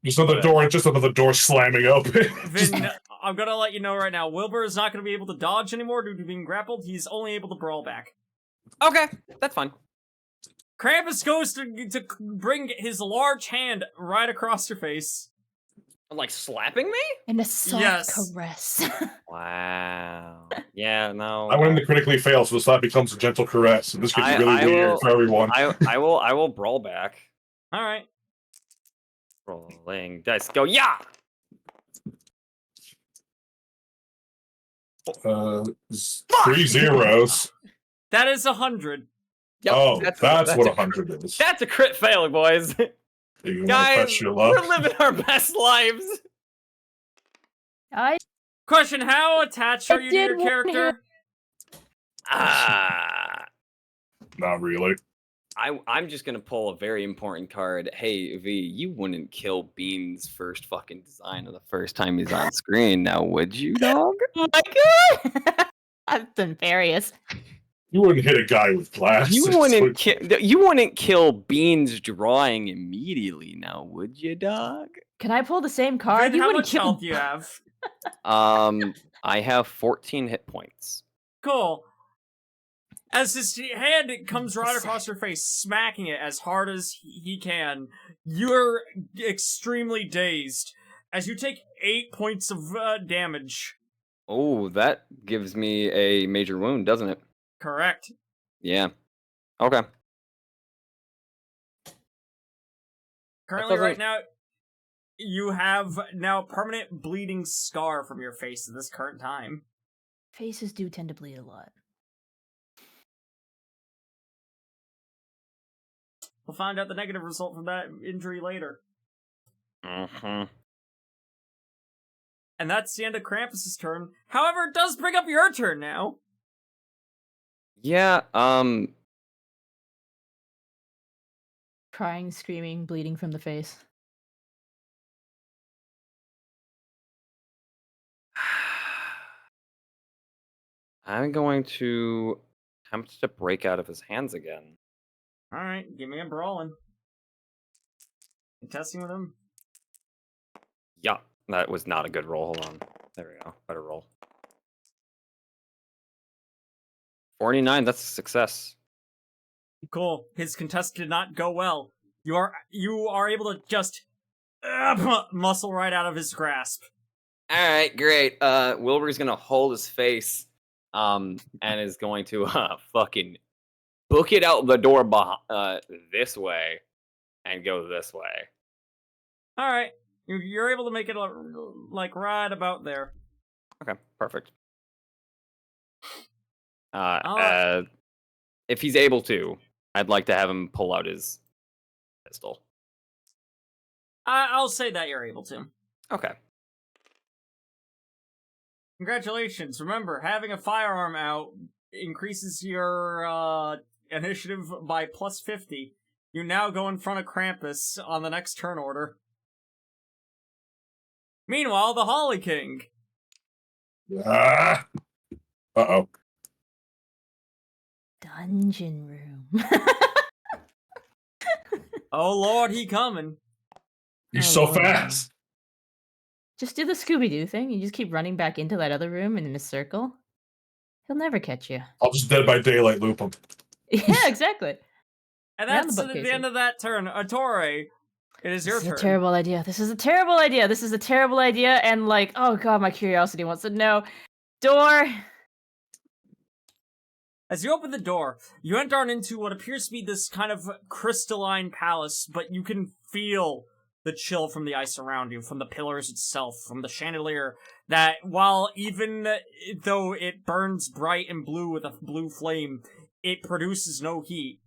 Just another door slamming open. Vin, I'm gonna let you know right now, Wilbur is not gonna be able to dodge anymore due to being grappled. He's only able to brawl back. Okay, that's fine. Krampus goes to bring his large hand right across your face. Like slapping me? And a soft Yes. caress. Wow. Yeah, no. I want him to critically fail, so the slap becomes a gentle caress. And this gets really weird for everyone. I will brawl back. Alright. Rolling dice. Go, yeah! 3 zeros. That is 100. Yep, Oh, that's what a 100 is. That's a crit fail, boys. You wanna Guys, test your luck? we're living our best lives. Question, how attached are you to your character? Not really. I'm just gonna pull a very important card. Hey, V, you wouldn't kill Bean's first fucking design of the first time he's on screen, now would you, dog? Oh my god! That's nefarious. You wouldn't hit a guy with glass. You wouldn't kill Bean's drawing immediately, now would you, dog? Can I pull the same card? Vin, You how wouldn't much kill health do you have? I have 14 hit points. Cool. As his hand comes right across your face, smacking it as hard as he can, you're extremely dazed as you take 8 points of damage. Oh, that gives me a major wound, doesn't it? Correct. Yeah. Okay. Currently, right now, you have now a permanent bleeding scar from your face at this current time. Faces do tend to bleed a lot. We'll find out the negative result from that injury later. Mm-hmm. And that's the end of Krampus's turn. However, it does bring up your turn now. Yeah, Crying, screaming, bleeding from the face. I'm going to attempt to break out of his hands again. Alright, give me a brawling. Testing with him. Yeah, that was not a good roll. Hold on. There we go. Better roll. 49, that's a success. Cool. His contest did not go well. You are able to just muscle right out of his grasp. Alright, great. Wilbur's gonna hold his face, and is going to fucking book it out the door this way and go this way. Alright. You're able to make it like right about there. Okay, perfect. Alright. If he's able to, I'd like to have him pull out his pistol. I'll say that you're able to. Okay. Congratulations. Remember, having a firearm out increases your initiative by plus 50. You now go in front of Krampus on the next turn order. Meanwhile, the Holly King. Uh-oh. Dungeon room. Oh lord, he coming. He's Oh, so Lord. fast. Just do the Scooby-Doo thing. You just keep running back into that other room and in a circle. He'll never catch you. I'll just Dead by Daylight loop him. Yeah, exactly. And Around that's the at the bookcases. end of that turn. Attore, it is your This is turn. a terrible idea. This is a terrible idea. This is a terrible idea. And like, oh god, my curiosity wants to know. Door. As you open the door, you enter on into what appears to be this kind of crystalline palace, but you can feel the chill from the ice around you, from the pillars itself, from the chandelier, that while even though it burns bright and blue with a blue flame, it produces no heat.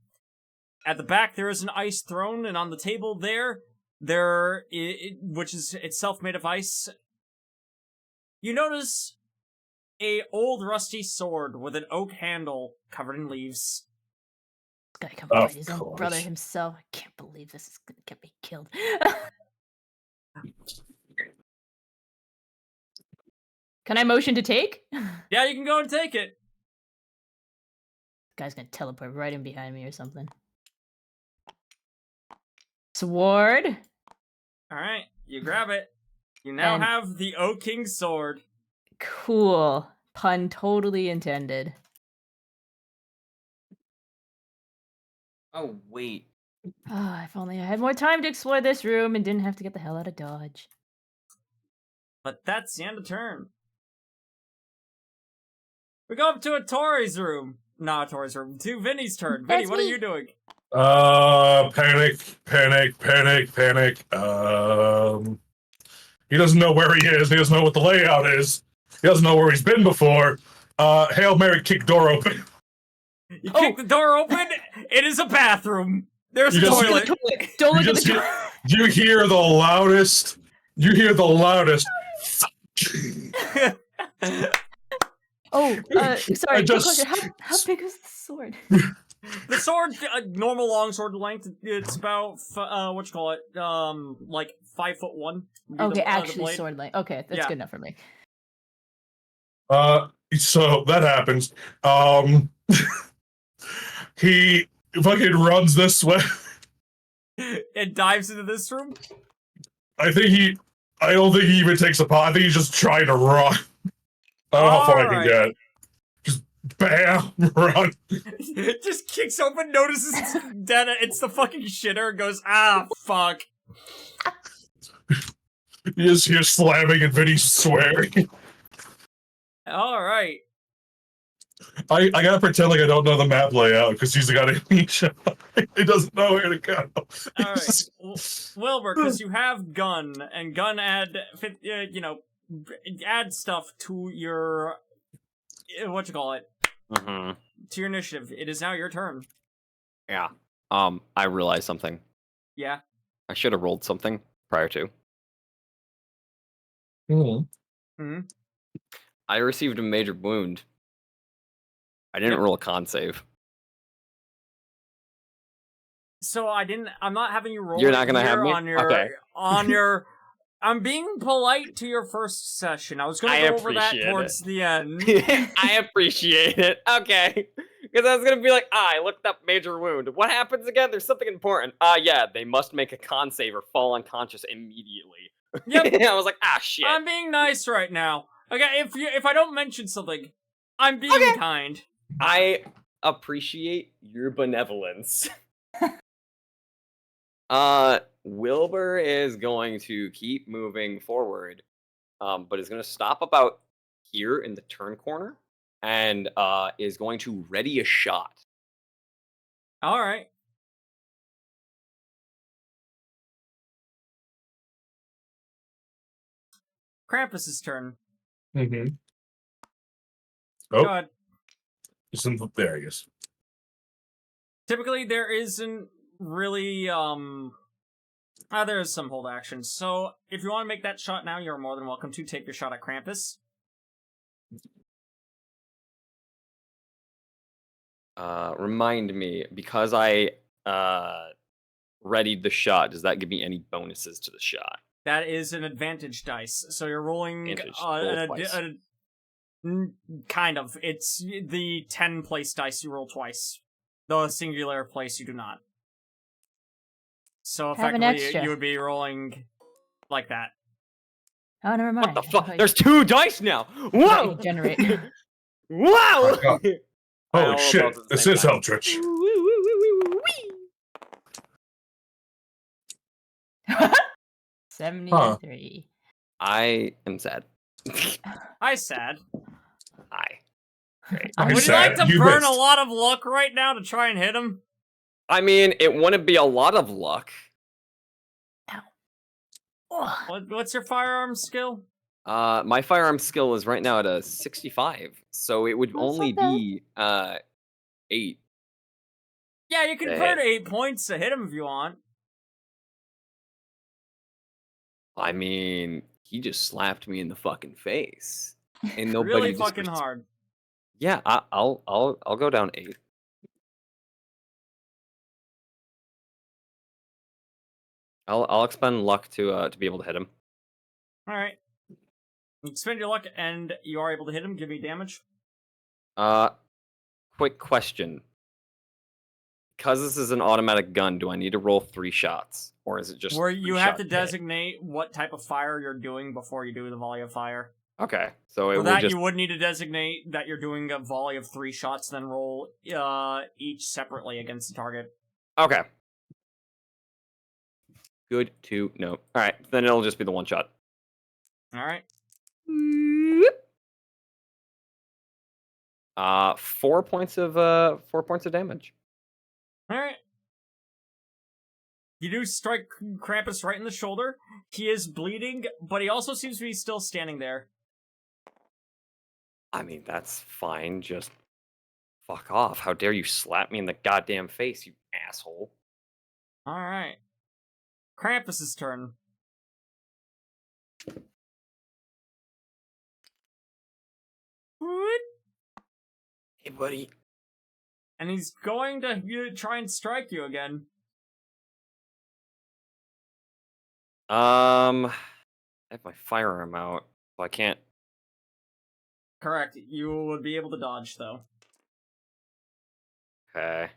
At the back, there is an ice throne, and on the table which is itself made of ice, you notice a old rusty sword with an oak handle covered in leaves. This guy come Of fight his own course. brother himself. I can't believe this is gonna get me killed. Can I motion to take? Yeah, you can go and take it. Guy's gonna teleport right in behind me or something. Sword. Alright, you grab it. You now And- have the Oak King's sword. Cool. Pun totally intended. Oh, wait. Oh, if only I had more time to explore this room and didn't have to get the hell out of Dodge. But that's the end of turn. We go up to Tori's room. Not Tori's room. To Vinny's turn. Vinny, That's what are me. you doing? Panic. He doesn't know where he is. He doesn't know what the layout is. He doesn't know where he's been before. Hail Mary, kick door open. You kick the door open. It is a bathroom. There's a You just- toilet. Don't You look at just the hear, you hear the loudest. You hear the loudest. Oh, sorry. quick just- question. How big was the sword? The sword, normal long sword length. It's about like 5'1". would be Okay, the actually blade. sword length. Okay, that's Yeah. good enough for me. So that happens. He fucking runs this way. It dives into this room. I don't think he even takes a pot. I think he's just trying to run. I don't know how far I can Alright. get. Just bam, run. Just kicks open, notices it's dead. It's the fucking shitter. And goes, ah, fuck. You just hear slamming and Vinny swearing. All right. I gotta pretend like I don't know the map layout because he's got amnesia. He doesn't know where to go. All right, Wilbur, because you have gun, and gun add stuff to your Mm-hmm. to your initiative. It is now your turn. Yeah. I realized something. Yeah. I should have rolled something prior to. Hmm. I received a major wound. I didn't Yep. roll a con save. So I'm not having you roll. You're it not gonna have here me? on your Okay. on your I'm being polite to your first session. I was going I to go over that appreciate towards the end. I appreciate it. Okay. Because I was going to be like, I looked up major wound. What happens again? There's something important. Yeah, they must make a con save or fall unconscious immediately. Yep. I was like, shit. I'm being nice right now. Okay, if I don't mention something, I'm being kind. I appreciate your benevolence. Wilbur is going to keep moving forward, but is going to stop about here in the turn corner and is going to ready a shot. All right. Krampus's turn. Mm-hmm. Go Oh, ahead. just in there, I guess. Typically, there isn't really there is some hold actions. So if you want to make that shot now, you're more than welcome to take your shot at Krampus. Remind me, because I readied the shot, does that give me any bonuses to the shot? That is an advantage dice. So you're rolling Twice. kind of. It's the 10 place dice you roll twice. The singular place you do not. So Have an effectively, extra. you would be rolling like that. Oh, never mind. What the fuck? There's 2 dice now! Whoa! Generate. Wow! God. I Holy all shit, about at the this same is time. Eldritch. 73. I am sad. Hi, sad. Hi. Great. I'm Would you sad. like to You burn missed. a lot of luck right now to try and hit him? I mean, it wouldn't be a lot of luck. What's your firearm skill? My firearm skill is right now at a 65, so it would That's only not bad. be 8. Yeah, you can Hey. burn 8 points to hit him if you want. I mean, he just slapped me in the fucking face, and nobody Really just fucking hard. Yeah, I'll go down 8. I'll expend luck to be able to hit him. All right. You spend your luck, and you are able to hit him. Give me damage. Quick question. Because this is an automatic gun, do I need to roll 3 shots? Or is it just Where 3 you have to shots hit? designate what type of fire you're doing before you do the volley of fire. Okay, so it For would that, just... you would need to designate that you're doing a volley of 3 shots, then roll each separately against the target. Okay. Good to know. Alright, then it'll just be the 1 shot. All right. 4 points of damage. All right. You do strike Krampus right in the shoulder. He is bleeding, but he also seems to be still standing there. I mean, that's fine. Just fuck off. How dare you slap me in the goddamn face, you asshole. All right. Krampus's turn. Hey, buddy. And he's going to try and strike you again. I have my firearm out, so I can't. Correct. You would be able to dodge, though. Okay.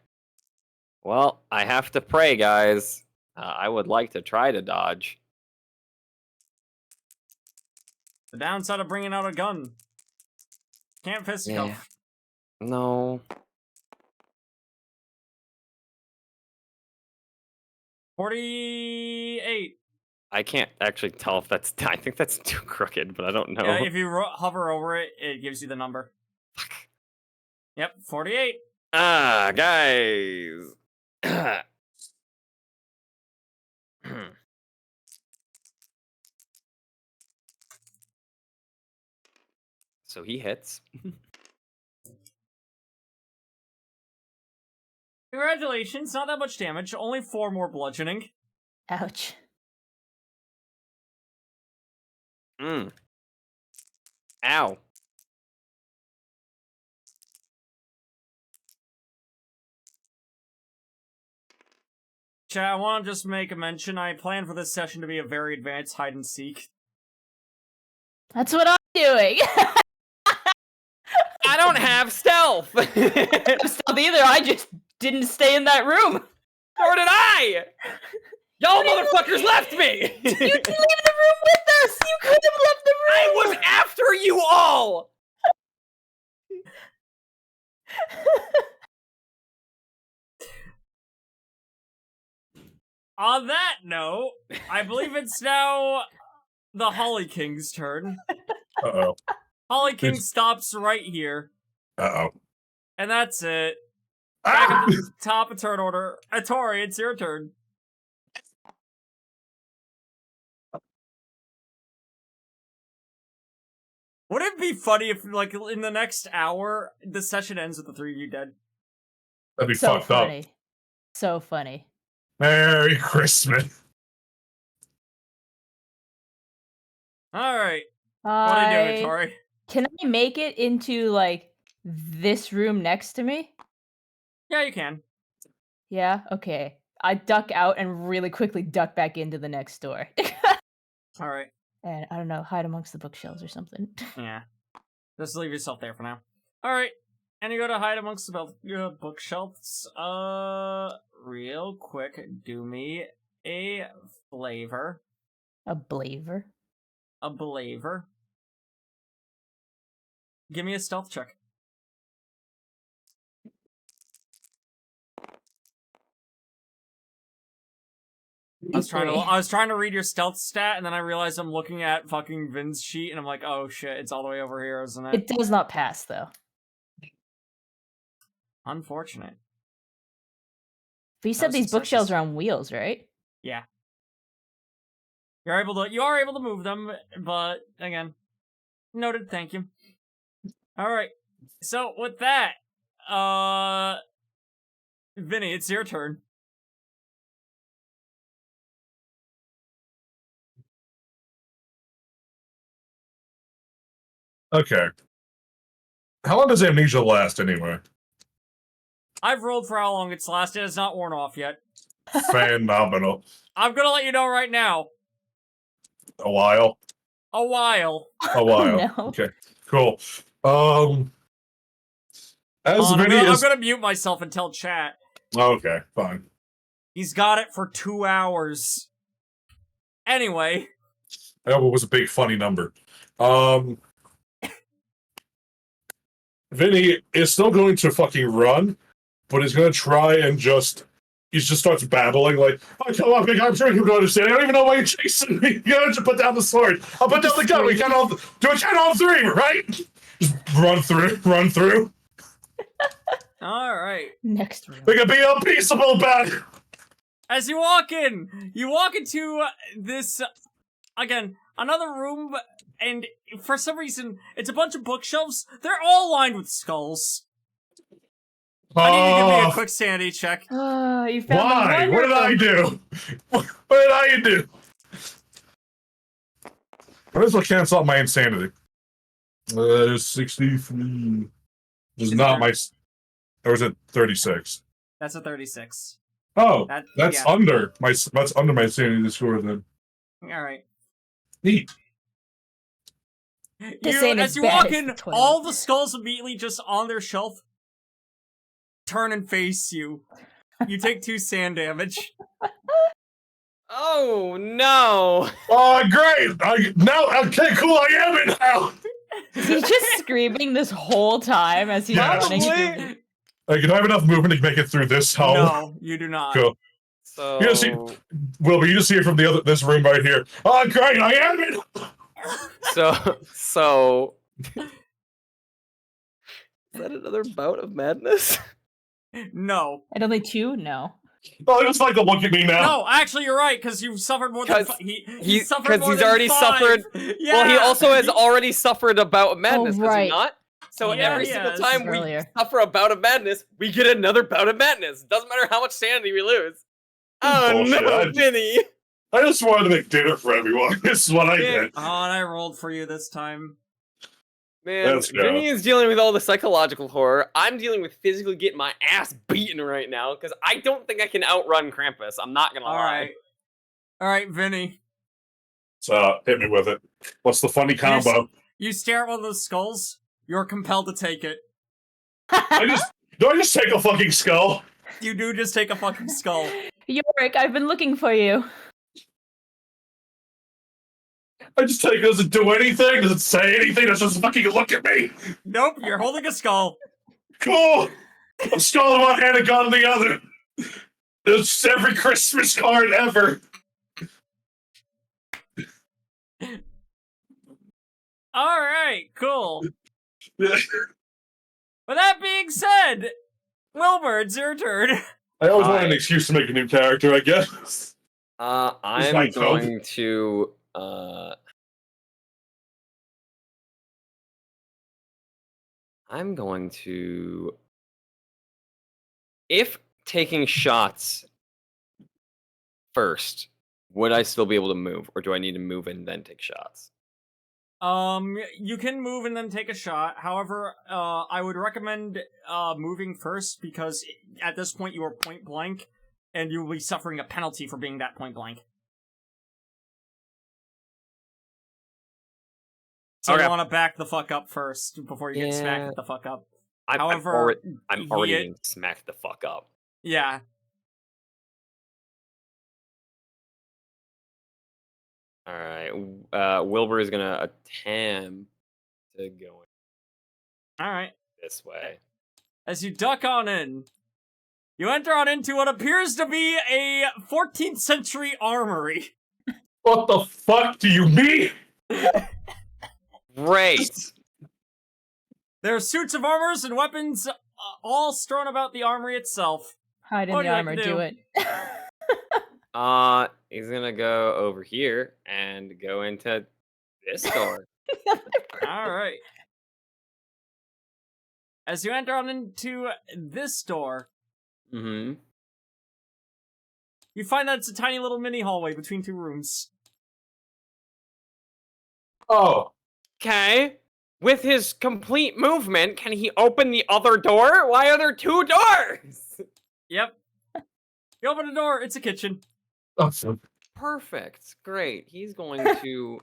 Well, I have to pray, guys. I would like to try to dodge. The downside of bringing out a gun. Can't fisticuff. Yeah. No. 48. I can't actually tell if that's. I think that's too crooked, but I don't know. Yeah, if you hover over it, it gives you the number. Fuck. Yep, 48. Guys. So he hits. Congratulations, not that much damage. Only 4 more bludgeoning. Ouch. Ow. chat, I want to just make a mention. I plan for this session to be a very advanced hide and seek. That's what I'm doing. I don't have stealth. I'm stealth either. I just didn't stay in that room. Nor did I. Y'all motherfuckers left me. You didn't leave the room with us. You could have left the room. I was after you all. On that note, I believe it's now the Holly King's turn. Uh-oh. Holly King stops right here. Uh-oh. And that's it. Back Ah! at the top of turn order. Atori, it's your turn. Would it be funny if, like, in the next hour, the session ends with the three of you dead? That'd be So fucked funny. up. So funny. Merry Christmas. Alright. What are you doing, Atori? Can I make it into, like, this room next to me? Yeah, you can. Yeah? Okay. I duck out and really quickly duck back into the next door. Alright. And, I don't know, hide amongst the bookshelves or something. Yeah. Just leave yourself there for now. Alright. And you go to hide amongst the bookshelves. Real quick, do me a flavor. A blaver? A blaver. Give me a stealth check. I was trying to read your stealth stat, and then I realized I'm looking at fucking Vin's sheet, and I'm like, oh shit, it's all the way over here, isn't it? It does not pass, though. Unfortunate. But you said was these successes. bookshelves are on wheels, right? Yeah. You are able to move them, but again, noted, thank you. Alright. So with that, Vinny, it's your turn. Okay. How long does amnesia last anyway? I've rolled for how long it's lasted. It's not worn off yet. Phenomenal. I'm gonna let you know right now. A while. A while. A while. No. Okay. Cool. As I'm many gonna, as I'm gonna mute myself and tell chat. okay, fine. He's got it for 2 hours. Anyway. That was a big funny number. Vinny is still going to fucking run, but he's going to try and he just starts babbling like, oh, come on, I'm sure you can understand. I don't even know why you're chasing me. You gotta just put down the sword. I'll put down the gun. We can all do a count on three, right? Just run through. Alright. Next room. We can be unpeaceable about it. As you walk into this, again, another room, and for some reason, it's a bunch of bookshelves. They're all lined with skulls. I need you to give me a quick sanity check. You found Why? the What did I do? What did I do? Might as well cancel out my insanity. 63. Is not my... Or is it 36? That's a 36. Oh, That's yeah. under my sanity score then. Alright. Neat. As you walk in, all the skulls immediately just on their shelf turn and face you. You take 2 sand damage. Oh no! Oh, great! Okay, cool. I am it now. Is he just screaming this whole time as he's Yes. running through? Like, do I have enough movement to make it through this hole? No, you do not. Cool. So You just see, Wilbur, you just see it from this room right here. Oh, great! I am it. so. Is that another bout of madness? No. And only 2? No. Oh, just like to look at me now. No, actually, you're right, because you've suffered more than he suffered more he's than already 5. suffered. Yeah. Well, he also has already suffered a bout of madness, has right. he not? So Yeah, every he single has. time we Earlier. suffer a bout of madness, we get another bout of madness. Doesn't matter how much sanity we lose. Oh Bullshit. no, Vinny! I just wanted to make dinner for everyone. This is what I did. Oh, and I rolled for you this time. Man, Let's go. Vinny is dealing with all the psychological horror. I'm dealing with physically getting my ass beaten right now because I don't think I can outrun Krampus. I'm not gonna lie. All right, Vinny. So hit me with it. What's the funny combo? You stare at one of those skulls. You're compelled to take it. Do I just take a fucking skull? You do just take a fucking skull. Yorick, I've been looking for you. I just take it. Does it do anything? Does it say anything? Does it just fucking look at me? Nope, you're holding a skull. Cool! A skull in one hand, a gun in the other. It's every Christmas card ever. Alright, cool. With that being said, Wilbur, it's your turn. I always want an excuse to make a new character, I guess. I'm like going to I'm going to, if taking shots first, would I still be able to move, or do I need to move and then take shots? You can move and then take a shot. However, I would recommend moving first because at this point you are point blank, and you will be suffering a penalty for being that point blank. So you want to back the fuck up first before you get smacked the fuck up. I'm already getting smacked the fuck up. Yeah. All right. Wilbur is gonna attempt to go All right. this way. As you duck on in, you enter on into what appears to be a 14th century armory. What the fuck do you mean? Great. There are suits of armors and weapons all strewn about the armory itself. Hide in What the do you like armor, to do do? it. He's gonna go over here and go into this door. All right. As you enter on into this door, Mm-hmm. you find that it's a tiny little mini hallway between two rooms. Oh. Okay. With his complete movement, can he open the other door? Why are there two doors? Yep. You open the door, it's a kitchen. Awesome. Perfect. Great. He's going to...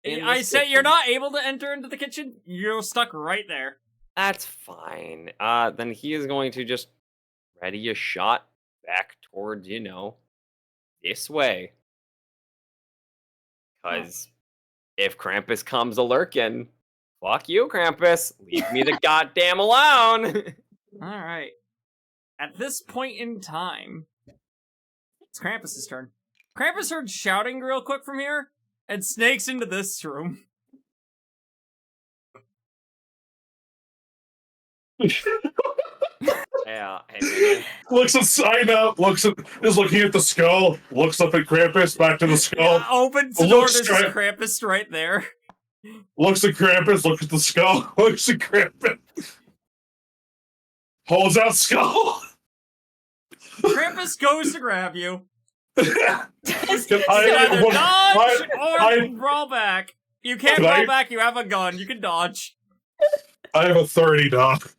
I say you're not able to enter into the kitchen. You're stuck right there. That's fine. Then he is going to just ready a shot back towards, this way. Because if Krampus comes a-lurking, fuck you, Krampus. Leave me the goddamn alone. All right. At this point in time, it's Krampus's turn. Krampus heard shouting real quick from here and snakes into this room. Yeah, hey, man. Looks at sign up, is looking at the skull, looks up at Krampus, back to the skull, Opens the door, there's Krampus right there. looks at Krampus, looks at the skull, looks at Krampus. Holds out skull. Krampus goes to grab you. I Either dodge or roll back. You can't roll back, you have a gun. You can dodge. I have a 30, Doc.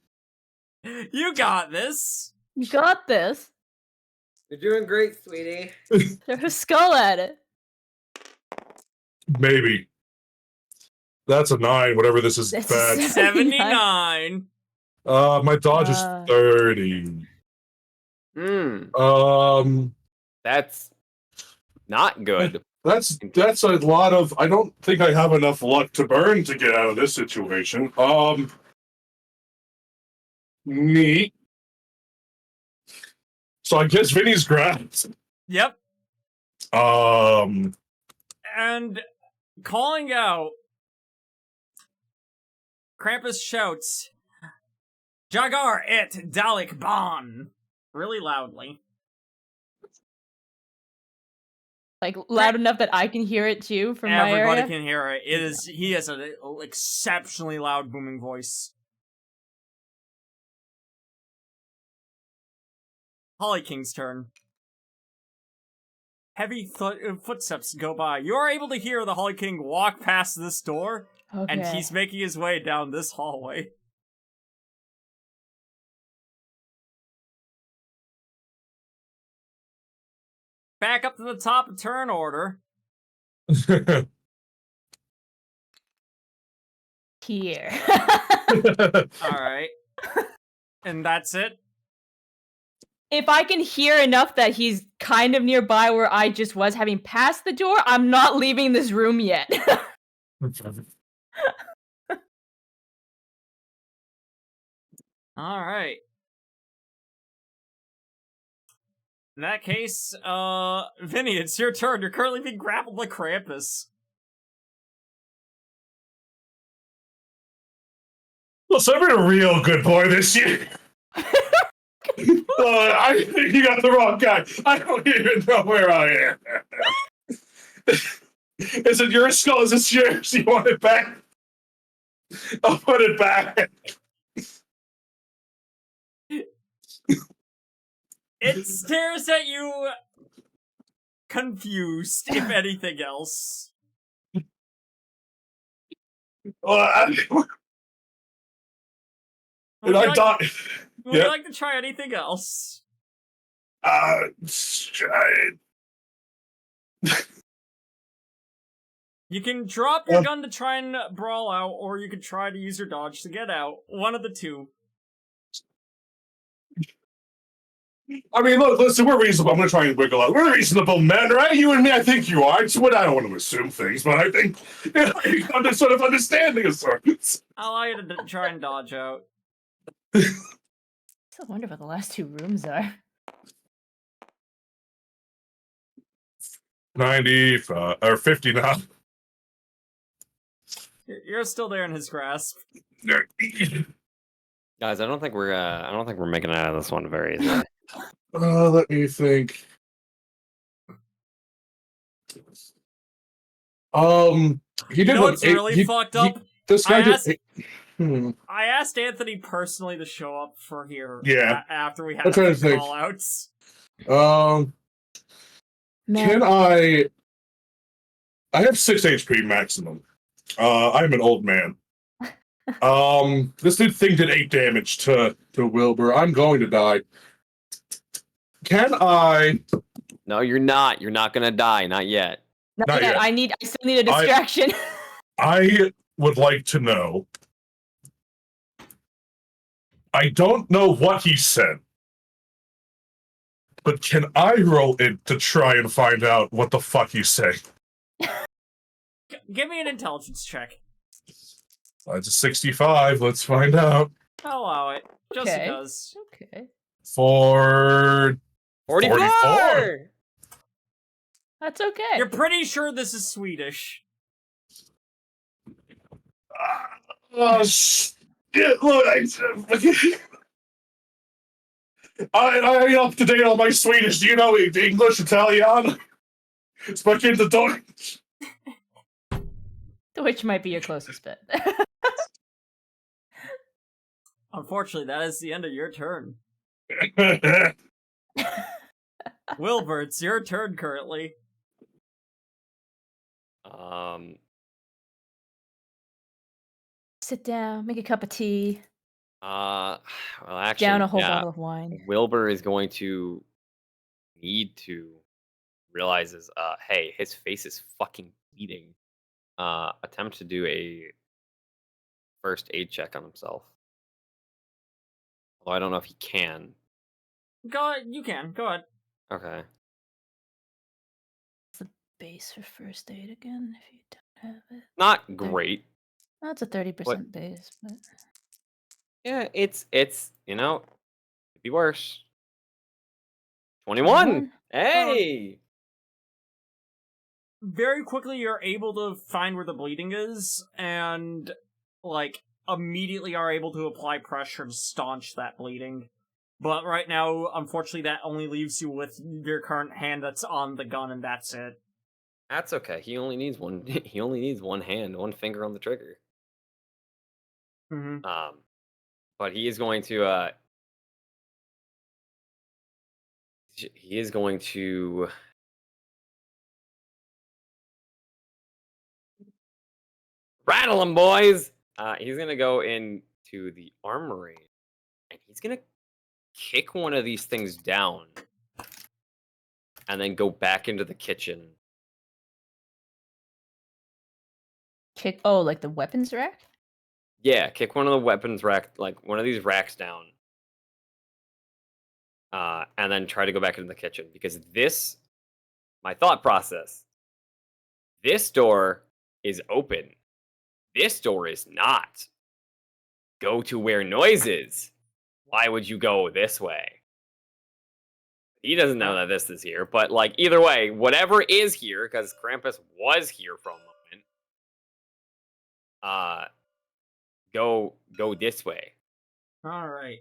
You got this. You got this. You're doing great, sweetie. Throw a skull at it. Maybe. That's a 9, whatever this is That's bad. 79. My dodge is 30. That's not good. That's a lot of... I don't think I have enough luck to burn to get out of this situation. Neat. So I guess Vinny's grabbed. Yep. And calling out, Krampus shouts, Jagar et Dalek Ban, really loudly. Like, loud enough that I can hear it too from my area? Everybody can hear it. He has an exceptionally loud booming voice. Holly King's turn. Heavy footsteps go by. You are able to hear the Holly King walk past this door Okay. And he's making his way down this hallway. Back up to the top of turn order. Here. Alright. And that's it? If I can hear enough that he's kind of nearby where I just was, having passed the door, I'm not leaving this room yet. Alright. In that case, Vinny, it's your turn. You're currently being grappled by Krampus. Listen, I've been a real good boy this year. You got the wrong guy. I don't even know where I am. Is it your skull? Is this yours? You want it back? I'll put it back. It stares at you confused, if anything else. And I died. Would you like to try anything else? You can drop your gun to try and brawl out, or you can try to use your dodge to get out. One of the two. I mean, look, listen, we're reasonable. I'm gonna try and wiggle out. We're reasonable men, right? You and me, I think you are. I don't want to assume things, but I think you come to sort of understanding of sorts. I'll allow you to try and dodge out. I wonder what the last two rooms are. 90 or 50 now. You're still there in his grasp. Guys, I don't think we're making it out of this one very easily. Let me think. He did what's really fucked up? This guy I asked Anthony personally to show up for here. Yeah. After we had I'm trying to think. call-outs. Can I have 6 HP maximum. I'm an old man. This thing did 8 damage to Wilbur. I'm going to die. Can I? No, you're not. You're not gonna die. Not yet. Not yet. I still need a distraction. I would like to know. I don't know what he said, but can I roll it to try and find out what the fuck he's saying? Give me an intelligence check. It's a 65. Let's find out. I'll allow it. Just because. Okay. For 44. That's okay. You're pretty sure this is Swedish. Oh, shit. Look, I up to date on my Swedish. Do you know English, Italian? Speaking the Deutsch. Which might be your closest bit. Unfortunately, that is the end of your turn. Wilbur, it's your turn currently. Sit down, make a cup of tea. Well, actually, Down a whole bottle of wine. Wilbur is going to need to realize hey, his face is fucking bleeding. Attempt to do a first aid check on himself. Although I don't know if he can. You can. Go ahead. Okay. What's the base for first aid again, if you don't have it? Not great. That's a 30% base, but... Yeah, it's could be worse. 21! Hey! Very quickly, you're able to find where the bleeding is, and, immediately are able to apply pressure to staunch that bleeding. But right now, unfortunately, that only leaves you with your current hand that's on the gun, and that's it. That's okay. He only needs one. He only needs one hand, one finger on the trigger. Mm-hmm. But he is going to. He is going to. Rattle him, boys! He's gonna go into the armory, and he's gonna kick one of these things down, and then go back into the kitchen. Kick. Oh, like the weapons rack. Yeah, kick one of the weapons rack, like one of these racks down. And then try to go back into the kitchen. Because my thought process, this door is open. This door is not. Go to where noise is. Why would you go this way? He doesn't know that this is here, but like either way, whatever is here, because Krampus was here for a moment. Go this way. All right.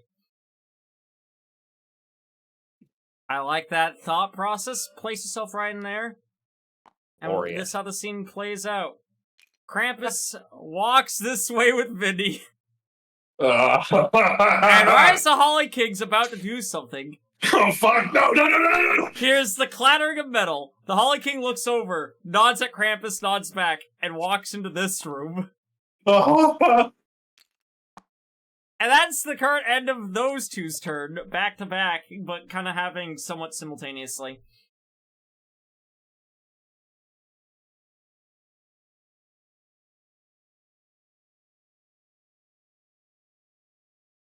I like that thought process. Place yourself right in there. And Glorious. this is how the scene plays out. Krampus walks this way with Vinny. And right as the Holly King's about to do something, Oh fuck! No! here's the clattering of metal. The Holly King looks over, nods at Krampus, nods back, and walks into this room. And that's the current end of those two's turn, back to back, but kind of having somewhat simultaneously.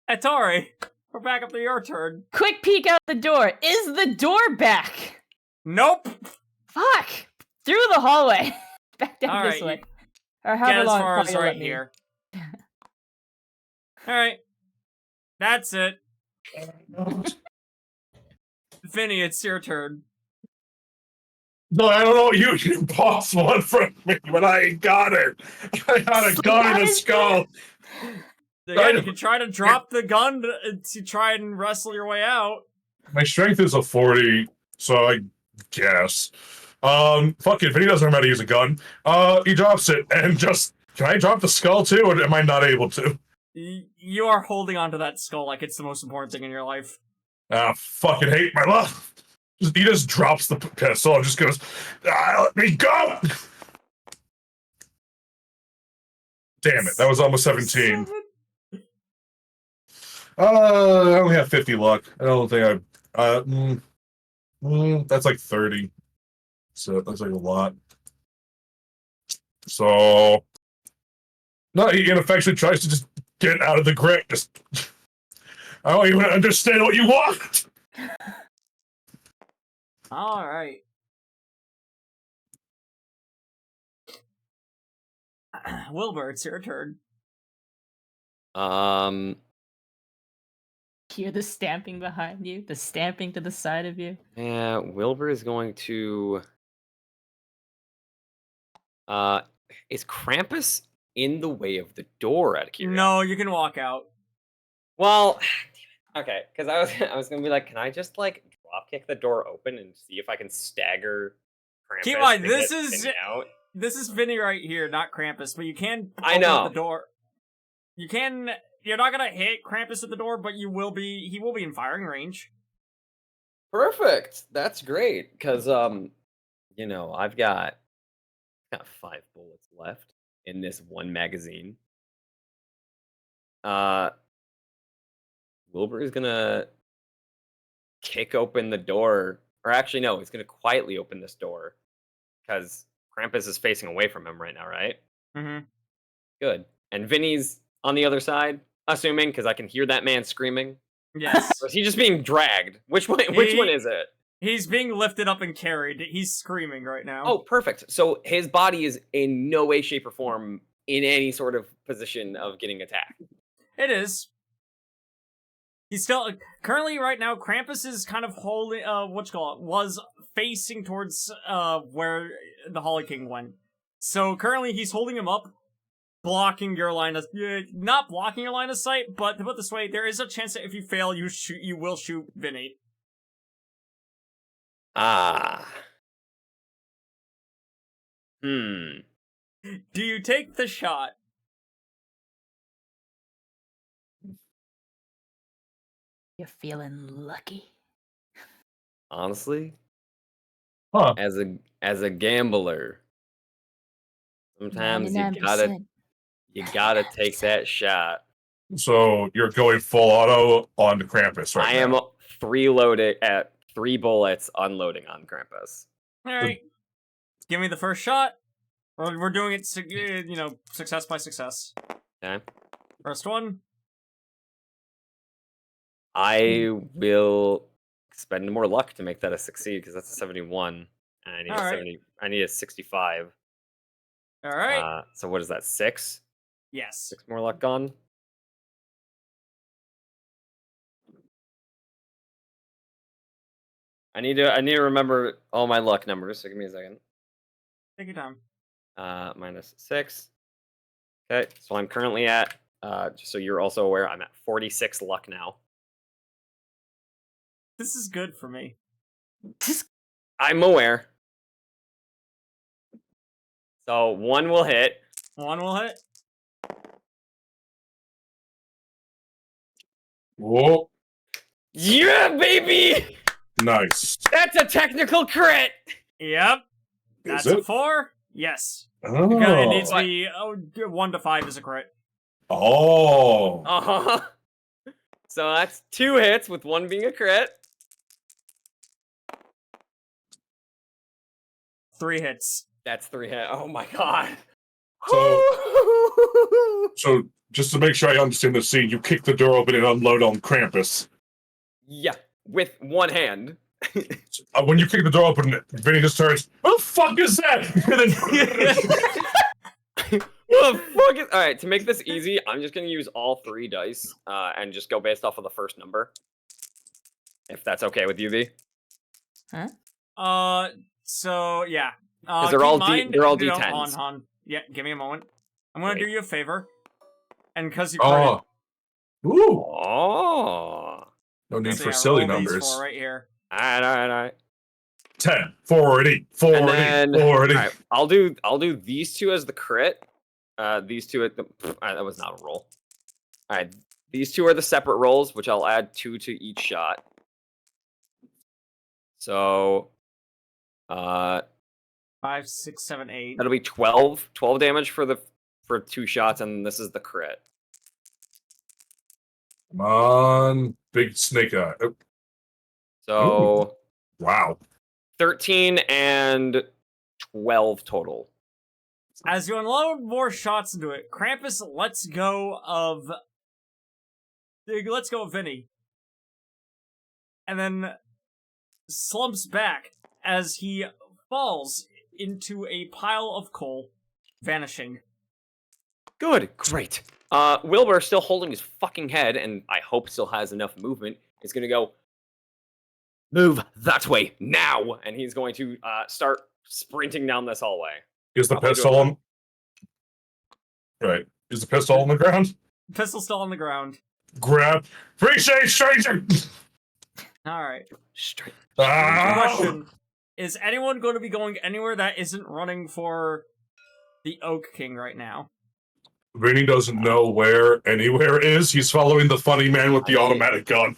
Atari, we're back up to your turn. Quick peek out the door. Is the door back? Nope. Fuck! Through the hallway. Back down All this right, way. you Or get however as long far it as probably right let me. here. All right, that's it. Vinny, it's your turn. No, I don't know. You boss one from me, but I ain't got it. I got a gun and a skull. Again, you can try to drop the gun to try and wrestle your way out. My strength is a 40, so I guess. Fuck it. If he doesn't know how to use a gun, he drops it and just. Can I drop the skull too, or am I not able to? You are holding onto that skull like it's the most important thing in your life. Ah, fucking hate my luck. He just drops the pistol and just goes, let me go! Damn it, that was almost 17. I only have 50 luck. I don't think that's like 30. So that's like a lot. So, no, he ineffectually tries to just get out of the grip. Just, I don't even understand what you want! All right. Wilbur, it's your turn. Hear the stamping behind you, the stamping to the side of you. Yeah, Wilbur is going to. Is Krampus in the way of the door out of curiosity? No, you can walk out. Well, okay, because I was gonna be like, can I just like drop kick the door open and see if I can stagger Krampus? Keep in mind, to this get is Vinny out? This is Vinny right here, not Krampus. But you can I open up know. the door. You can. You're not gonna hit Krampus at the door, but you will be. He will be in firing range. Perfect. That's great because you know, I've got 5 bullets left in this one magazine. Wilbur is gonna kick open the door, or actually no, he's gonna quietly open this door because Krampus is facing away from him right now, right? Mm-hmm. Good. And Vinny's on the other side, assuming, because I can hear that man screaming. Yes. Or is he just being dragged? Which one is it? He's being lifted up and carried. He's screaming right now. Oh, perfect. So his body is in no way, shape, or form in any sort of position of getting attacked. It is. He's still currently right now. Krampus is kind of holding. Was facing towards where the Holly King went. So currently he's holding him up, blocking your line of. Not blocking your line of sight, but to put it this way, there is a chance that if you fail, you will shoot Vinny. Hmm. Do you take the shot? You're feeling lucky. Honestly, Huh. as a gambler, sometimes you gotta 99%. You gotta take that shot. So you're going full auto on the Krampus right I am now. 3 loaded at 3 bullets unloading on Krampus. All right. Give me the first shot. We're doing it, success by success. Okay. First one. I will spend more luck to make that a succeed because that's a 71, and I need All a right. 70. I need a 65. All right. So what is that? 6? Yes. 6 more luck gone. I need to remember all my luck numbers. So give me a second. Take your time. Minus 6. Okay, so I'm currently at. Just so you're also aware, I'm at 46 luck now. This is good for me. I'm aware. So 1 will hit. 1 will hit. Whoa, Yeah, baby! nice. That's a technical crit! Yep. Is That's it? a 4. Yes. Oh. It needs to be 1 to 5 is a crit. Oh. Uh-huh. So that's 2 hits, with 1 being a crit. 3 hits. That's 3 hits. Oh my god. So just to make sure I understand the scene, you kick the door open and unload on Krampus. Yeah, with 1 hand. When you kick the door open, Vinny just turns, "What the fuck is that?" And then What the fuck is... Alright, to make this easy, I'm just gonna use all 3 dice and just go based off of the first number. If that's okay with you, V. So yeah. Because they're all D10s. Han. Yeah, give me a moment. I'm gonna do you a favor. And because you oh, ooh, Oh. no need so for yeah, silly roll these numbers. 4 right here. Alright. 10, 40, 40, And then, 40. alright, I'll do these 2 as the crit. These 2 at the... that was not a roll. Alright, these 2 are the separate rolls, which I'll add 2 to each shot. So... 5, 6, 7, 8. That'll be 12 damage for 2 shots, and this is the crit. Come on, big snake eye. Oh, So wow. 13 and 12 total. As you unload more shots into it, Krampus lets go of Vinny. And then slumps back as he falls into a pile of coal, vanishing. Good, great. Wilbur, still holding his fucking head, and I hope still has enough movement, is gonna go, move that way, now! And he's going to start sprinting down this hallway. Is the pistol on? Right. Is the pistol on the ground? Pistol still on the ground. Grab. Appreciate stranger! Alright. Straight. Ah! Question. Is anyone going to be going anywhere that isn't running for the Oak King right now? Vinny doesn't know where anywhere is. He's following the funny man with the automatic gun.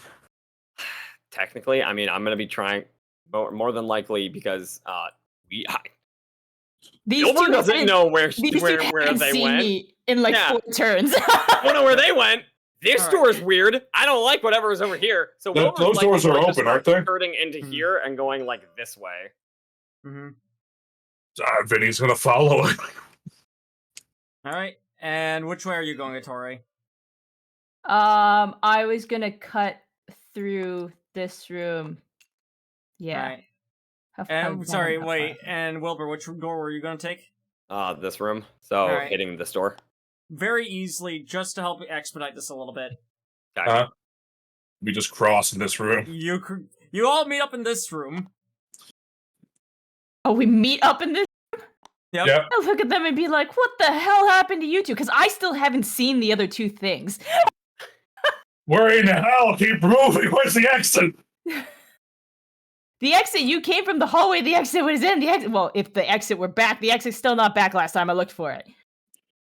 Technically, I mean, I'm gonna be trying more than likely because Wilbur doesn't know where they went. Me in like 4 turns. I don't know where they went. This All door is weird. I don't like whatever is over here. So Those doors are open, aren't they? Turning into here and going like this way. Mm-hmm. Vinny's gonna follow it. Alright. And which way are you going, Ettore? I was gonna cut through this room. Yeah. Alright. How Sorry, far? wait. And Wilbur, which door were you going to take? This room. So Alright. hitting this door. Very easily, just to help expedite this a little bit. Okay. We just cross in this room. You all meet up in this room. Oh, we meet up in this? Yep. Yeah. I look at them and be like, what the hell happened to you two? Because I still haven't seen the other 2 things. We're in hell. Keep moving. Where's the exit? The exit, you came from the hallway, the exit was in. Well, if the exit were back, the exit's still not back last time I looked for it.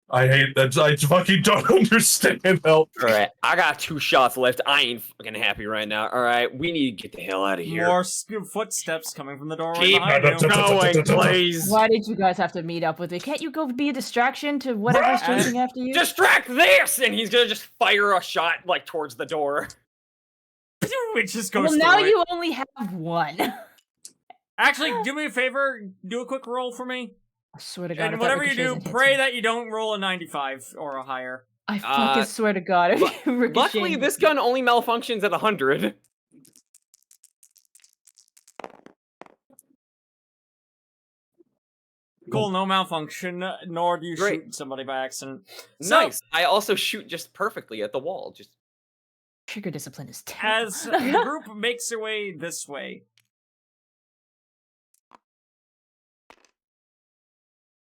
I hate that. I fucking don't understand. Help. All right, I got 2 shots left. I ain't fucking happy right now. All right, we need to get the hell out of here. More footsteps coming from the door right Keep behind you. going, please. Why did you guys have to meet up with it? Can't you go be a distraction to whatever's chasing after you? Distract this, and he's gonna just fire a shot like towards the door. It just goes. Well, now through it. you only have one. Actually, do me a favor. Do a quick roll for me. I swear to God. And whatever you do, pray that you don't roll a 95 or a higher. I fucking swear to God. Luckily, this gun only malfunctions at 100. Cool, no malfunction, nor do you shoot somebody by accident. Nice. I also shoot just perfectly at the wall. Just trigger discipline is terrible. As the group makes their way this way.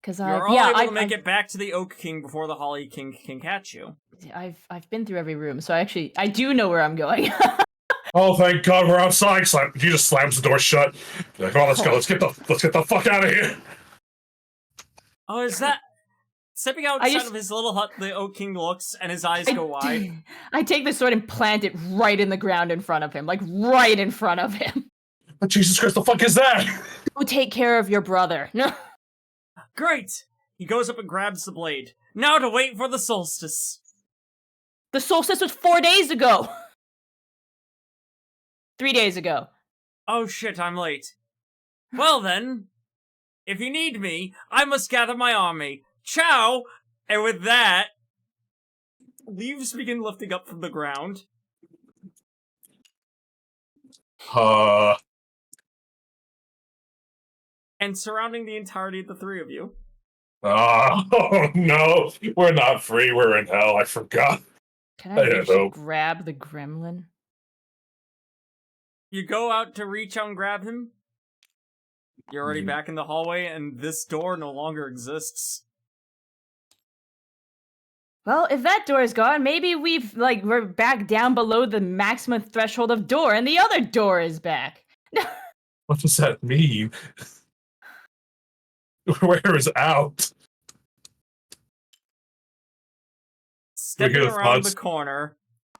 Because you're all able to make it back to the Oak King before the Holly King can catch you. I've been through every room, so I do know where I'm going. Oh, thank God, we're outside. He just slams the door shut. Like, oh, let's go. Let's get the fuck out of here. Oh, is that stepping outside of his little hut? The Oak King looks, and his eyes go wide. I take the sword and plant it right in the ground in front of him, like right in front of him. Oh, Jesus Christ, the fuck is that? Go take care of your brother. No. Great. He goes up and grabs the blade. Now to wait for the solstice. The solstice was 4 days ago. 3 days ago. Oh shit, I'm late. Well then, if you need me, I must gather my army. Ciao! And with that, leaves begin lifting up from the ground. And surrounding the entirety of the three of you. Oh, no. We're not free. We're in hell. I forgot. Can I reach to grab the gremlin? You go out to reach out and grab him. You're already back in the hallway, and this door no longer exists. Well, if that door is gone, maybe we're back down below the maximum threshold of door, and the other door is back. What does that mean? Where is out? Stepping around the corner,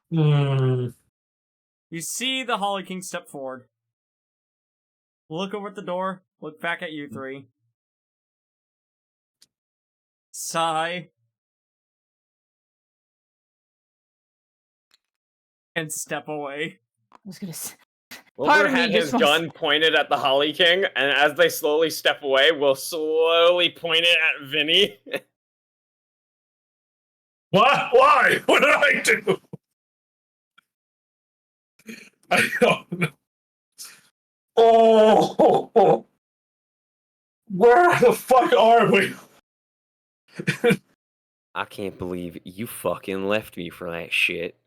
you see the Holly King step forward. Look over at the door, look back at you three. Sigh. And step away. I was gonna say... Wilbur had his gun pointed at the Holly King, and as they slowly step away, we'll slowly point it at Vinny. What? Why? What did I do? I don't know. Oh, where the fuck are we? I can't believe you fucking left me for that shit.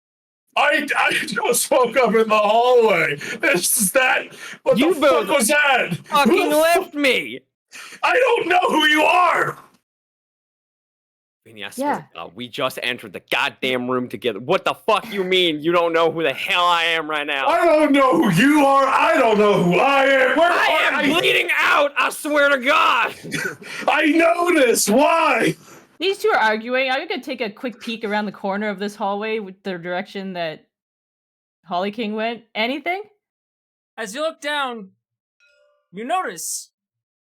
I just woke up in the hallway. It's that. What the fuck was that? Fucking left me. I don't know who you are. Vinny, I swear to God, we just entered the goddamn room together. What the fuck you mean you don't know who the hell I am right now? I don't know who you are. I don't know who I am. I am bleeding out. I swear to God. I noticed. Why? These two are arguing. I'm gonna take a quick peek around the corner of this hallway with the direction that Holly King went. Anything? As you look down, you notice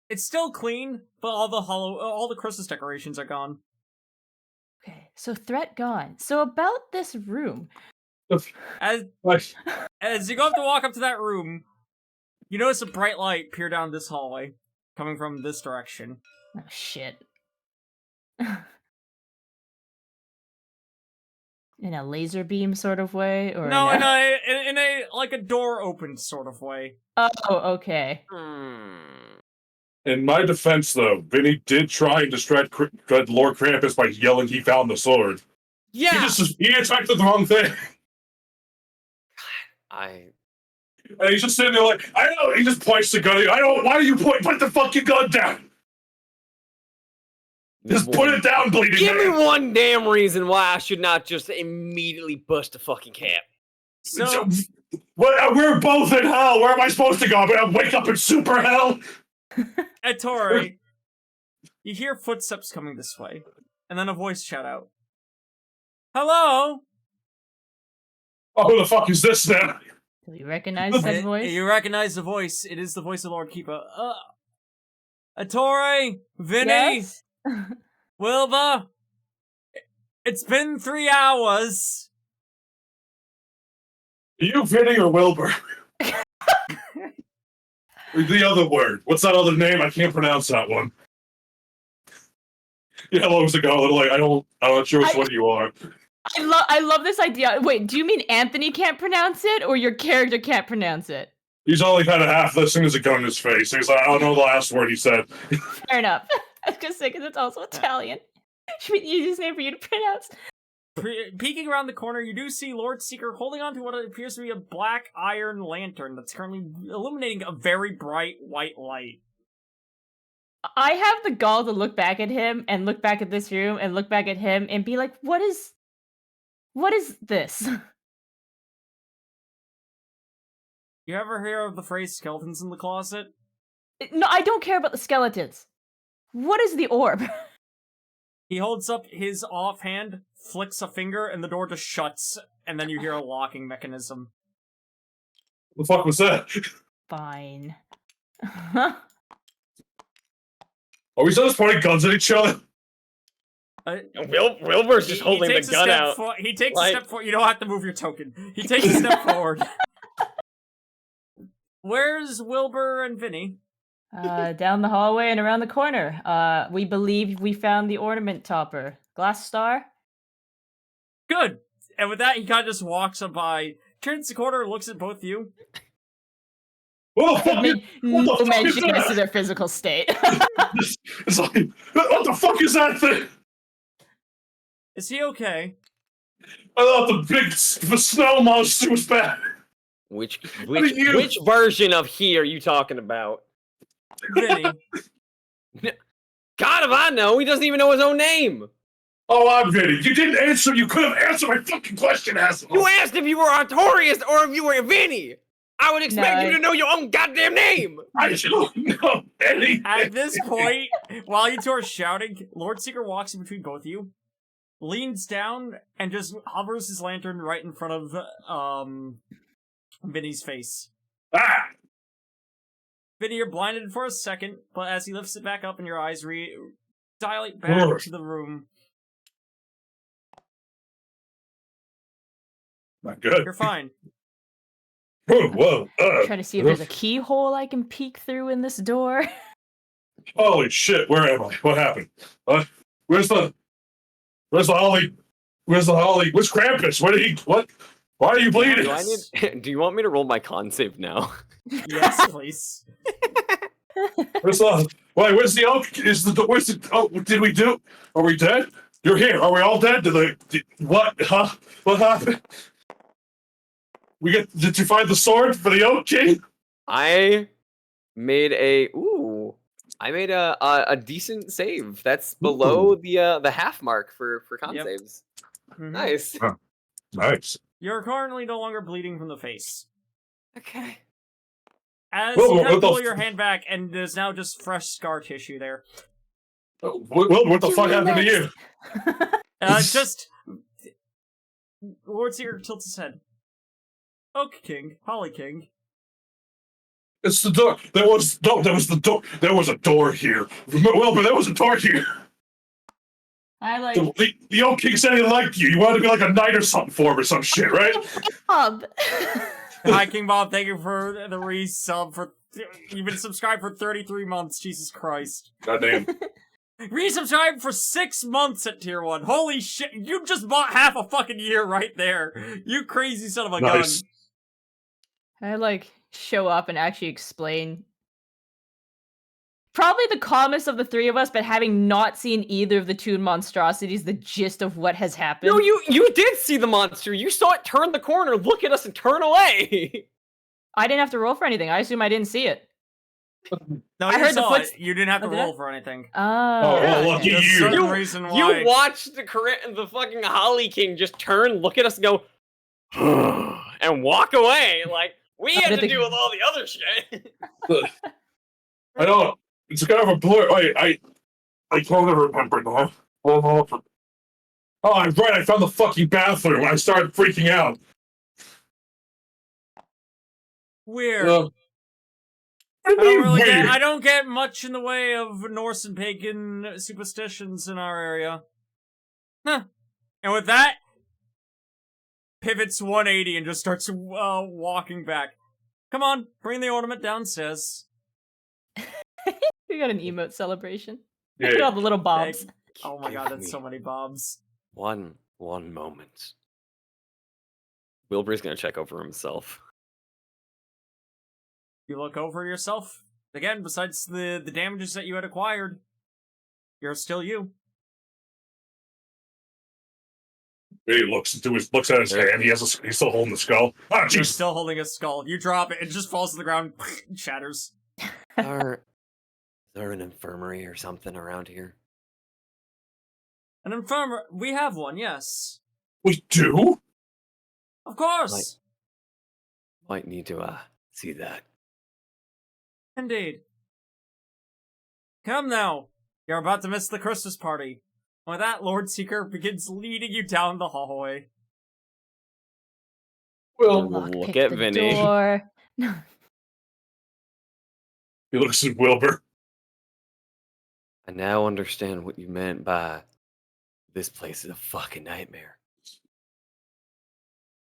it's still clean, but all the Christmas decorations are gone. Okay, so threat gone. So about this room. As you go up to walk up to that room, you notice a bright light peer down this hallway, coming from this direction. Oh shit. In a laser beam sort of way, or no, in a like a door opened sort of way. Oh, okay. In my defense, though, Vinny did try and distract Lord Krampus by yelling he found the sword. Yeah, he attacked the wrong thing. And he's just sitting there like, I know. He just points the gun. Why do you put the fucking gun down? Just put it down, bleeding. Give me one damn reason why I should not just immediately bust a fucking cap. So we're both in hell. Where am I supposed to go? I'm gonna wake up in super hell. Tori, you hear footsteps coming this way. And then a voice shout out. Hello? Oh, who the fuck is this then? Do you recognize that voice? You recognize the voice. It is the voice of Lord Keeper. Ettore, Vinny, Yes? Wilbur. It's been 3 hours. Are you Vinny or Wilbur? The other word. What's that other name? I can't pronounce that one. Yeah, how long was ago? Like, I'm not sure which one you are. I love this idea. Wait, do you mean Anthony can't pronounce it, or your character can't pronounce it? He's only kind of half listening as a gun in his face. He's like, I don't know the last word he said. Fair enough. I was gonna say, because it's also Italian. Should be the easiest name for you to pronounce. Peeking around the corner, you do see Lord Seeker holding onto what appears to be a black iron lantern that's currently illuminating a very bright white light. I have the gall to look back at him and look back at this room and look back at him and be like, what is this? You ever hear of the phrase skeletons in the closet? No, I don't care about the skeletons. What is the orb? He holds up his offhand, flicks a finger, and the door just shuts, and then you hear a locking mechanism. What the fuck was that? Fine. Are we just pointing guns at each other? Wilbur's just holding the gun out. He takes a step forward. You don't have to move your token. He takes a step forward. Where's Wilbur and Vinny? Down the hallway and around the corner. We believe we found the ornament topper. Glass star? Good. And with that, he kind of just walks up by, turns the corner, looks at both of you. What the fuck? No What the fuck is mention as to that? their physical state. It's like, what the fuck is that thing? Is he okay? I thought the snow monster was bad. Which did you- which version of he are you talking about? Vinny. God if I know, he doesn't even know his own name. Oh, I'm Vinny. You didn't answer. You could have answered my fucking question, asshole. You asked if you were Artorias or if you were Vinny. I would expect No. you to know your own goddamn name. I don't know anything. At this point, while you two are shouting, Lord Seeker walks in between both of you, leans down, and just hovers his lantern right in front of, Vinny's face. Ah! Vinny, you're blinded for a second, but as he lifts it back up and your eyes dilate back to the room, Not good. you're fine. Whoa. Trying to see if there's a keyhole I can peek through in this door. Holy shit, where am I? What happened? Where's the Holly? Where's Krampus? What? Why are you bleeding? Do you want me to roll my con save now? Yes, please. Where's the oak? Did we do? Are we dead? You're here. Are we all dead? What? Huh? What happened? Did you find the sword for the Oak King? I made a decent save. That's below the half mark for con saves. Mhm. Nice. Oh, nice. You're currently no longer bleeding from the face. Okay. As Whoa, you kind what of the pull your hand back, and there's now just fresh scar tissue there. What the fuck happened to you? Just Lord Seeker tilts his head. Oak King, Holly King. It's the door. There was the door. There was a door here. Wilbur, there was a door here. I like. The Oak King said he liked you. You wanted to be like a knight or something for him or some shit, right? Bob. Hi, King Bob. Thank you for the resub. You've been subscribed for 33 months. Jesus Christ. Goddamn. Resubscribe for 6 months at tier 1. Holy shit. You just bought half a fucking year right there. You crazy son of a Nice. gun. I show up and actually explain. Probably the calmest of the three of us, but having not seen either of the two monstrosities, the gist of what has happened. No, you did see the monster. You saw it turn the corner, look at us, and turn away. I didn't have to roll for anything. I assume I didn't see it. No, I you heard the saw foot- it. You didn't have to Oh, did I? roll for anything. Oh, well, lucky There's a you. certain You- reason why. You watched the fucking Holly King just turn, look at us, and go, and walk away. Like, we had to deal with all the other shit. I don't. It's kind of a blur. I kind of remember now. Oh, I'm right. I found the fucking bathroom. I started freaking out. Weird. What I do you don't mean really weird? I don't get much in the way of Norse and pagan superstitions in our area. Huh. And with that, pivots 180 and just starts walking back. Come on, bring the ornament downstairs. We got an emote celebration. Yeah. Look at all the little bobs. Oh my god, that's so many bobs. One moment. Wilbur's gonna check over himself. You look over yourself. Again, besides the damages that you had acquired, you're still you. He looks at his hand. He's still holding the skull. Ah, You're jeez. still holding a skull. You drop it, it just falls to the ground, shatters. Is there an infirmary or something around here? An infirmary. We have one, yes. We do? Of course. Might need to see that. Indeed. Come now. You're about to miss the Christmas party. With that, Lord Seeker begins leading you down the hallway. Well, Look Lockpick at the Vinny. door. he looks at Wilbur. I now understand what you meant by this place is a fucking nightmare.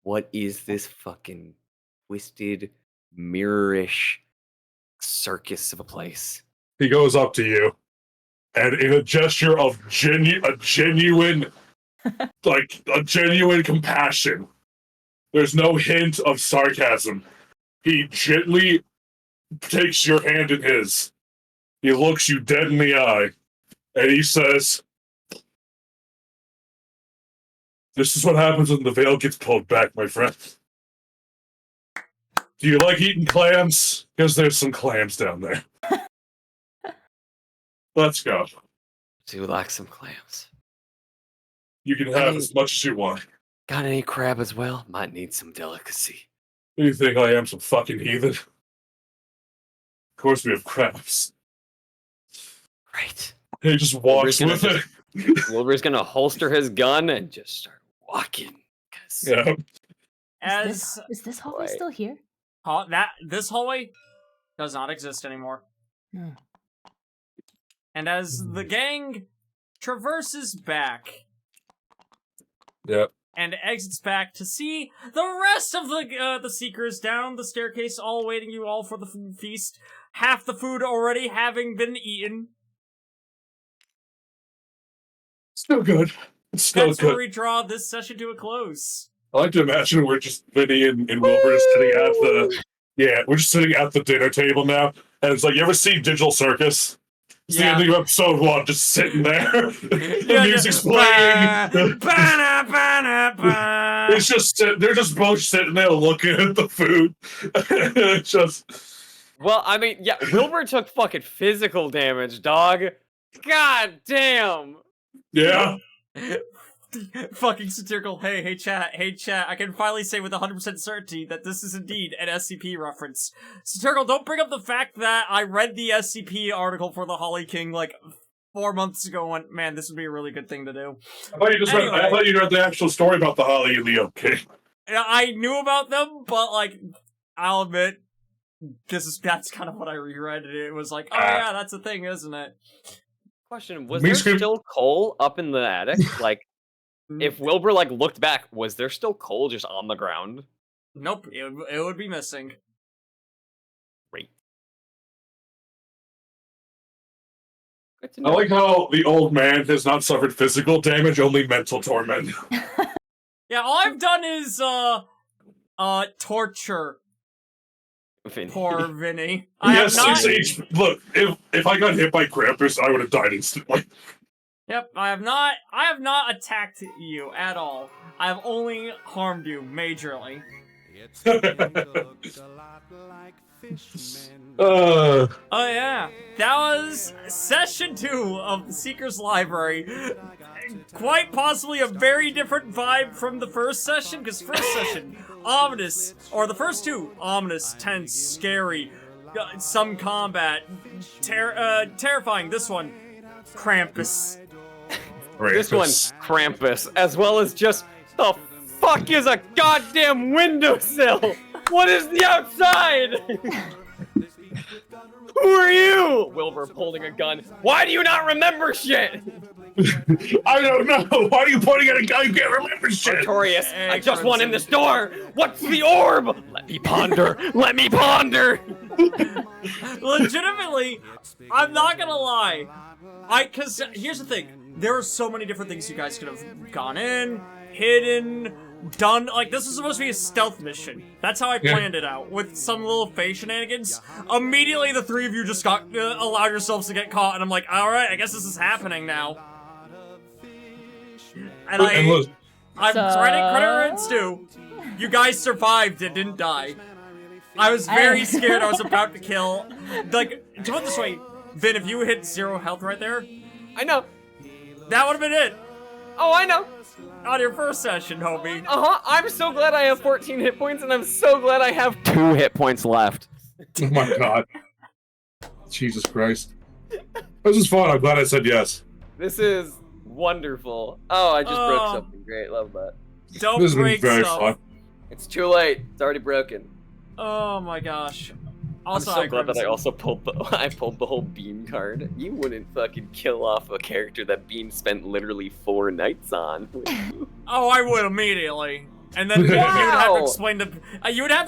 What is this fucking twisted, mirrorish circus of a place? He goes up to you, and in a gesture of genuine compassion, there's no hint of sarcasm. He gently takes your hand in his. He looks you dead in the eye, and he says, "This is what happens when the veil gets pulled back, my friend. Do you like eating clams? Because there's some clams down there. Let's go. Do like some clams. You can have as much as you want. Got any crab as well? Might need some delicacy. You think I am some fucking heathen? Of course we have crabs." Great. He just walks with it. Wilbur's gonna holster his gun and just start walking. Yeah. Is this hallway Right. still here? This hallway does not exist anymore. Hmm. And as the gang traverses back Yep. and exits back to see the rest of the Seekers down the staircase, all waiting you all for the feast, half the food already having been eaten. Still good. It's still That's where good. we draw this session to a close. I like to imagine we're just Vinny and Wilbur just sitting at the we're just sitting at the dinner table now, and it's like, you ever see Digital Circus? It's the ending of episode 1, just sitting there. The music's playing. It's just they're just both sitting there looking at the food. It's just. Well, I mean, yeah, Wilbur took fucking physical damage, dog. God damn. Yeah. Fucking satirical. Hey chat, I can finally say with 100% certainty that this is indeed an SCP reference. Satirical, don't bring up the fact that I read the SCP article for the Holly King like 4 months ago and went, man, this would be a really good thing to do. I thought you read the actual story about the Holly and the King. I knew about them, but like, I'll admit, that's kind of what I reread. It was like, oh yeah, that's a thing, isn't it? Question, was there still coal up in the attic? Like, if Wilbur, like, looked back, was there still coal just on the ground? Nope, it would be missing. Great. I like how the old man has not suffered physical damage, only mental torment. Yeah, all I've done is, torture Vinny. poor Vinny. Yes, look, if I got hit by Krampus, I would have died instantly. Yep, I have not attacked you at all. I have only harmed you majorly. Oh yeah, that was session 2 of the Seeker's Library. Quite possibly a very different vibe from the first session, because first session, ominous, or the first 2, ominous, tense, scary, some combat, terrifying. This one, Krampus. This one's Krampus, as well as just the fuck is a goddamn windowsill? What is the outside? Who are you? Wilbur holding a gun. Why do you not remember shit? I don't know. Why are you pointing at a guy who can't remember shit? Notorious. I just want in this door. What's the orb? Let me ponder. Let me ponder. Legitimately, I'm not gonna lie. Cause here's the thing. There are so many different things you guys could have gone in, hidden, done. Like, this was supposed to be a stealth mission. That's how I planned it out, with some little face shenanigans. Immediately, the three of you just got allowed yourselves to get caught, and I'm like, alright, I guess this is happening now. And I'm credit where it's due. You guys survived and didn't die. I was very scared I was about to kill. Like, to put it this way, Vin, if you hit 0 health right there... I know. That would have been it. Oh, I know. On your first session, homie. I'm so glad I have 14 hit points, and I'm so glad I have 2 hit points left. Oh my god. Jesus Christ. This is fun. I'm glad I said yes. This is wonderful. Oh, I just broke something. Great, love that. Don't This has been break very stuff. fun. It's too late. It's already broken. Oh my gosh. Also, I'm so glad that I also pulled the whole Bean card. You wouldn't fucking kill off a character that Bean spent literally 4 nights on. Oh, I would immediately. And then you'd have to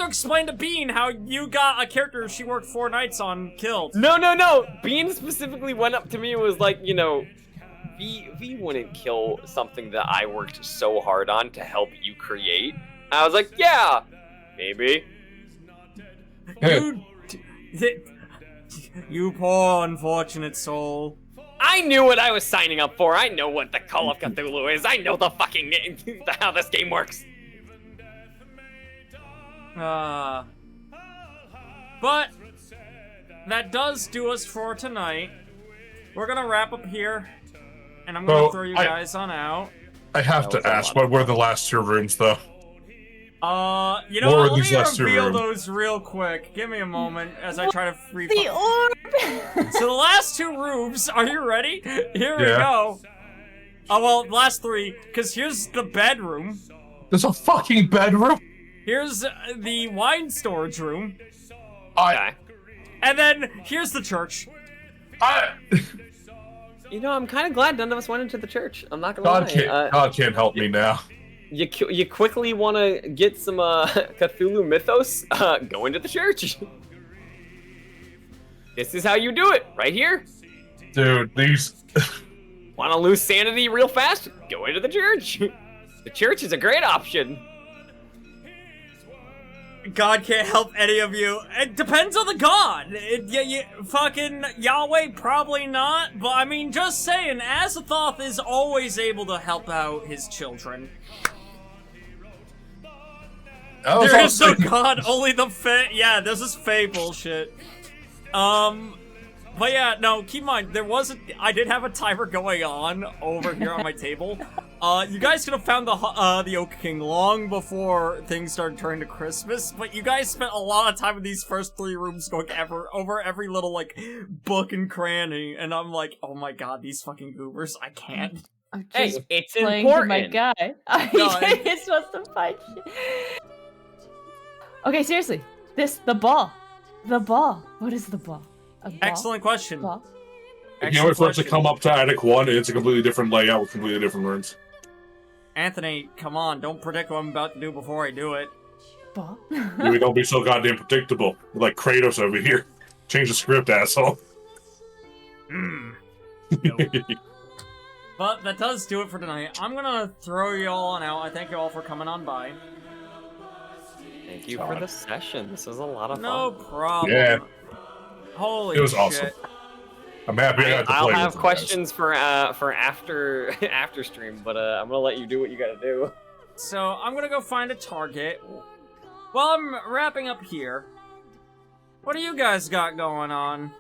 explain to Bean how you got a character she worked 4 nights on killed. No. Bean specifically went up to me and was like, you know, V wouldn't kill something that I worked so hard on to help you create. I was like, yeah, maybe. You poor unfortunate soul. I knew what I was signing up for. I know what the Call of Cthulhu is. I know the fucking how this game works. But that does do us for tonight. We're gonna wrap up here, and I'm gonna throw you guys on out. I have to ask, what were the last 2 rooms, though? You know what? Let me reveal those real quick. Give me a moment as I try to free the orb. So the last 2 rooms, are you ready? Here we go. Oh, well, last 3, because here's the bedroom. There's a fucking bedroom? Here's the wine storage room. Okay. And then here's the church. You know, I'm kind of glad none of us went into the church. I'm not gonna lie. God can't help me now. You quickly want to get some Cthulhu mythos? Go into the church. This is how you do it, right here. Dude, these... Want to lose sanity real fast? Go into the church. The church is a great option. God can't help any of you. It depends on the god. Fucking Yahweh, probably not. But I mean, just saying, Azathoth is always able to help out his children. There is no god, only the Fae. Yeah, this is Fae bullshit. But yeah, no, keep in mind, I did have a timer going on over here on my table. You guys could have found the Oak King long before things started turning to Christmas, but you guys spent a lot of time in these first 3 rooms going over every little, like, book and cranny, and I'm like, oh my god, these fucking goobers, I can't. I'm just it's playing important. to my guy. It's supposed to fight shit. Okay, seriously. The ball. The ball. What is the ball? A ball? Excellent question. Ball? I can't wait for it to come up to Attic 1, and it's a completely different layout with completely different rooms. Anthony, come on, don't predict what I'm about to do before I do it. Ball? We don't be so goddamn predictable. We're like Kratos over here. Change the script, asshole. But that does do it for tonight. I'm gonna throw you all on out. I thank you all for coming on by. Thank you for the session. This was a lot of fun. No problem. Yeah. Holy It was shit. awesome. I'm happy I got to play I'll with have you questions for after stream, but I'm gonna let you do what you gotta do. So I'm gonna go find a target. While I'm wrapping up here, what do you guys got going on?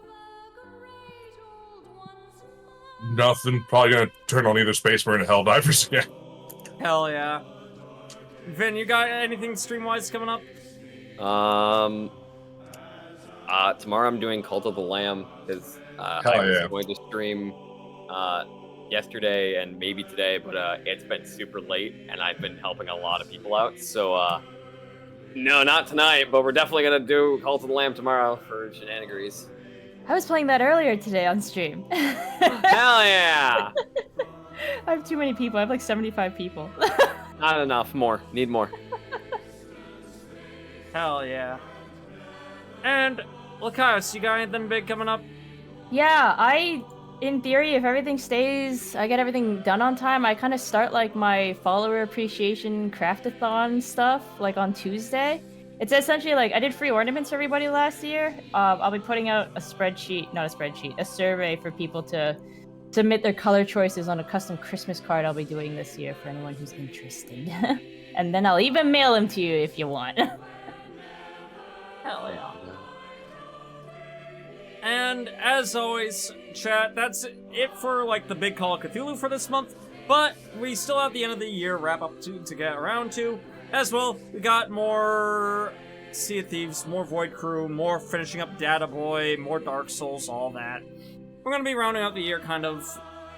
Nothing. Probably gonna turn on either Space Marine or Helldivers again. Hell yeah. Vin, you got anything stream-wise coming up? Tomorrow I'm doing Cult of the Lamb, because Hell I'm yeah. going to stream yesterday and maybe today, but it's been super late, and I've been helping a lot of people out. So no, not tonight, but we're definitely gonna do Cult of the Lamb tomorrow for shenanigans. I was playing that earlier today on stream. Hell yeah! I have too many people. I have like 75 people. Not enough. More. Need more. Hell yeah. And, Lakaios, you got anything big coming up? Yeah, in theory, if everything stays, I get everything done on time, I kind of start like my follower appreciation craftathon stuff like on Tuesday. It's essentially like I did free ornaments for everybody last year. I'll be putting out a survey for people to submit their color choices on a custom Christmas card I'll be doing this year for anyone who's interested. And then I'll even mail them to you if you want. Hell yeah. And as always, chat, that's it for like the big Call of Cthulhu for this month. But we still have the end of the year wrap up to get around to. As well, we got more Sea of Thieves, more Void Crew, more finishing up Data Boy, more Dark Souls, all that. We're gonna be rounding out the year kind of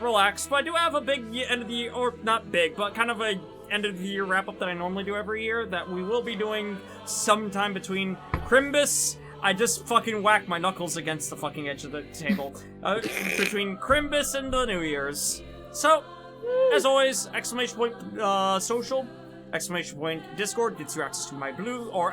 relaxed, but I do have a big end of the year, or not big, but kind of a end of the year wrap up that I normally do every year that we will be doing sometime between Crimbus. I just fucking whacked my knuckles against the fucking edge of the table. Between Crimbus and the New Year's. So, as always, exclamation point social, exclamation point Discord gets you access to my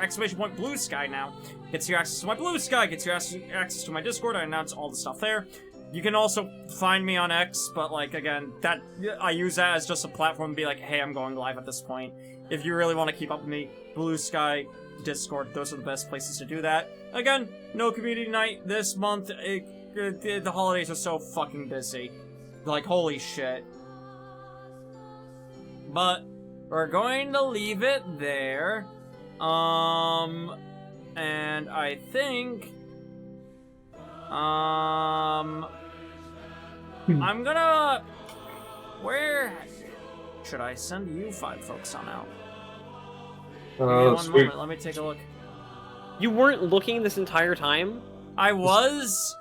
exclamation point Blue Sky now. Gets you access to my Blue Sky, gets you access to my Discord. I announce all the stuff there. You can also find me on X, but like, again, that I use that as just a platform to be like, hey, I'm going live at this point. If you really want to keep up with me, Blue Sky, Discord, those are the best places to do that. Again, no community night this month. The holidays are so fucking busy. Like, holy shit. But we're going to leave it there. And I think I'm gonna... Where should I send you 5 folks on out? Give me one moment, let me take a look. You weren't looking this entire time? I was,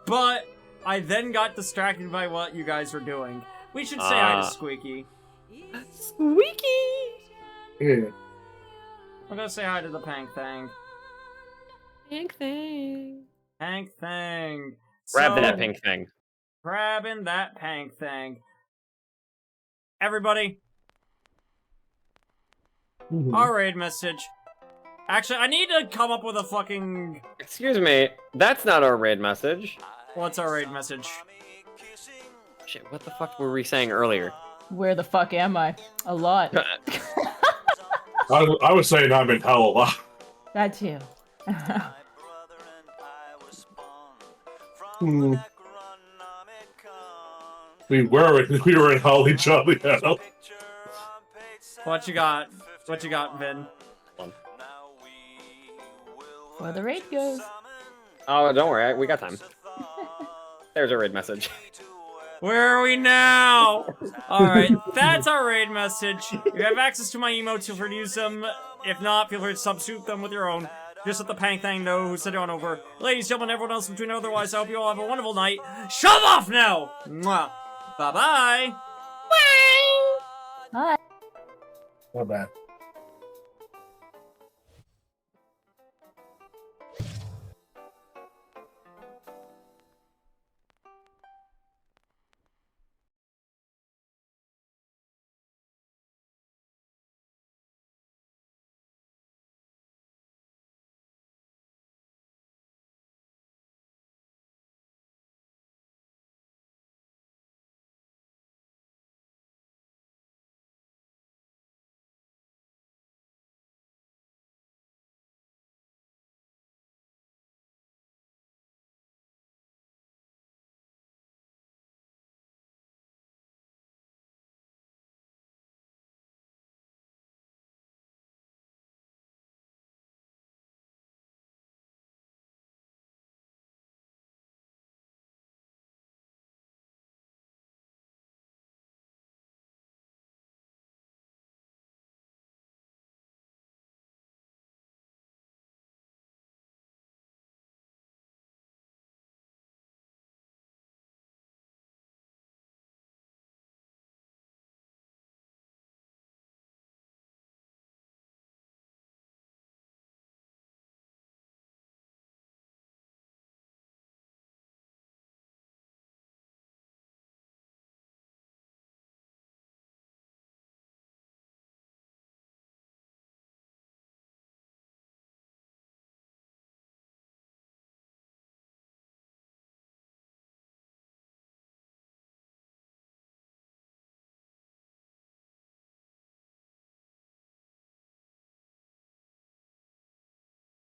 but I then got distracted by what you guys were doing. We should say hi to Squeaky. Squeaky! Yeah. I'm gonna say hi to the Pank Thang. Pink thing. Pank Thang. Grab that pink thing. Grabbing that Pank Thang. Everybody. Our raid message. Actually, I need to come up with a fucking... Excuse me, that's not our raid message. What's our raid message? Shit, what the fuck were we saying earlier? Where the fuck am I? A lot. I was saying I'm in hell a lot. That too. We were in Holly Jolly Hell. What you got? What you got, Vin? Where the raid goes. Oh, don't worry, we got time. There's a raid message. Where are we now? Alright, that's our raid message. You have access to my emotes, feel free to use them. If not, feel free to substitute them with your own. Just let the Pank Thang know who sent it on over. Ladies, gentlemen, everyone else between otherwise, I hope you all have a wonderful night. Shove off now! Mwah. Bye-bye! Bye. Not bad.